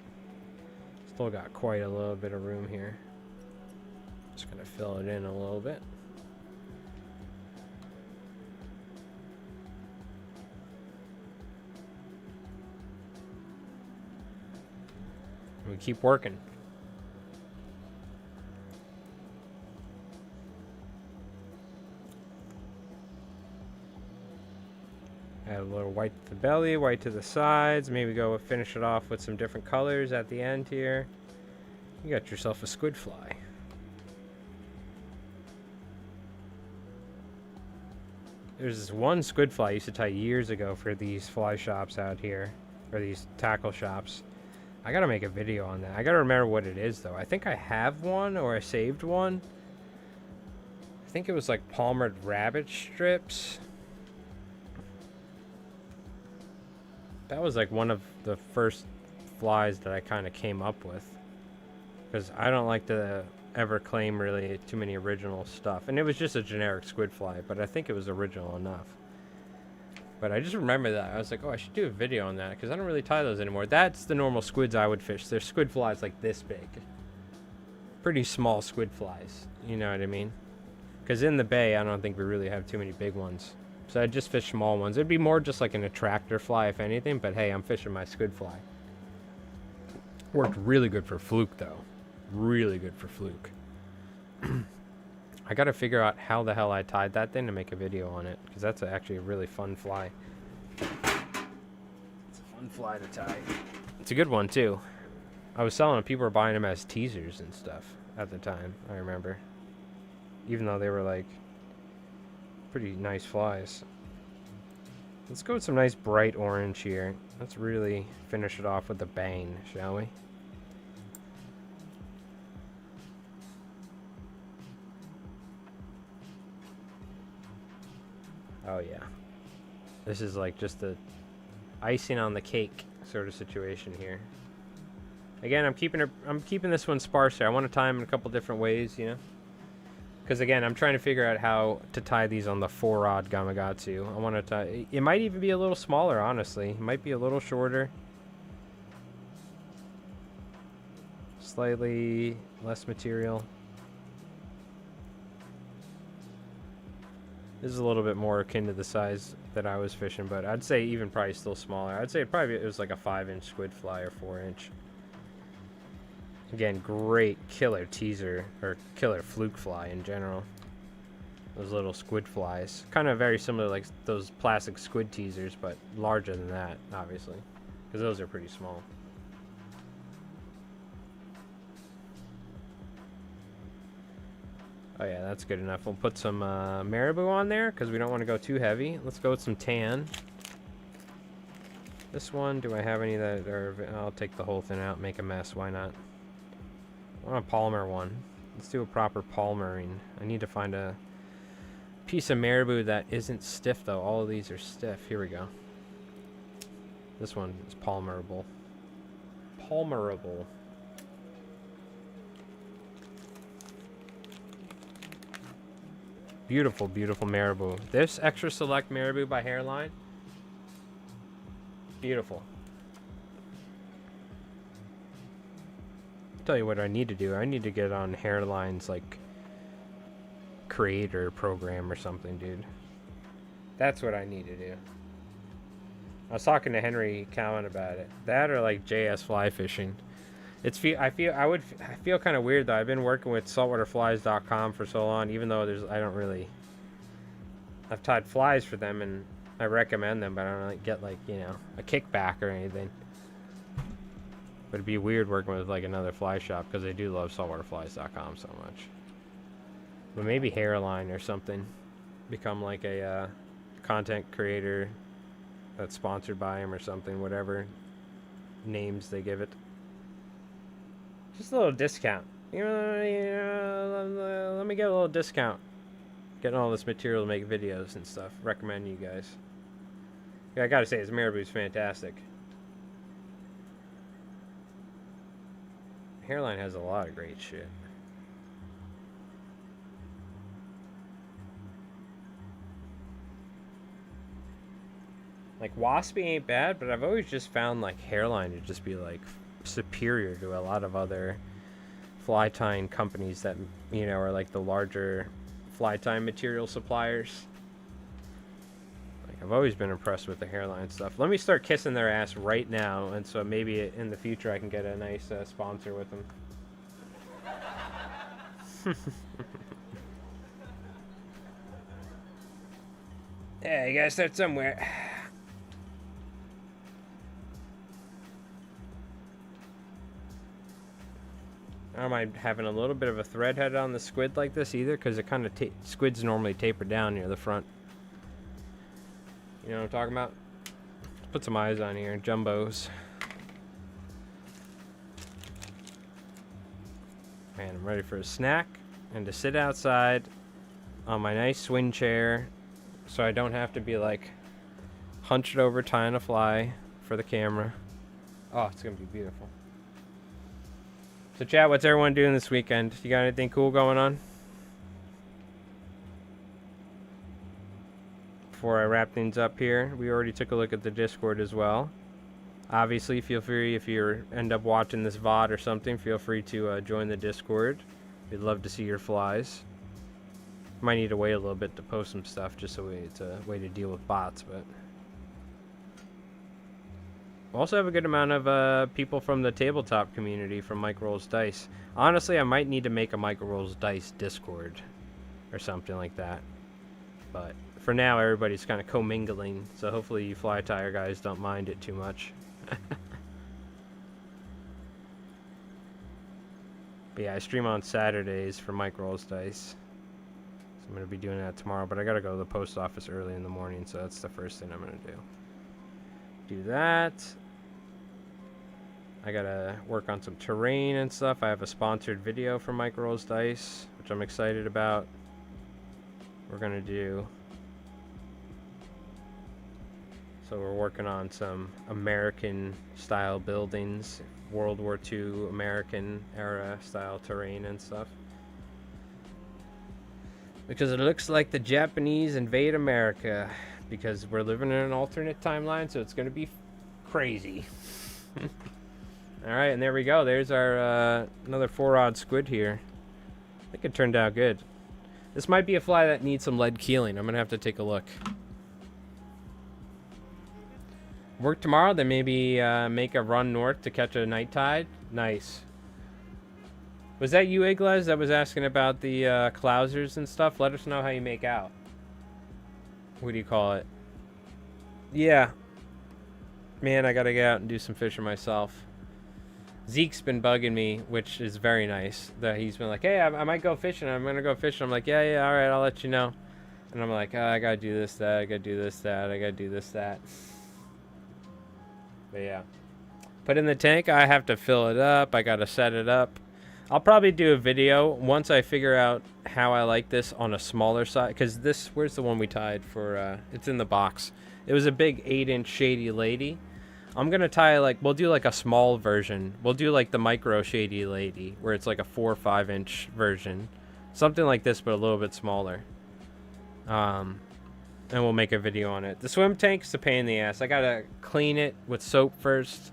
Speaker 1: Still got quite a little bit of room here. Just gonna fill it in a little bit. We keep working. Add a little white to the belly, white to the sides. Maybe go finish it off with some different colors at the end here. You got yourself a squid fly. There's this one squid fly I used to tie years ago for these fly shops out here, or these tackle shops. I gotta make a video on that. I gotta remember what it is though. I think I have one, or I saved one. I think it was like palmered rabbit strips. That was like one of the first flies that I kind of came up with. Because I don't like to ever claim really too many original stuff. And it was just a generic squid fly, but I think it was original enough. But I just remember that. I was like, oh, I should do a video on that because I don't really tie those anymore. That's the normal squids I would fish. They're squid flies like this big. Pretty small squid flies. You know what I mean? Because in the bay, I don't think we really have too many big ones. So I just fish small ones. It'd be more just like an attractor fly, if anything. But hey, I'm fishing my squid fly. Worked really good for fluke, though. Really good for fluke. I gotta figure out how the hell I tied that thing to make a video on it, because that's actually a really fun fly. It's a fun fly to tie. It's a good one too. I was selling them. People were buying them as teasers and stuff at the time, I remember. Even though they were like pretty nice flies. Let's go with some nice bright orange here. Let's really finish it off with a bang, shall we? Oh yeah. This is like just the icing on the cake sort of situation here. Again, I'm keeping this one sparser. I want to tie them in a couple different ways, you know? Because again, I'm trying to figure out how to tie these on the 4-rod Gamakatsu. I want to tie... It might even be a little smaller, honestly. It might be a little shorter. Slightly less material. This is a little bit more akin to the size that I was fishing, but I'd say even probably still smaller. I'd say it was like a 5-inch squid fly or 4-inch. Again, great killer teaser, or killer fluke fly in general. Those little squid flies. Kind of very similar like those plastic squid teasers, but larger than that, obviously. Because those are pretty small. Oh yeah, that's good enough. We'll put some marabou on there, because we don't want to go too heavy. Let's go with some tan. This one, do I have any that are... I'll take the whole thing out, make a mess, why not? I want a Palmer one. Let's do a proper palmering. I need to find a piece of marabou that isn't stiff, though. All of these are stiff. Here we go. This one is palmerable. Palmerable. Beautiful, beautiful marabou. This extra select marabou by Hairline. Beautiful. Tell you what I need to do. I need to get on Hairline's like creator program or something, dude. That's what I need to do. I was talking to Henry Cowan about it. That or like JS fly fishing. I feel kind of weird though. I've been working with saltwaterflies.com for so long, even though I've tied flies for them and I recommend them, but I don't really get like, you know, a kickback or anything. But it'd be weird working with like another fly shop because they do love saltwaterflies.com so much. But maybe Hairline or something. Become like a content creator that's sponsored by him or something, whatever names they give it. Just a little discount. You know, let me get a little discount. Getting all this material to make videos and stuff. Recommend you guys. Yeah, I gotta say, this marabou's fantastic. Hairline has a lot of great shit. Like, Waspy ain't bad, but I've always just found, like, Hairline to just be, like, superior to a lot of other fly tying companies that, you know, are, like, the larger fly tying material suppliers. Like, I've always been impressed with the Hairline stuff. Let me start kissing their ass right now, and so maybe in the future I can get a nice sponsor with them. Yeah, you gotta start somewhere. I don't mind having a little bit of a thread head on the squid like this either, because it kind of squids normally taper down near the front. You know what I'm talking about? Let's put some eyes on here, jumbos. Man, I'm ready for a snack and to sit outside on my nice swing chair so I don't have to be like hunched over tying a fly for the camera. Oh, it's gonna be beautiful. So chat, what's everyone doing this weekend? You got anything cool going on? Before I wrap things up here, we already took a look at the Discord as well. Obviously, feel free, if you end up watching this VOD or something, feel free to join the Discord. We'd love to see your flies. Might need to wait a little bit to post some stuff just so it's a way to deal with bots, but... We also have a good amount of people from the tabletop community from Mike Rolls Dice. Honestly, I might need to make a Mike Rolls Dice Discord or something like that. But for now, everybody's kind of commingling, so hopefully you fly tire guys don't mind it too much. But yeah, I stream on Saturdays for Mike Rolls Dice. So I'm going to be doing that tomorrow. But I got to go to the post office early in the morning. So that's the first thing I'm going to do. Do that. I got to work on some terrain and stuff. I have a sponsored video from Mike Rolls Dice, which I'm excited about. We're going to do... So we're working on some American-style buildings, World War II American-era style terrain and stuff. Because it looks like the Japanese invade America, because we're living in an alternate timeline, so it's going to be crazy. Alright, and there we go. There's our another 4-rod squid here. I think it turned out good. This might be a fly that needs some lead keeling. I'm going to have to take a look. Work tomorrow, then maybe make a run north to catch a night tide. Nice. Was that you, Igles, that was asking about the clousers and stuff? Let us know how you make out. What do you call it? Yeah. Man, I gotta get out and do some fishing myself. Zeke's been bugging me, which is very nice. That he's been like, hey, I might go fishing. I'm gonna go fishing. I'm like, yeah, all right, I'll let you know. And I'm like, oh, I gotta do this, that. I gotta do this, that. I gotta do this, that. But yeah, put in the tank. I have to fill it up. I gotta set it up. I'll probably do a video once I figure out how I like this on a smaller side. Because this, where's the one we tied for? It's in the box. It was a big 8-inch Shady Lady. I'm gonna tie like, we'll do like a small version. We'll do like the micro Shady Lady, where it's like a 4 or 5-inch version, something like this, but a little bit smaller. And we'll make a video on it. The swim tank's a pain in the ass. I gotta clean it with soap first.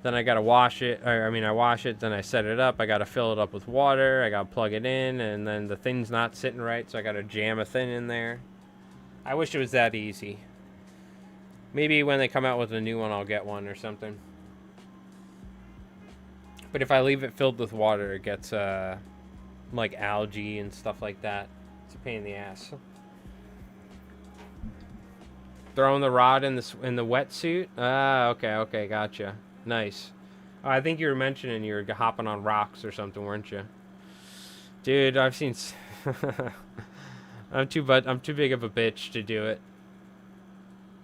Speaker 1: Then I gotta wash it. I wash it, then I set it up. I gotta fill it up with water. I gotta plug it in, and then the thing's not sitting right, so I gotta jam a thing in there. I wish it was that easy. Maybe when they come out with a new one, I'll get one or something. But if I leave it filled with water, it gets like algae and stuff like that. It's a pain in the ass. Throwing the rod in the wetsuit. Ah, okay, gotcha. Nice. Oh, I think you were mentioning you were hopping on rocks or something, weren't you? Dude, I've seen. I'm too big of a bitch to do it.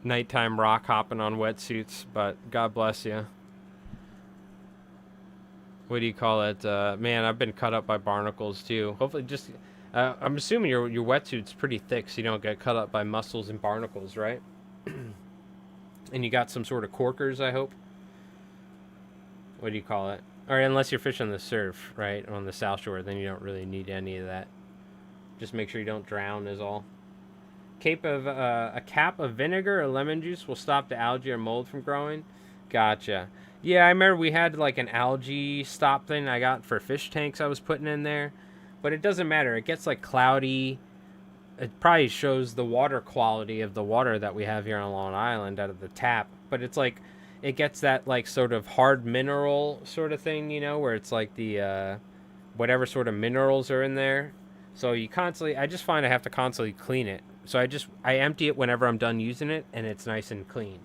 Speaker 1: Nighttime rock hopping on wetsuits, but God bless you. What do you call it? Man, I've been cut up by barnacles too. Hopefully, just. I'm assuming your wetsuit's pretty thick, so you don't get cut up by mussels and barnacles, right? And you got some sort of corkers, I hope. What do you call it? Or unless you're fishing the surf, right, on the South Shore, then you don't really need any of that. Just make sure you don't drown is all. A cap of vinegar or lemon juice will stop the algae or mold from growing. Gotcha. Yeah, I remember we had like an algae stop thing I got for fish tanks I was putting in there. But it doesn't matter. It gets like cloudy. It probably shows the water quality of the water that we have here on Long Island out of the tap. But it's like, it gets that like sort of hard mineral sort of thing, you know, where it's like the, whatever sort of minerals are in there. So you constantly, I just find I have to constantly clean it. So I empty it whenever I'm done using it, and it's nice and clean.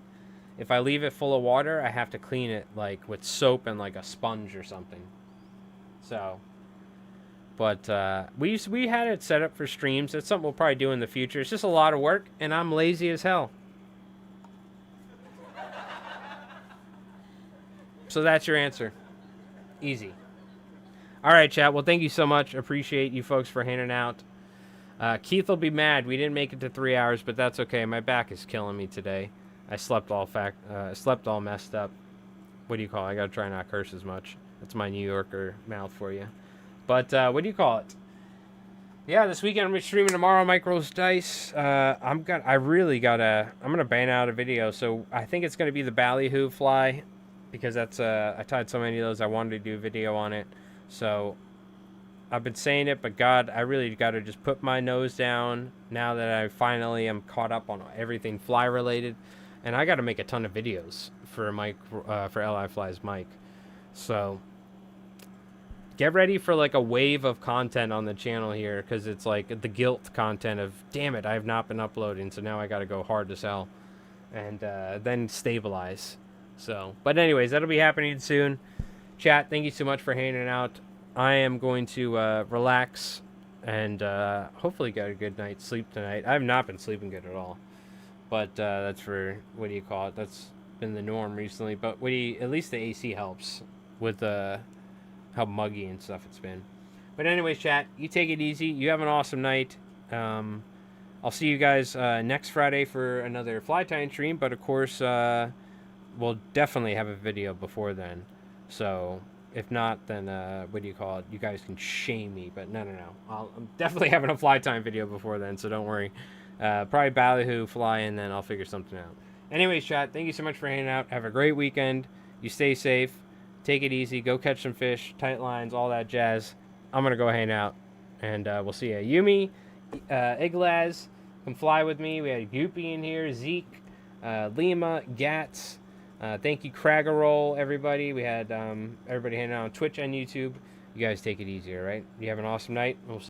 Speaker 1: If I leave it full of water, I have to clean it like with soap and like a sponge or something. So... But we had it set up for streams. That's something we'll probably do in the future. It's just a lot of work, and I'm lazy as hell. So that's your answer. Easy. All right, chat. Well, thank you so much. Appreciate you folks for hanging out. Keith will be mad. We didn't make it to 3 hours, but that's okay. My back is killing me today. I slept all messed up. What do you call it? I gotta try not to curse as much. That's my New Yorker mouth for you. But, what do you call it? Yeah, this weekend I'm streaming tomorrow, Micro's Dice. I'm gonna bang out a video, so I think it's gonna be the ballyhoo fly, because that's, I tied so many of those, I wanted to do a video on it. So, I've been saying it, but God, I really gotta just put my nose down, now that I finally am caught up on everything fly-related, and I gotta make a ton of videos for Mike, for LI Fly's Mike. So... get ready for like a wave of content on the channel here, because it's like the guilt content of, damn it, I have not been uploading, so now I got to go hard as hell and then stabilize. So, but anyways, that'll be happening soon. Chat, thank you so much for hanging out. I am going to relax and hopefully get a good night's sleep tonight. I have not been sleeping good at all, but that's for what do you call it? That's been the norm recently. But at least the AC helps with how muggy and stuff it's been. But anyways, chat, you take it easy. You have an awesome night. I'll see you guys next Friday for another fly tying stream. But of course, we'll definitely have a video before then. So if not, then what do you call it? You guys can shame me. But no. I'm definitely having a fly time video before then. So don't worry. Probably ballyhoo fly, and then I'll figure something out. Anyways, chat, thank you so much for hanging out. Have a great weekend. You stay safe. Take it easy. Go catch some fish, tight lines, all that jazz. I'm going to go hang out, and we'll see ya. Yumi, Iglaz, come fly with me. We had Goopy in here, Zeke, Lima, Gats. Thank you, Craggerroll, everybody. We had everybody hanging out on Twitch and YouTube. You guys take it easy, all right? You have an awesome night. We'll